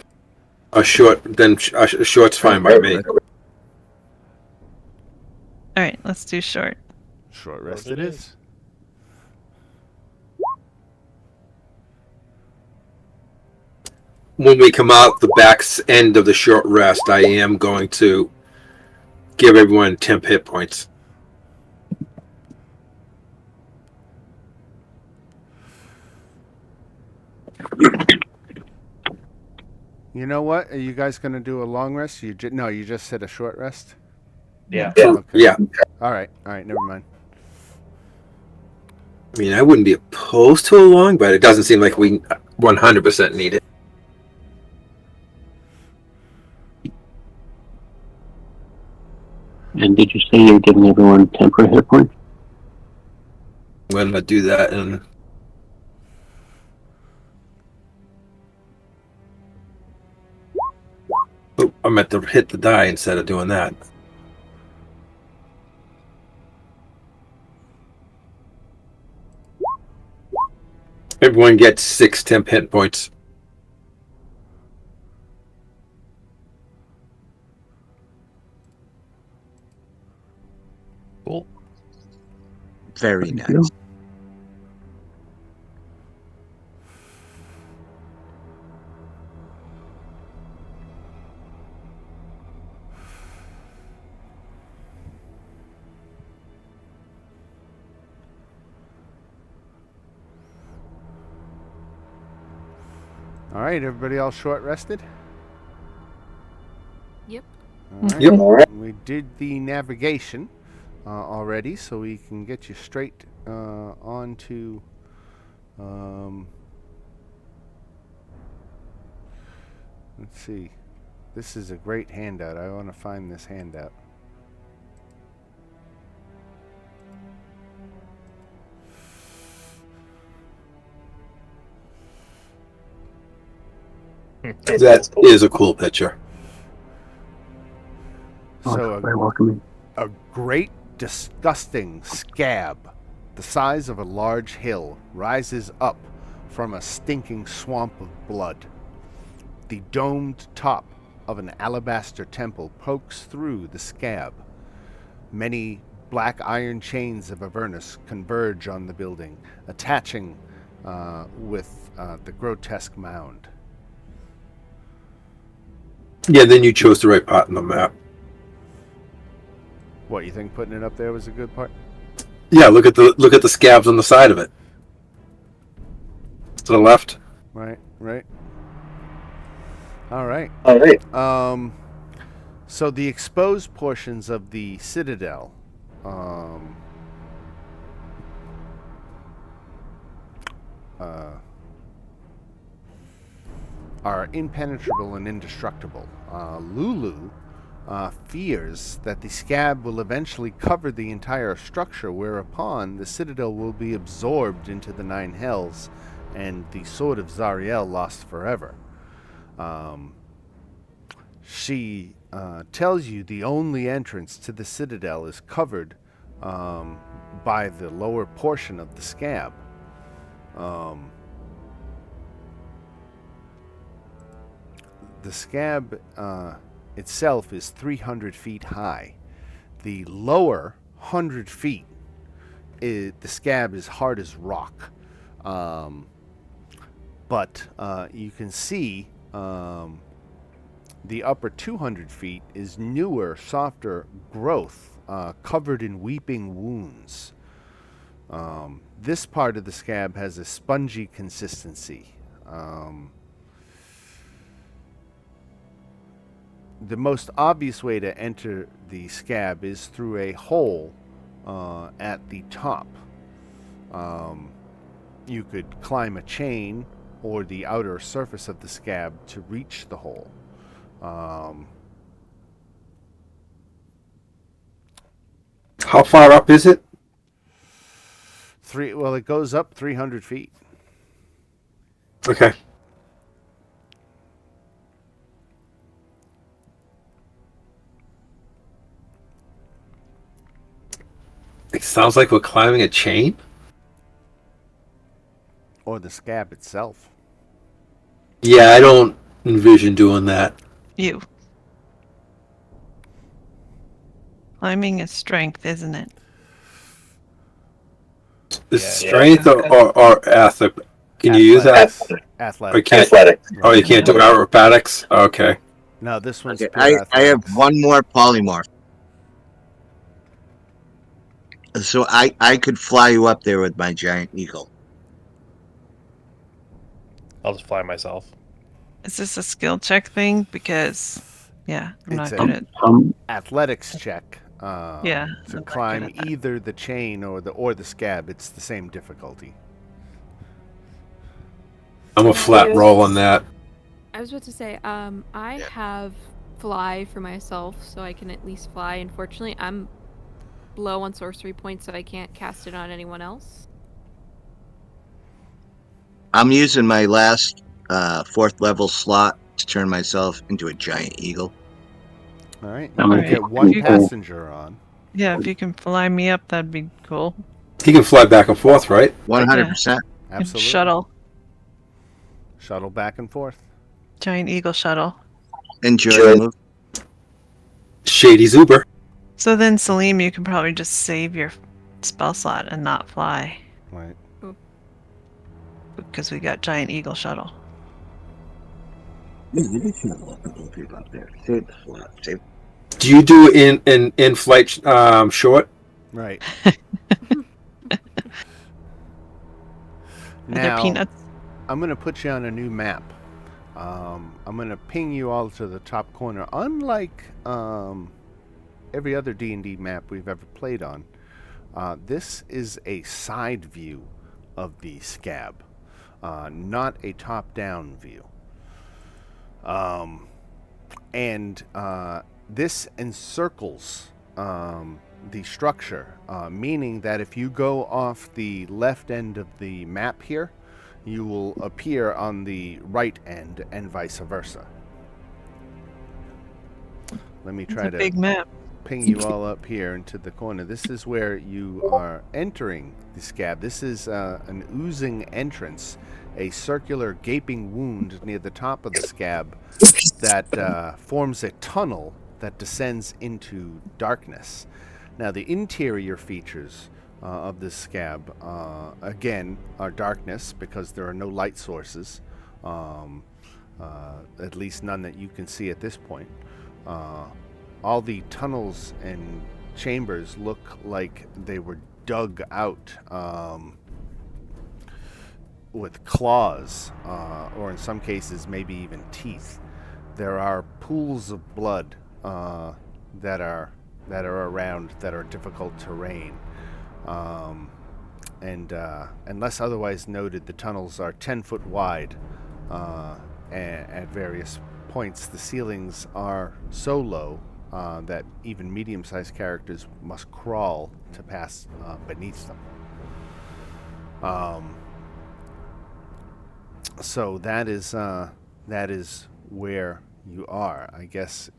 A short's fine by me. All right, let's do short. Short rest it is. When we come out the back end of the short rest, I am going to give everyone 10 hit points. You know what? Are you guys going to do a long rest? No, you just said a short rest? Yeah. Okay. Yeah. All right, never mind. I mean, I wouldn't be opposed to a long, but it doesn't seem like we 100% need it. And did you say you're giving everyone temporary hit points? I'm going to do that. And I meant to hit the die instead of doing that. Everyone gets 6 temp hit points. Cool. Very nice. All right, everybody all short rested? Yep. All right. Yep. All right. We did the navigation already, so we can get you straight onto. Let's see. This is a great handout. I want to find this handout. That is a cool picture. Oh, So it's very welcoming. a great, disgusting scab, the size of a large hill, rises up from a stinking swamp of blood. The domed top of an alabaster temple pokes through the scab. Many black iron chains of Avernus converge on the building, attaching with the grotesque mound. Yeah, then you chose the right part in the map. What, you think putting it up there was a good part? Yeah, look at the scabs on the side of it. To the left. Right. All right. All right. So the exposed portions of the citadel are impenetrable and indestructible. Lulu fears that the scab will eventually cover the entire structure, whereupon the citadel will be absorbed into the Nine Hells and the Sword of Zariel lost forever. She tells you the only entrance to the citadel is covered by the lower portion of the scab. The scab itself is 300 feet high. The lower 100 feet, the scab is hard as rock. But you can see the upper 200 feet is newer, softer growth covered in weeping wounds. This part of the scab has a spongy consistency. The most obvious way to enter the scab is through a hole at the top. You could climb a chain or the outer surface of the scab to reach the hole. How far up is it? It goes up 300 feet. Okay. It sounds like we're climbing a chain. Or the scab itself. Yeah, I don't envision doing that. You. Climbing is strength, isn't it? Is Yeah, strength or athletics? Can you use that? Athletics. Or you can't, oh, you can't do it acrobatics? Okay. No, this one's Okay, pure I have athletics. one more polymorph. So I could fly you up there with my giant eagle. I'll just fly myself. Is this a skill check thing? Because, yeah, I'm It's not good at. athletics check. Yeah, I'm To not climb good at that. either the chain or the scab. It's the same difficulty. I'm a flat roll on that. I was about to say, I have fly for myself, so I can at least fly. Unfortunately, I'm low on sorcery points, so I can't cast it on anyone else. I'm using my last 4th level slot to turn myself into a giant eagle. All right. All You right. get one You- passenger on. Yeah, if you can fly me up, that'd be cool. He can fly back and forth, right? 100%. Absolutely. Shuttle. Shuttle back and forth. Giant eagle shuttle. Enjoy the move. Shady Zuber. So then, Salim, you can probably just save your spell slot and not fly. Right. Because we got giant eagle shuttle. Save. Do you do in flight short? Right. Are there Now, peanuts? I'm going to put you on a new map. I'm going to ping you all to the top corner. Unlike every other D&D map we've ever played on, this is a side view of the scab, not a top-down view. And this encircles the structure, meaning that if you go off the left end of the map here, you will appear on the right end and vice versa. Let me try It's a to big map. ping you all up here into the corner. This is where you are entering the scab. This is an oozing entrance, a circular gaping wound near the top of the scab that forms a tunnel that descends into darkness. Now, the interior features of this scab, again, are darkness because there are no light sources, at least none that you can see at this point. All the tunnels and chambers look like they were dug out with claws, or in some cases, maybe even teeth. There are pools of blood that are around that are difficult terrain. And unless otherwise noted, the tunnels are 10 foot wide at various points. The ceilings are so low that even medium-sized characters must crawl to pass beneath them. So that is where you are. I guess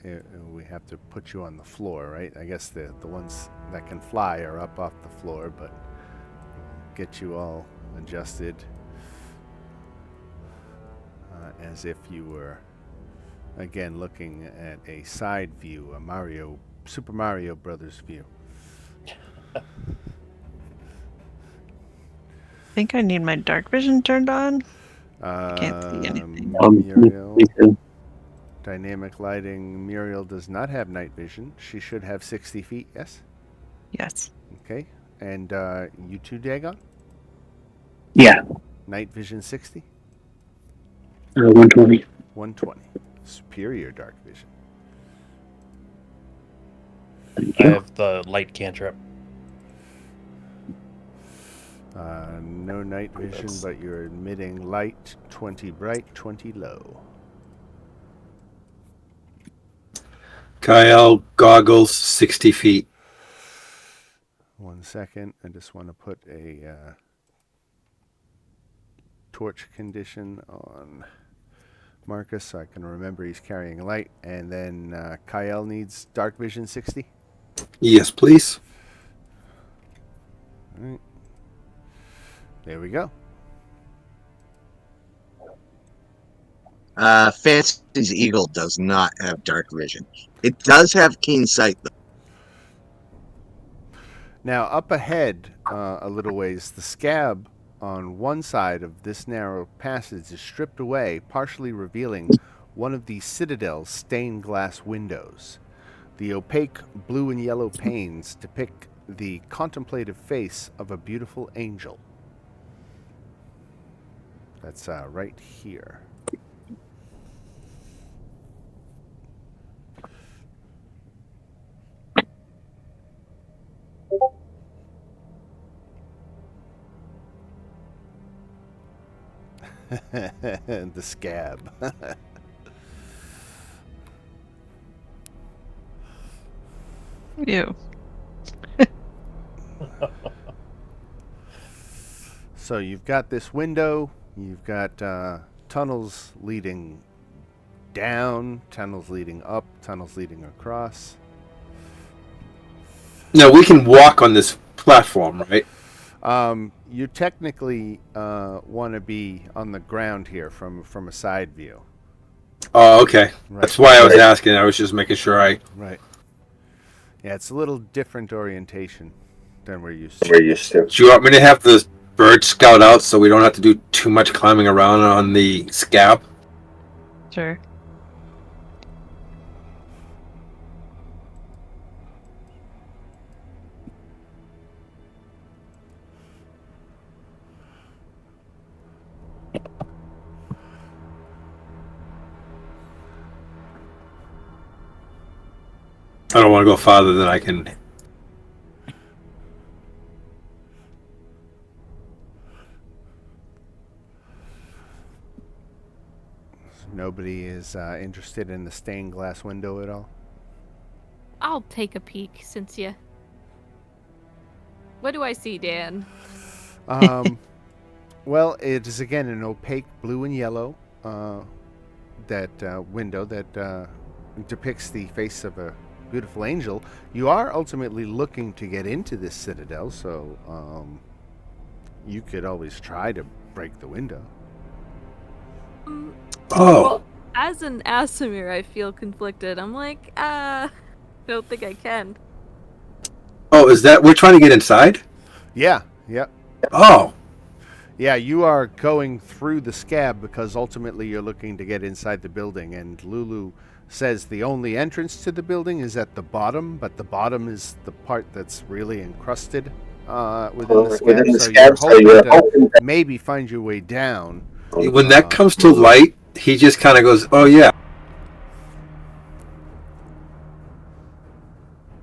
we have to put you on the floor, right? I guess the ones that can fly are up off the floor, but get you all adjusted as if you were, again, looking at a side view, a Super Mario Brothers view. I think I need my dark vision turned on. I can't see anything. Muriel, me too. dynamic lighting. Muriel does not have night vision. She should have 60 feet, yes? Yes. Okay. And you too, Dagon? Yeah, Night vision 60? 120. 120. Superior dark vision. Thank I you. have the light cantrip. No night vision, That's- but you're emitting light, 20 bright, 20 low. Kyle, goggles, 60 feet. 1 second. I just want to put a torch condition on Marcus so I can remember he's carrying light. And then Kyle needs dark vision 60. Yes, please. All right. There we go. Fancy's Eagle does not have dark vision. It does have keen sight, though. Now, up ahead a little ways, the scab on one side of this narrow passage is stripped away, partially revealing one of the Citadel's stained glass windows. The opaque blue and yellow panes depict the contemplative face of a beautiful angel. That's right here. The scab. Ew. So you've got this window, you've got tunnels leading down, tunnels leading up, tunnels leading across. Now, we can walk on this platform, right? You technically want to be on the ground here from a side view. Oh, okay. Right. That's why I was asking. I was just making sure I... Right. Yeah, it's a little different orientation than we're used to. Do you want me to have the bird scout out so we don't have to do too much climbing around on the scab? Sure. I don't want to go farther than I can. Nobody is interested in the stained glass window at all? I'll take a peek since you. What do I see, Dan? Well, it is again an opaque blue and yellow that window that depicts the face of a beautiful angel. You are ultimately looking to get into this citadel, so you could always try to break the window. Oh, As an Asimir, I feel conflicted. I'm like, I don't think I can. is that we're trying to get inside? Yeah, yep. Oh, Yeah, you are going through the scab because ultimately you're looking to get inside the building, and Lulu says the only entrance to the building is at the bottom, but the bottom is the part that's really encrusted within the scab, so you're hoping to maybe find your way down. when that comes to light, he just kind of goes, "Oh yeah."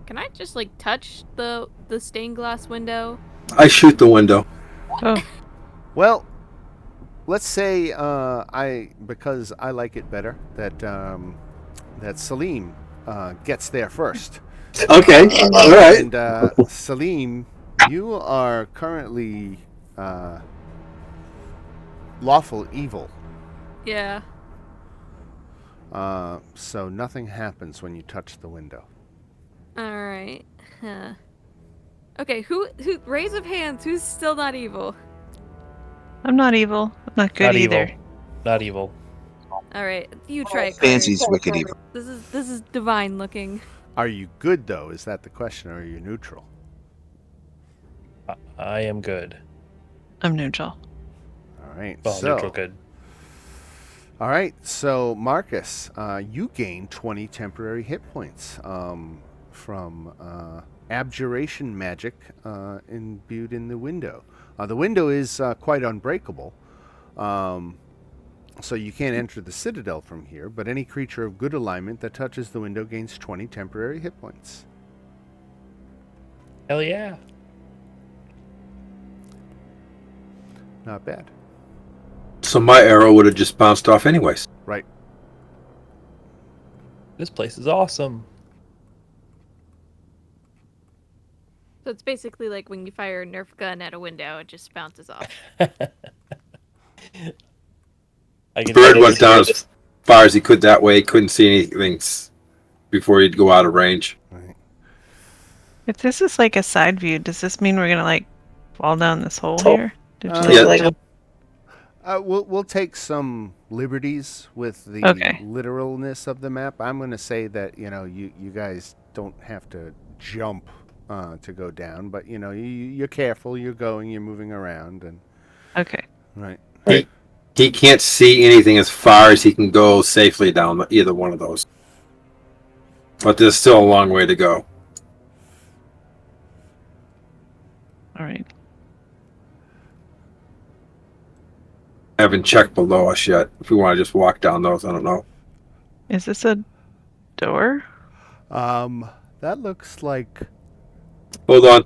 Can I just like touch the stained glass window? I shoot the window. Oh, Well, let's say because I like it better that that Salim gets there first. Okay, all right. And Salim, you are currently lawful evil. Yeah. So nothing happens when you touch the window. All right. Huh. Okay. Who? Raise of hands. Who's still not evil? I'm not evil. I'm not good Not either. evil. Not evil. All right. You try it. Fancy's Claire. wicked evil. This is divine looking. Are you good though? Is that the question? Or are you neutral? I am good. I'm neutral. All right. Well, so, neutral good. all right. So Marcus, you gain 20 temporary hit points from abjuration magic imbued in the window. The window is quite unbreakable. So you can't enter the citadel from here, but any creature of good alignment that touches the window gains 20 temporary hit points. Hell yeah. Not bad. So my arrow would have just bounced off anyways. Right. This place is awesome. So it's basically like when you fire a Nerf gun at a window, it just bounces off. The bird went down as far as he could that way. He couldn't see anything before he'd go out of range. Right. If this is like a side view, does this mean we're gonna like fall down this hole here? Did you Yeah. like jump? We'll take some liberties with the Okay. literalness of the map. I'm going to say that you guys don't have to jump to go down, but you're careful. You're moving around, and Okay. right. He can't see anything as far as he can go safely down either one of those. But there's still a long way to go. All right. I haven't checked below us yet. If we want to just walk down those, I don't know. Is this a door? That looks like Hold on.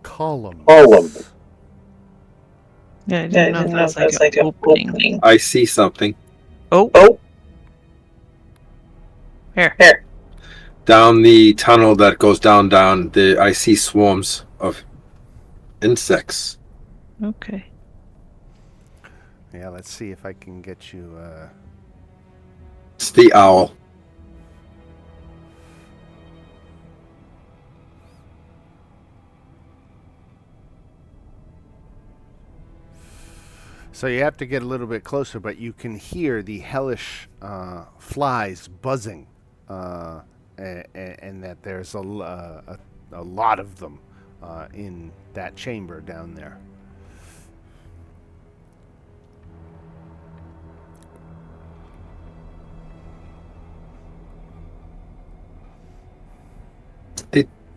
columns. Yeah, I didn't know if that was like an opening. I see something. Oh. Here. Down the tunnel that goes down, I see swarms of insects. Okay. Yeah, let's see if I can get you. It's the owl. So you have to get a little bit closer, but you can hear the hellish flies buzzing, and that there's a lot of them in that chamber down there.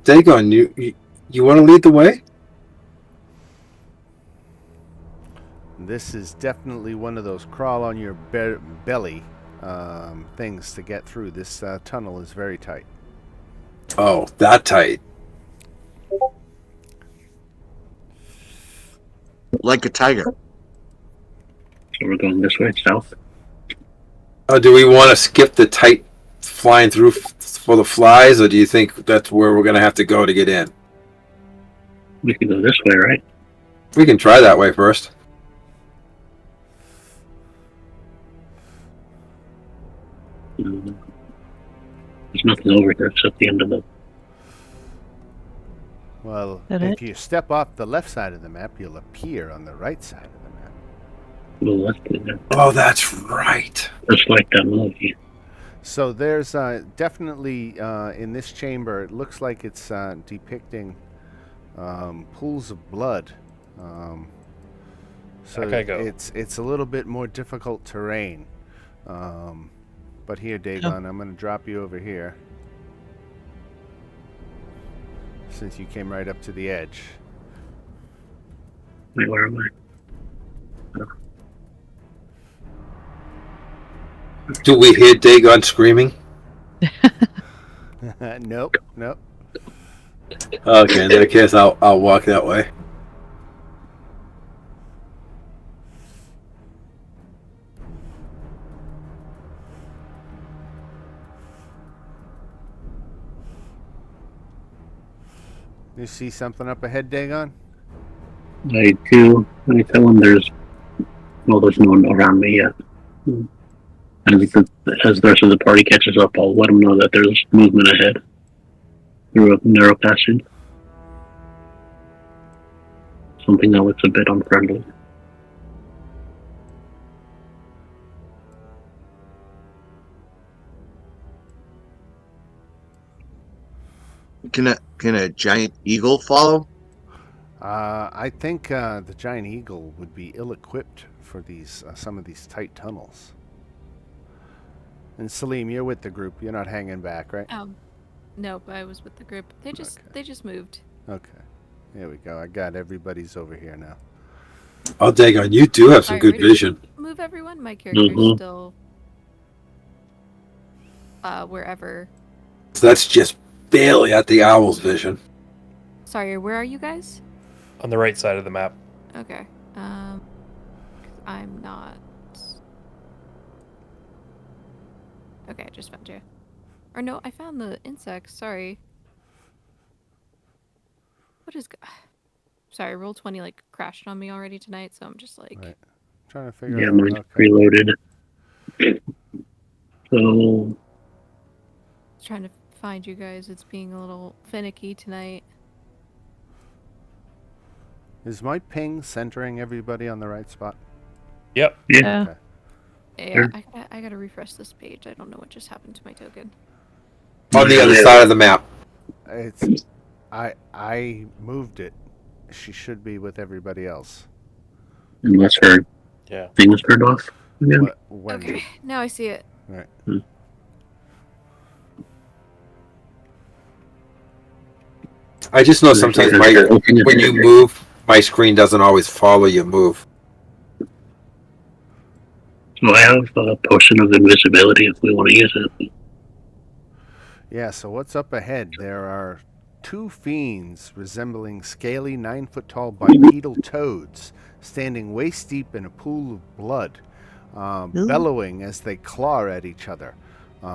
Dagon, you want to lead the way? This is definitely one of those crawl on your belly things to get through. This tunnel is very tight. Oh, that tight. Like a tiger. So we're going this way, south. Oh, do we want to skip the tight flying through for the flies, or do you think that's where we're going to have to go to get in? We can go this way, right? We can try that way first. There's nothing over here except the end of the. Well, That if it? you step off the left side of the map, you'll appear on the right side of the map. Well, let's do that. Oh, that's right. Just like that movie. So there's definitely in this chamber, it looks like it's depicting pools of blood. So Back I go. it's a little bit more difficult terrain. But here, Dagon, I'm going to drop you over here. Since you came right up to the edge. Wait, where am I? Do we hear Dagon screaming? Nope, nope. Okay, in that case, I'll walk that way. You see something up ahead, Dagon? I do. I tell him there's no one around me yet. As the rest of the party catches up, I'll let them know that there's movement ahead through a narrow passage. Something that looks a bit unfriendly. Can a giant eagle follow? I think the giant eagle would be ill-equipped for these some of these tight tunnels. And Salim, you're with the group. You're not hanging back, right? Nope, I was with the group. They just moved. Okay. There we go. I got everybody's over here now. Oh, Dagon, you do have some Alright, good ready to vision. Move everyone. My character's Mhm. still wherever. So that's just barely at the owl's vision. Sorry, where are you guys? On the right side of the map. Okay. 'Cause I'm not. Okay, I just found you. Or no, I found the insects. Sorry. What is? Sorry, Roll20 like crashed on me already tonight, so I'm just like. Right. Trying to figure Yeah, out. mine's Okay. preloaded. So Trying to find you guys. It's being a little finicky tonight. Is my ping centering everybody on the right spot? Yep. yeah, Okay. Yeah, Sure. I gotta refresh this page. I don't know what just happened to my token. On the other side of the map. It's I moved it. She should be with everybody else. unless her Yeah. thing is turned off again. When Okay, now I see it. Right. I just know sometimes when you move, my screen doesn't always follow your move. So I have a potion of invisibility if we want to use it. Yeah, so what's up ahead? There are two fiends resembling scaly 9-foot-tall bipedal toads standing waist deep in a pool of blood, bellowing as they claw at each other.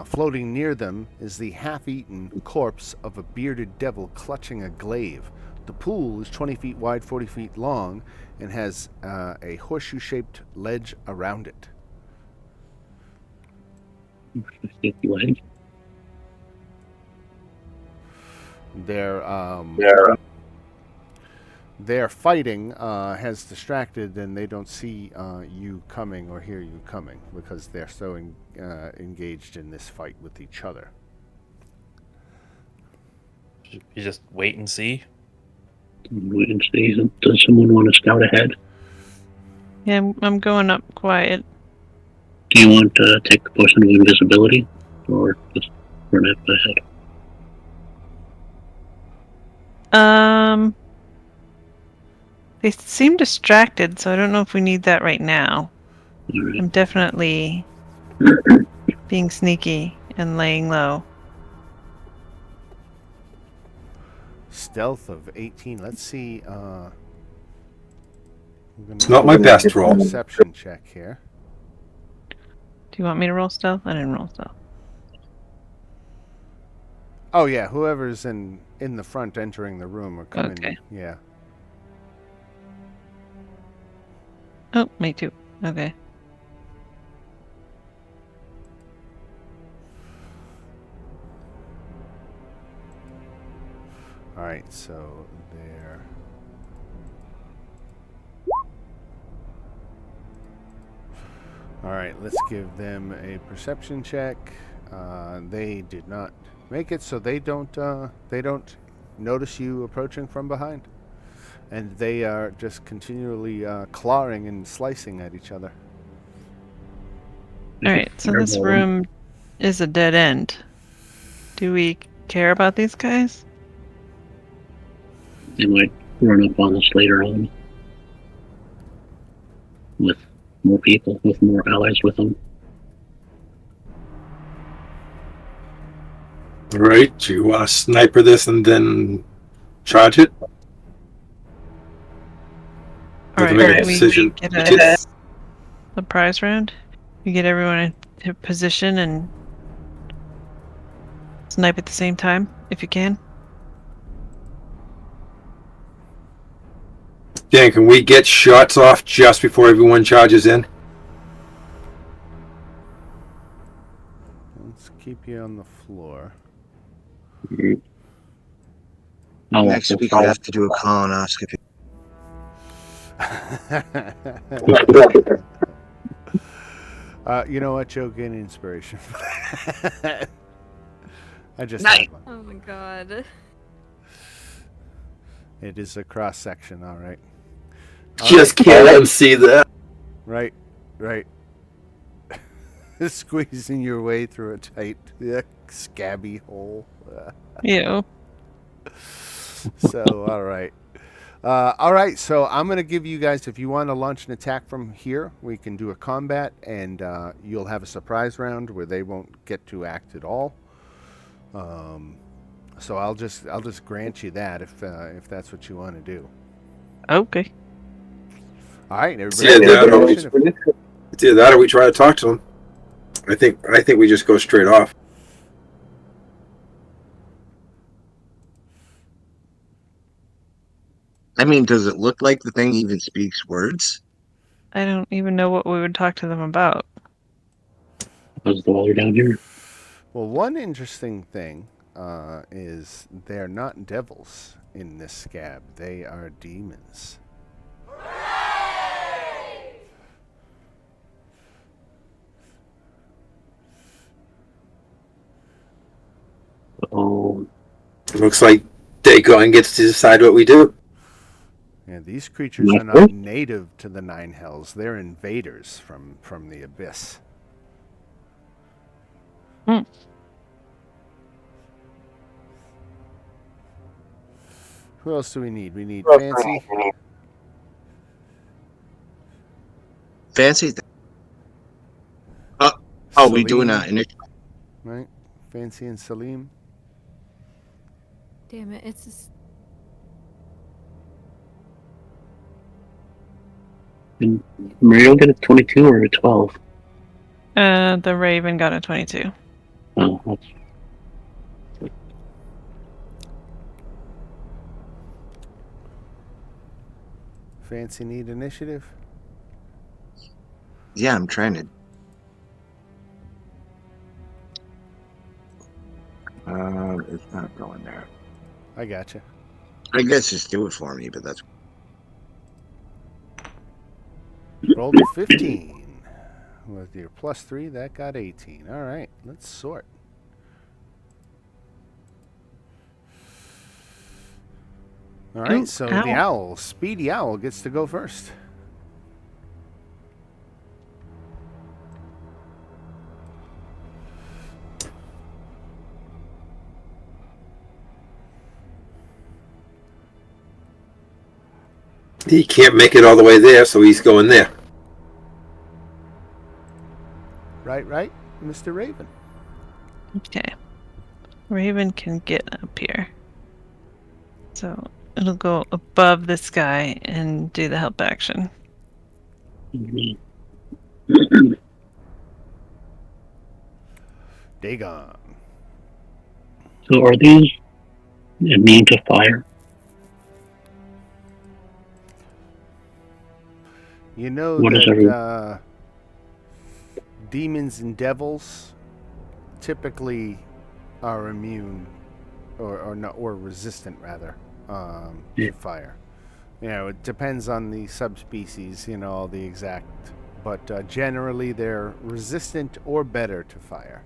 Floating near them is the half-eaten corpse of a bearded devil clutching a glaive. The pool is 20 feet wide, 40 feet long, and has a horseshoe-shaped ledge around it. Their fighting has distracted, and they don't see you coming or hear you coming because they're so engaged in this fight with each other. You just wait and see. Wait and see. Does someone want to scout ahead? Yeah, I'm going up quiet. Do you want to take the potion of invisibility, or just run it ahead? They seem distracted, so I don't know if we need that right now. Alright. I'm definitely being sneaky and laying low. Stealth of 18. Let's see. It's not my best roll. Perception check here. Do you want me to roll stealth? I didn't roll stealth. Oh yeah, whoever's in the front entering the room or coming. Okay. Yeah. Oh, me too. Okay. All right, so there. All right, let's give them a perception check. They did not make it, so they don't notice you approaching from behind, and they are just continually clawing and slicing at each other. All right. So this room is a dead end. Do we care about these guys? They might run up on us later on with more people, with more allies with them. All right, do you want to sniper this and then charge it? All Have to right. make a We decision. get a surprise round. You get everyone into position and snipe at the same time if you can. Dan, can we get shots off just before everyone charges in? Let's keep you on the floor. Next week I have to do a colonoscopy. You know what, Joe? Gain inspiration. I just Nice. had one. Oh my god. It is a cross section, all right. Just can't unsee that. Right. Squeezing your way through a tight, scabby hole. Ew. So, all right. All right, so I'm going to give you guys, if you want to launch an attack from here, we can do a combat, and you'll have a surprise round where they won't get to act at all. So I'll just grant you that if that's what you want to do. Okay. All right, It's everybody. either that or we try to talk to them. I think we just go straight off. I mean, does it look like the thing even speaks words? I don't even know what we would talk to them about. How's the weather down here? Well, one interesting thing is they're not devils in this scab. They are demons. Oh, Looks like Dagon gets to decide what we do. Yeah, these creatures are not native to the Nine Hells. They're invaders from the abyss. Hmm. Who else do we need? We need Fancy. Fancy. We doing Salim, initiative. right? Fancy and Salim. Damn it, it's just... did Mario get a 22 or a 12? The Raven got a 22. Oh, that's Fancy need initiative. Yeah, I'm trying to. It's not going there. I gotcha. I guess just do it for me, but that's Rolled a 15. With your +3, that got 18. All right, let's sort. All right, Ooh, so ow. the owl, Speedy Owl, gets to go first. He can't make it all the way there, so he's going there. Right, Mr. Raven. Okay. Raven can get up here. So it'll go above this guy and do the help action. Dagon. So are these immune to fire? You know What is every? that demons and devils typically are immune or resistant rather Yeah. to fire. You know, it depends on the subspecies, you know, the exact, but generally they're resistant or better to fire.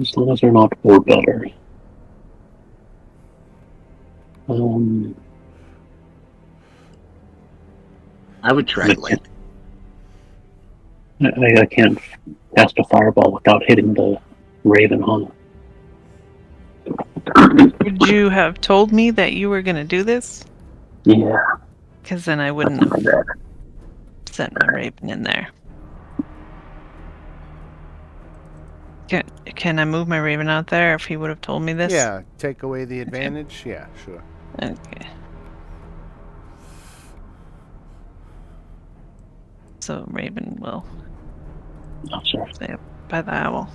As long as they're not or better. I would try I light. I can't cast a fireball without hitting the raven, huh? Would you have told me that you were going to do this? Yeah, Because then I that's wouldn't my have bad. sent my raven in there. Can I move my raven out there if he would have told me this? Yeah, take away the advantage. Yeah, sure. Okay. So raven will Oh, sorry. stay up by the owl.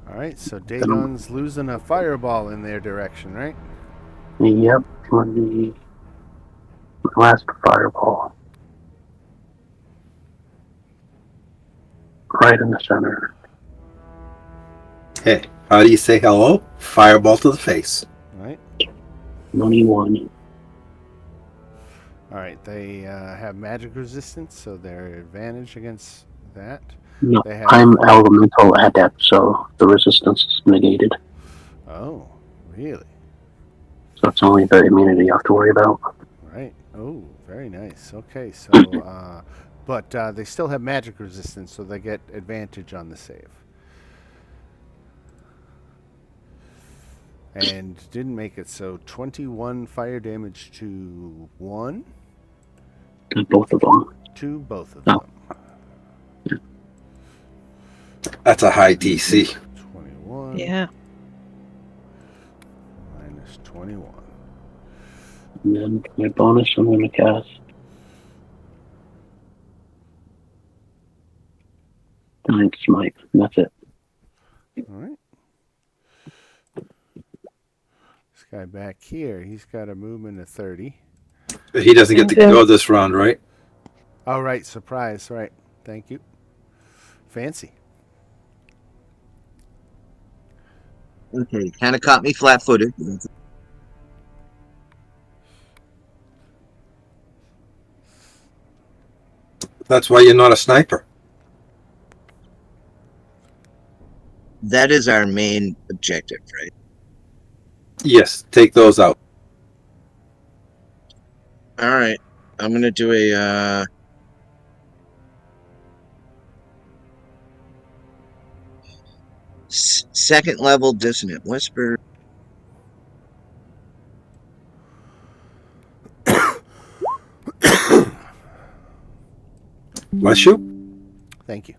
All right, so Dagon's losing a fireball in their direction, right? Yep, for the last fireball. Right in the center. Hey, how do you say hello? Fireball to the face. All right. Money one. All right, they have magic resistance, so they're advantage against that. No, They have. I'm elemental adept, so the resistance is negated. Oh, really? So it's only the immunity you have to worry about. Right. Oh, very nice. Okay, so but they still have magic resistance, so they get advantage on the save. And didn't make it, so 21 fire damage to one, To both of them. to both of Oh. them. That's a high DC. 21 Yeah. minus 21. And then my bonus, I'm going to cast Giant Smite. And that's it. All right. This guy back here, he's got a movement of 30. He doesn't get to go this round, right? Oh, right, surprise, right. Thank you. Fancy. Okay, kind of caught me flat-footed. That's why you're not a sniper. That is our main objective, right? Yes, take those out. All right, I'm gonna do a second level dissonant whisper. Bless you. Thank you.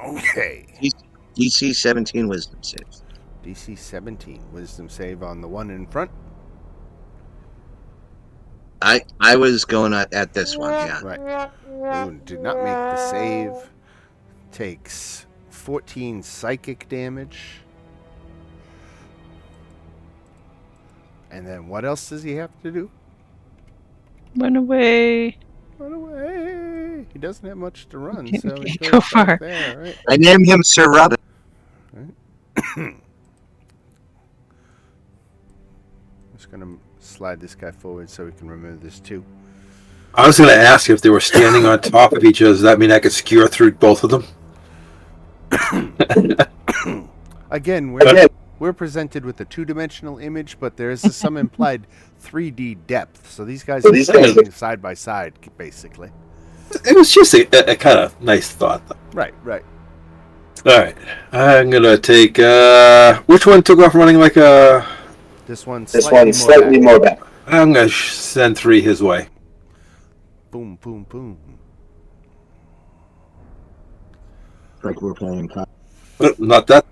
Okay. DC 17 wisdom saves. DC 17 wisdom save on the one in front. I was going at this one, yeah. Right. Ooh, did not make the save. Takes 14 psychic damage. And then what else does he have to do? Run away. Run away. He doesn't have much to run, Can't- so he can't goes go back far. there, right? I named him Sir Robin. Just gonna slide this guy forward so we can remove this too. I was going to ask if they were standing on top of each other. Does that mean I could skewer through both of them? Again, we're presented with a two-dimensional image, but there is some implied 3D depth. So these guys are standing side by side, basically. It was just a kind of nice thought, though. Right, right. right. I'm gonna take. Which one took off running like a? This one's This slightly one's more slightly back. more back. I'm gonna send 3 his way. Boom, boom, boom. It's like we're playing. Not that.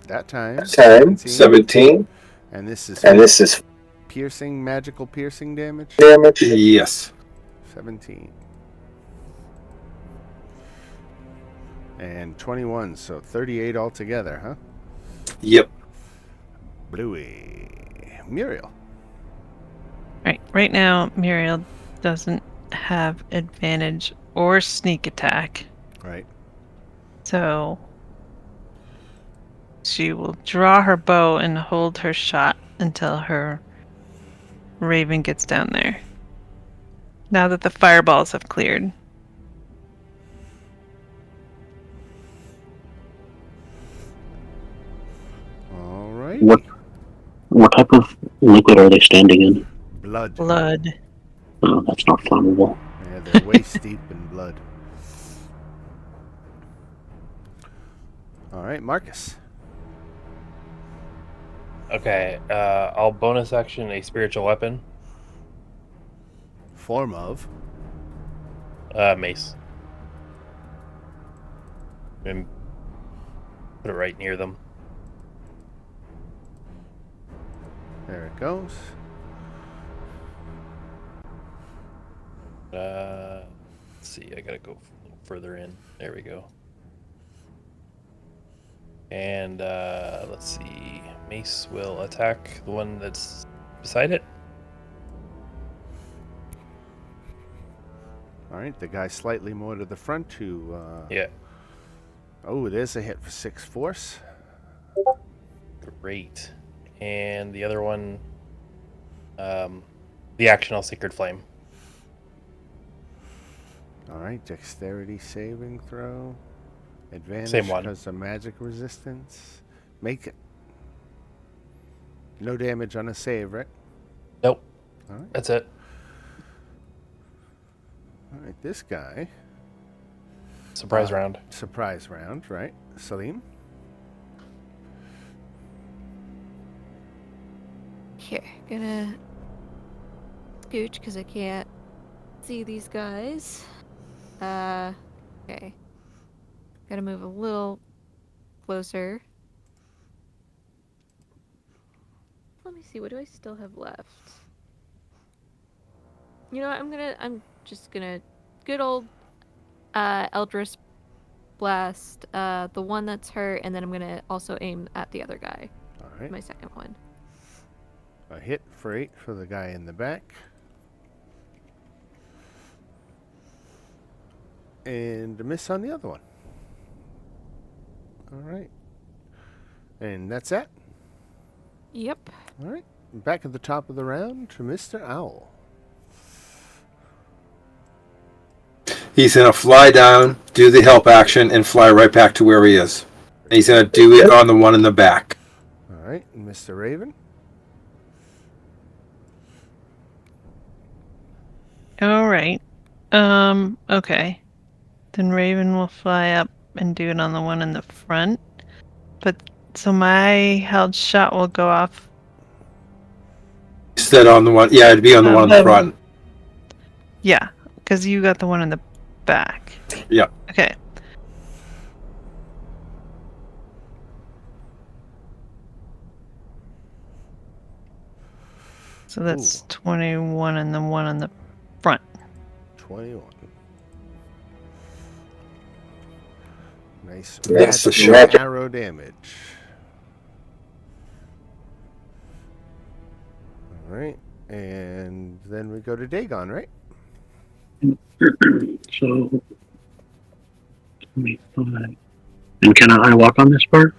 That time. Time 17. And this is And this is piercing, magical piercing damage. damage. Yes. 17. And 21, so 38 altogether, huh? Yep. Bluey. Muriel. Right now, Muriel doesn't have advantage or sneak attack. Right. So she will draw her bow and hold her shot until her raven gets down there. Now that the fireballs have cleared. All right. What type of liquid are they standing in? Blood. Blood. Oh, that's not flammable. Yeah, they're waist deep in blood. All right, Marcus. Okay, I'll bonus action a spiritual weapon. Form of. Mace. And put it right near them. There it goes. Let's see, I gotta go a little further in. There we go. And let's see, Mace will attack the one that's beside it. All right, the guy slightly more to the front who... Yeah, Oh, there's a hit for 6 force. great. And the other one, the actional Sacred Flame. All right, dexterity saving throw. Advantage Same one. because of magic resistance. Make it. No damage on a save, right? Nope, All right. that's it. All right, this guy. Surprise round. Surprise round, right? Salim? Here, gonna scooch because I can't see these guys. Okay. Gotta move a little closer. Let me see, what do I still have left? You know what, I'm just gonna, good old, Eldritch Blast, the one that's hurt, and then I'm gonna also aim at the other guy. All right. My second one. A hit for 8 for the guy in the back. And a miss on the other one. All right. And that's that. Yep. All right. Back at the top of the round to Mr. Owl. He's gonna fly down, do the help action, and fly right back to where he is. And he's gonna do it on the one in the back. All right. And Mr. Raven. All right. Okay. Then Raven will fly up and do it on the one in the front. But so my held shot will go off. Instead on the one, yeah, it'd be on the one in the front. Yeah, because you got the one in the back. Yeah. Okay. So that's Ooh. 21 and the one in the front. 21. Nice. That's the magical shot. arrow damage. All right. And then we go to Dagon, right? So 25. And can I walk on this part?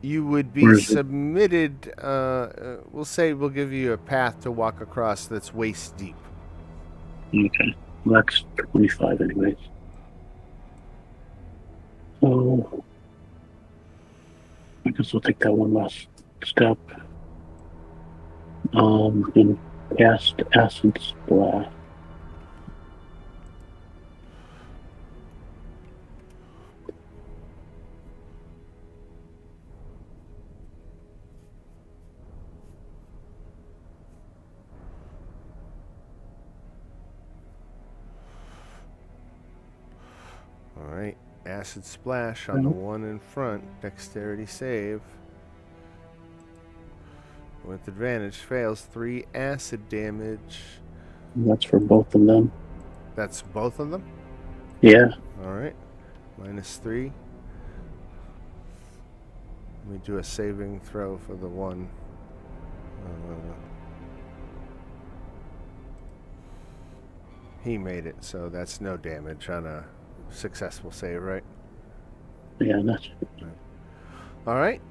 You would Or be is it- submitted, we'll say we'll give you a path to walk across that's waist deep. Okay. Well, that's 25 anyways. So I guess we'll take that one last step. And cast Acid Splash. Acid splash on the one in front. Dexterity save. With advantage, fails 3 acid damage. That's for both of them. That's both of them? Yeah. Alright. -3. Let me do a saving throw for the one. He made it, so that's no damage on a successful save, right? Yeah, that's Alright.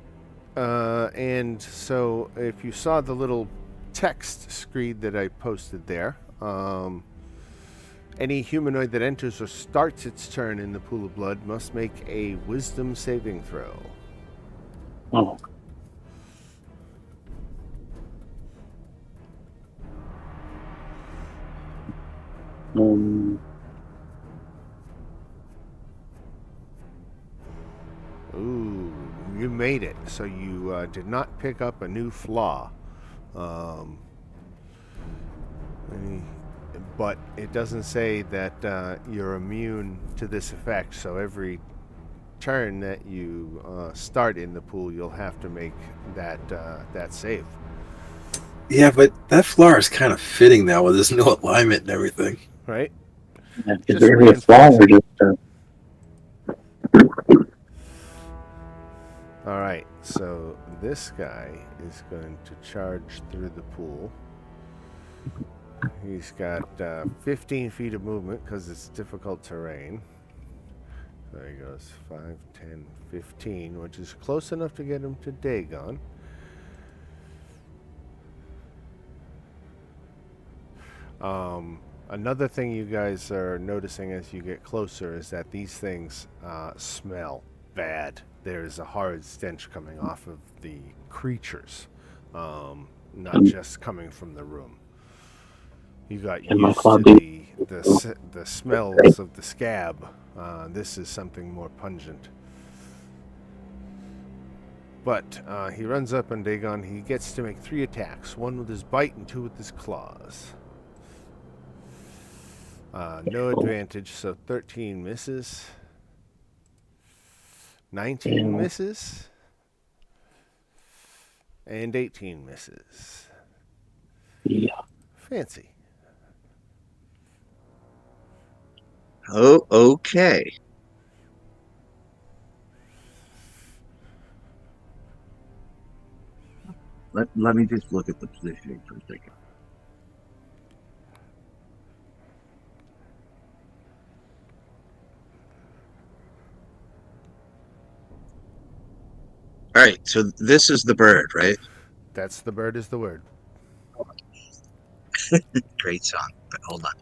And so if you saw the little text screen that I posted there, any humanoid that enters or starts its turn in the pool of blood must make a wisdom saving throw. oh. Ooh, you made it. So you did not pick up a new flaw. But it doesn't say that you're immune to this effect. So every turn that you start in the pool, you'll have to make that save. Yeah, but that flower is kind of fitting now with this new alignment and everything. Right? Yeah, is Just there a flaw or just All right, so this guy is going to charge through the pool. He's got 15 feet of movement because it's difficult terrain. There he goes, 5, 10, 15, which is close enough to get him to Dagon. Another thing you guys are noticing as you get closer is that these things smell bad. There's a horrid stench coming off of the creatures, not just coming from the room. You got used to the smells of the scab. This is something more pungent. But he runs up on Dagon. He gets to make 3 attacks, 1 with his bite and 2 with his claws. No advantage, so 13 misses. 19 misses. And 18 misses. yeah. Fancy. Oh, okay. Let me just look at the positioning for a second. All right, so this is the bird, right? That's the bird is the word. Great song, but hold on.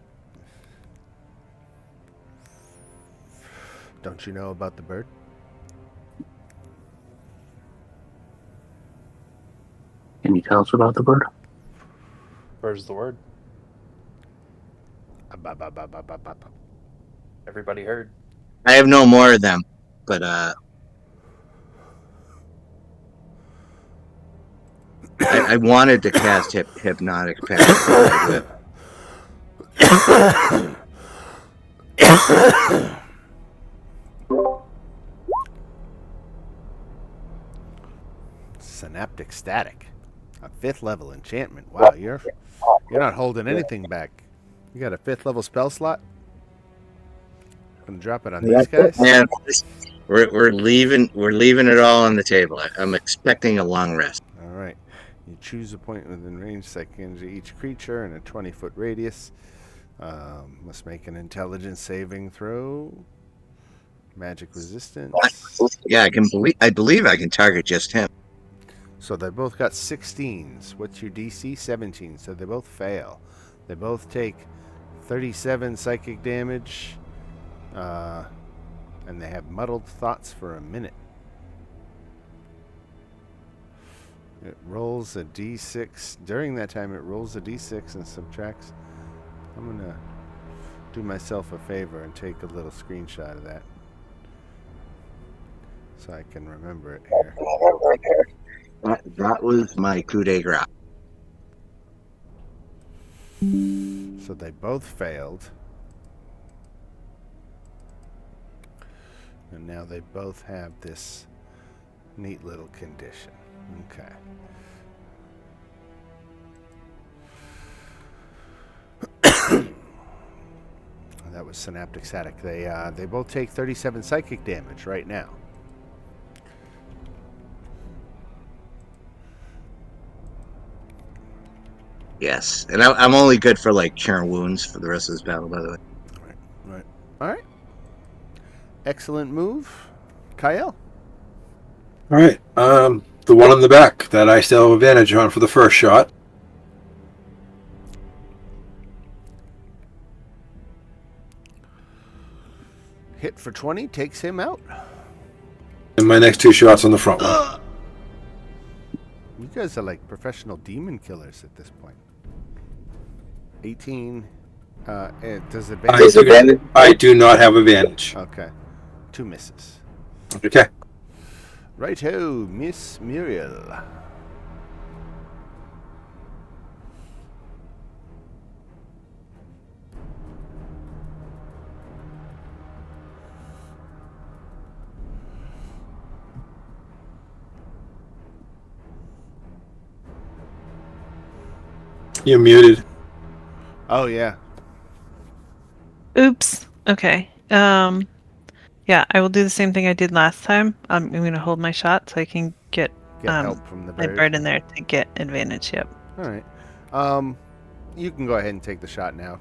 Don't you know about the bird? Can you tell us about the bird? Where's the word? Ba-ba-ba-ba-ba-ba. Everybody heard. I have no more of them, but I wanted to cast hypnotic pact. Synaptic static. A 5th level enchantment. Wow, you're not holding anything back. You got a 5th level spell slot? Gonna drop it on these guys? Man, we're leaving it all on the table. I'm expecting a long rest. Alright. You choose a point within range seconds of each creature in a 20-foot radius. Must make an intelligence saving throw. Magic resistance. Yeah, I believe I can target just him. So they both got 16s. What's your DC? 17. So they both fail. They both take 37 psychic damage. And they have muddled thoughts for a minute. It rolls a d6. During that time, it rolls a d6 and subtracts. I'm going to do myself a favor and take a little screenshot of that so I can remember it here. That was my coup de grace. So they both failed. And now they both have this neat little condition. Okay. That was synaptic static. They both take 37 psychic damage right now. Yes, and I'm only good for like curing wounds for the rest of this battle, by the way. Right. All right. Excellent move, Kyle. All right. The one on the back that I still have advantage on for the first shot. Hit for 20 takes him out. And my next 2 shots on the front one. You guys are like professional demon killers at this point. 18. Does advantage? I do not have advantage. Okay. 2 misses. Okay. Righto, Miss Muriel. You're muted. Oh, yeah. Oops. Okay. Yeah, I will do the same thing I did last time. I'm going to hold my shot so I can get Help from the my bird. bird in there to get advantage. Yep. All right. You can go ahead and take the shot now.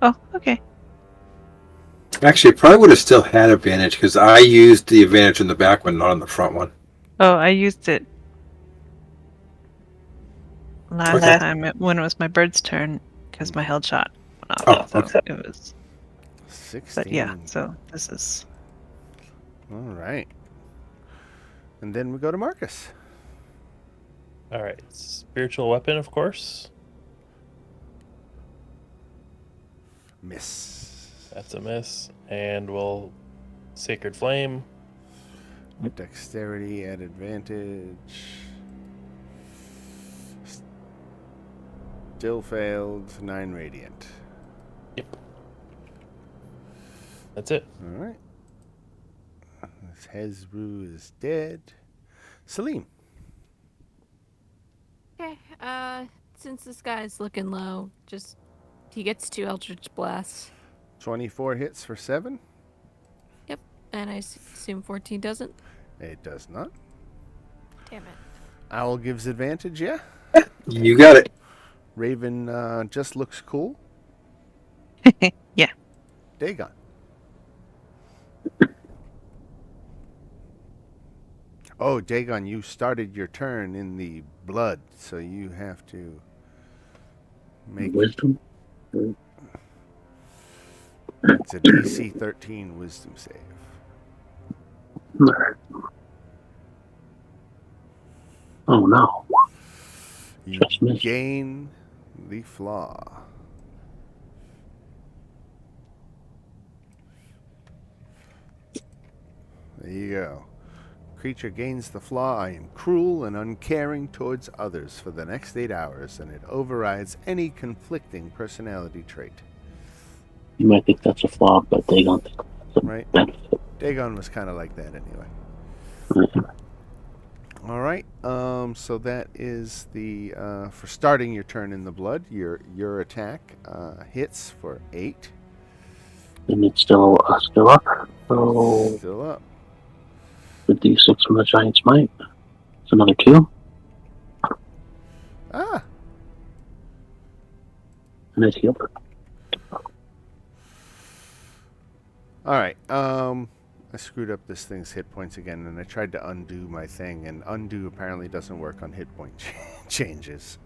Oh, okay. Actually, I probably would have still had advantage because I used the advantage on the back one, not on the front one. Oh, I used it last Okay. time when it was my bird's turn because my held shot went Oh, off. So okay. it was. 16. But yeah, so this is. All right. And then we go to Marcus. All right, spiritual weapon, of course. Miss. That's a miss, and we'll sacred flame. Dexterity at advantage. Still failed. 9 radiant. Yep. That's it. All right. Hezru is dead. Salim. Okay, since this guy's looking low, he gets 2 Eldritch Blasts. 24 hits for 7. Yep, and I assume 14 doesn't. It does not. Damn it. Owl gives advantage, yeah? You got it. Raven just looks cool. Yeah. Dagon. Oh, Dagon, you started your turn in the blood, so you have to make... Wisdom. It's a DC 13 wisdom save. Alright. Oh no. You Just missed. gain the flaw. There you go. Creature gains the flaw. I am cruel and uncaring towards others for the next 8 hours, and it overrides any conflicting personality trait. You might think that's a flaw, but they don't think that's a Right? benefit. Dagon was kind of like that anyway. All right. So that is the for starting your turn in the blood. Your attack hits for 8. And it's still up. So Still up. the D6 from the Giant's Might. It's another 2. Ah. And it healed it. All right. I screwed up this thing's hit points again, and I tried to undo my thing, and undo apparently doesn't work on hit point changes.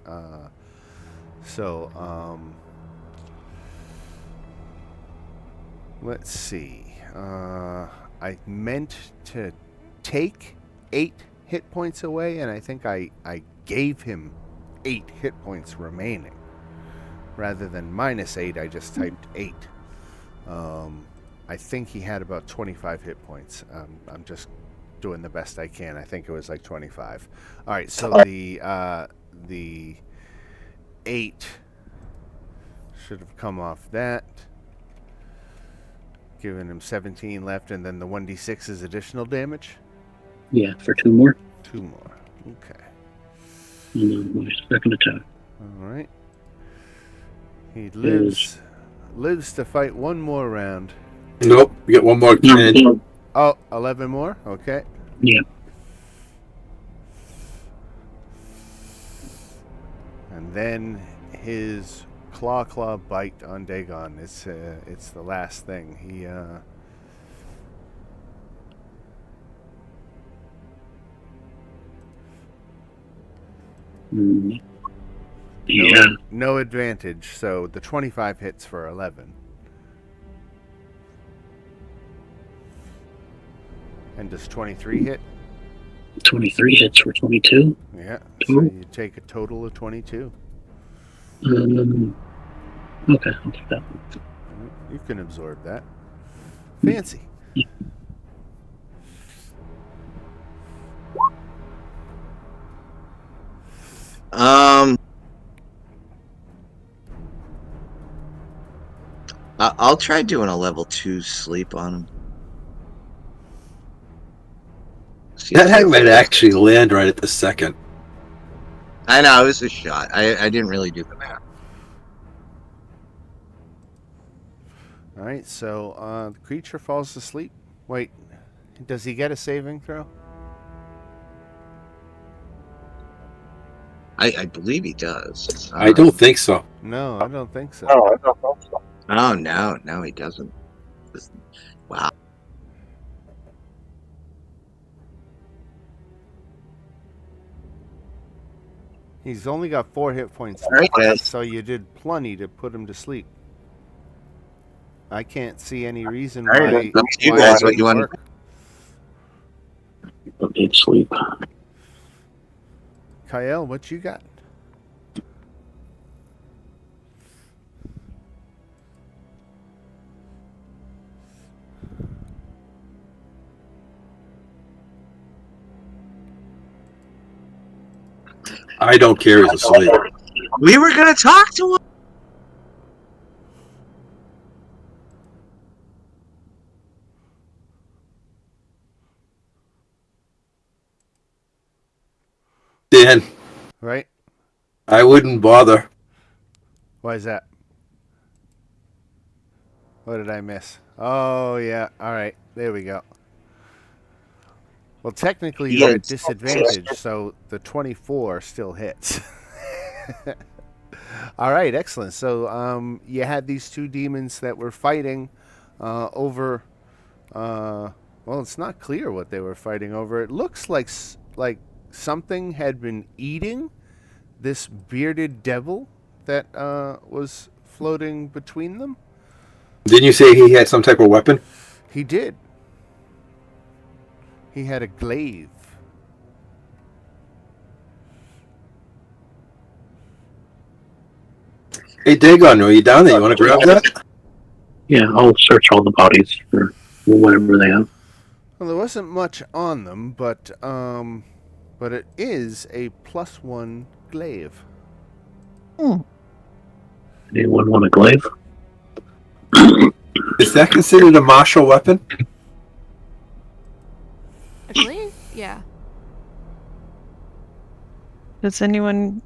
Let's see. I meant to take 8 hit points away, and I think I gave him 8 hit points remaining. Rather than -8, I just typed 8. I think he had about 25 hit points. I'm just doing the best I can. I think it was like 25. All right, so the 8 should have come off that. giving him 17 left, and then the 1d6 is additional damage. Yeah, for 2 more. 2 more. Okay. And then my second attack. All right. He lives to fight one more round. Nope. You get one more chance. Oh, 11 more? Okay. Yeah. And then his claw bite on Dagon. It's the last thing. He Yeah. no advantage. So the 25 hits for 11. And does 23 hit? 23 hits for 22. Yeah. So you take a total of 22. Okay, I'll take that one. You can absorb that. Fancy. I'll try doing a level 2 sleep on him. That might actually land right at the second. I know, it was a shot. I didn't really do the math. All right, so the creature falls asleep. Wait, does he get a saving throw? I believe he does. I don't think so. No, I don't think so. Oh, no, he doesn't. Wow. He's only got 4 hit points All right, left, guys. so you did plenty to put him to sleep. I can't see any reason All right, why. let me see, why guys, it what you wouldn't want. work. Big sleep. Kyle, what you got? I don't care. He's asleep. We were gonna talk to him. Dan, Right? I wouldn't bother. Why is that? What did I miss? Oh, yeah. All right. There we go. Well, technically, you're at disadvantage, so the 24 still hits. All right, excellent. So you had these 2 demons that were fighting over... well, it's not clear what they were fighting over. It looks like something had been eating this bearded devil that was floating between them. Didn't you say he had some type of weapon? He did. He had a glaive. Hey, Dagon, are you down there? You want to grab that? Yeah, I'll search all the bodies for whatever they have. Well, there wasn't much on them, but it is a +1 glaive. Anyone want a glaive? Is that considered a martial weapon? I believe, yeah. Does anyone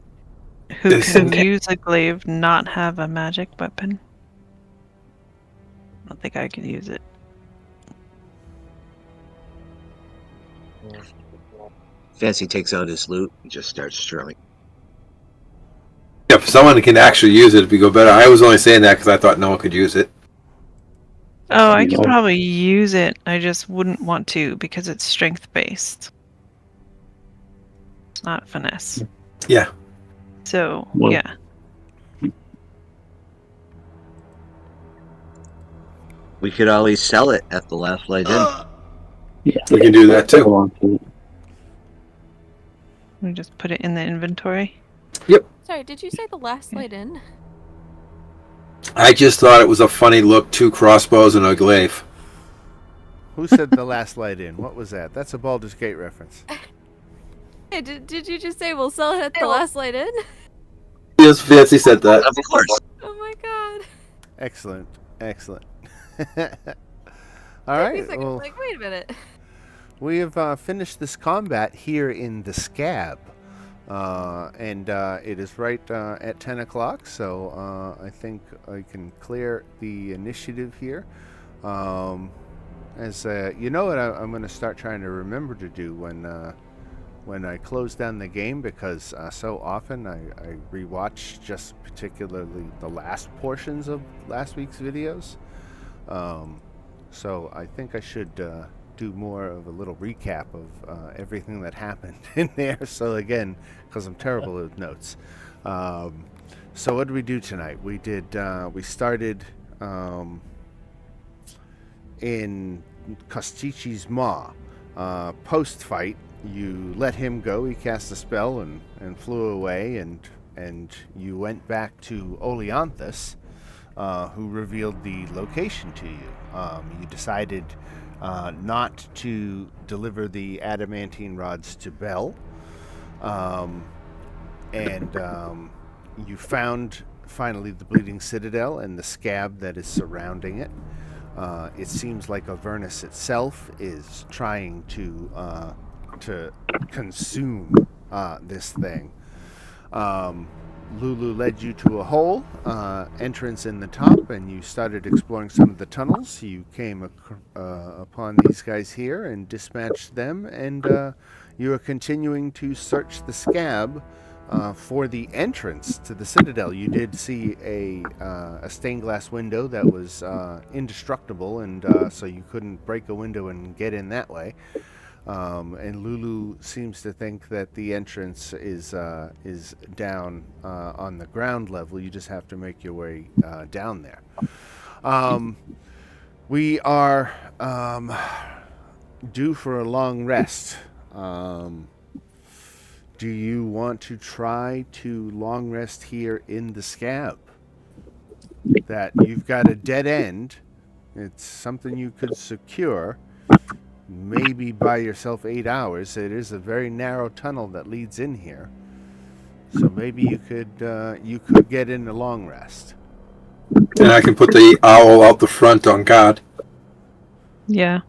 who can use a glaive not have a magic weapon? I don't think I can use it. Fancy takes out his loot and just starts strumming. Yeah, if someone can actually use it, it'd be go better. I was only saying that because I thought no one could use it. Oh, I could probably use it. I just wouldn't want to because it's strength based. It's not finesse. Yeah. So, Well- yeah. We could always sell it at the last light in. Yeah, We can do that too. Hold on. We just put it in the inventory. Sorry, did you say the last light in? I just thought it was a funny look, 2 crossbows and a glaive. Who said the last light in? What was that? That's a Baldur's Gate reference. Hey, did you just say we'll sell it at the last light in? Yes, Fancy said that. Of course. Oh my god. Excellent. Excellent. All Took me a right. second, Well, like, wait a minute. we have finished this combat here in the Scab. And it is right at 10 o'clock, so I think I can clear the initiative here. As you know what I'm going to start trying to remember to do when I close down the game, because so often I rewatch just particularly the last portions of last week's videos. So I think I should do more of a little recap of everything that happened in there. So again, because I'm terrible with notes. So what did we do tonight? We started in Kostichi's Maw. Post-fight, you let him go. He cast a spell and flew away, and you went back to Oleanthus, who revealed the location to you. You decided not to deliver the adamantine rods to Bell, and you found finally the Bleeding Citadel and the scab that is surrounding it. It seems like Avernus itself is trying to consume this thing. Lulu led you to a hole, entrance in the top, and you started exploring some of the tunnels. You came upon these guys here and dispatched them, and you are continuing to search the scab for the entrance to the Citadel. You did see a stained glass window that was indestructible, and so you couldn't break a window and get in that way. And Lulu seems to think that the entrance is down on the ground level. You just have to make your way down there. We are due for a long rest. Do you want to try to long rest here in the scab? That you've got a dead end. It's something you could secure. Maybe buy yourself 8 hours. It is a very narrow tunnel that leads in here, so maybe you could get in a long rest. And I can put the owl out the front on guard. Yeah.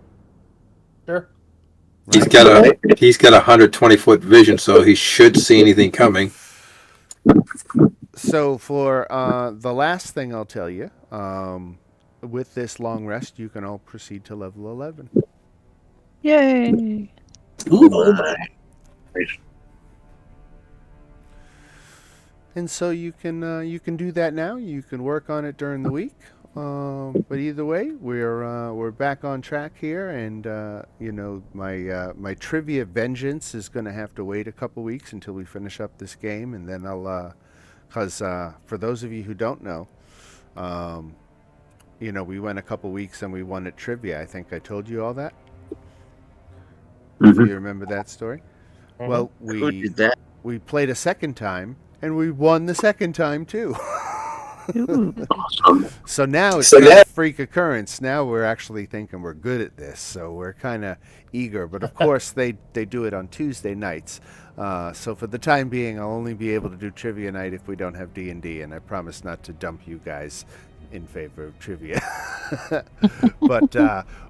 Sure. He's got a 120-foot vision, so he should see anything coming. So for the last thing I'll tell you, with this long rest, you can all proceed to level 11. Yay. Oh my. And so you can do that now. You can work on it during the week. But either way, we're back on track here, and you know, my trivia vengeance is going to have to wait a couple weeks until we finish up this game, and then I'll because for those of you who don't know, you know, we went a couple weeks and we won at trivia. I think I told you all that. If you remember that story. Well, Who did that? we played a second time and we won the second time too. Ooh. Awesome. So now it's kind of a freak occurrence. Now we're actually thinking we're good at this, so we're kind of eager. But of course, they do it on Tuesday nights. So for the time being, I'll only be able to do trivia night if we don't have D&D, and I promise not to dump you guys in favor of trivia. But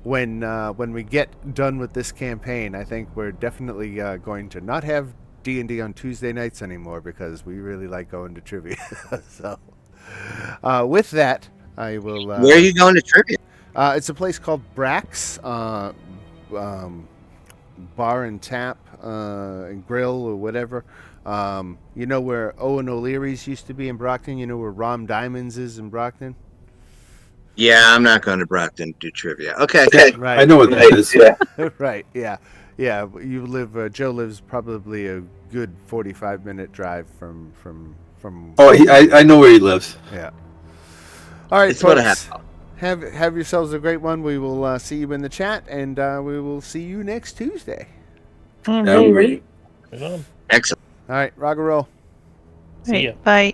when we get done with this campaign, I think we're definitely going to not have D&D on Tuesday nights anymore, because we really like going to trivia. So with that, I will... Where are you going to trivia? It's a place called Brack's Bar and Tap and Grill or whatever. You know where Owen O'Leary's used to be in Brockton? You know where Rom Diamonds is in Brockton? Yeah, I'm not going to Brockton to do trivia. Okay. Right. I know what that is. Yeah. Right, yeah. Yeah, you live... Joe lives probably a good 45-minute drive from... Oh, I know where he lives. Yeah. All right, It's about a folks. half. Have yourselves a great one. We will see you in the chat, and we will see you next Tuesday. All Yeah. right. Right on. Excellent. All right, rock and roll. See ya. Bye.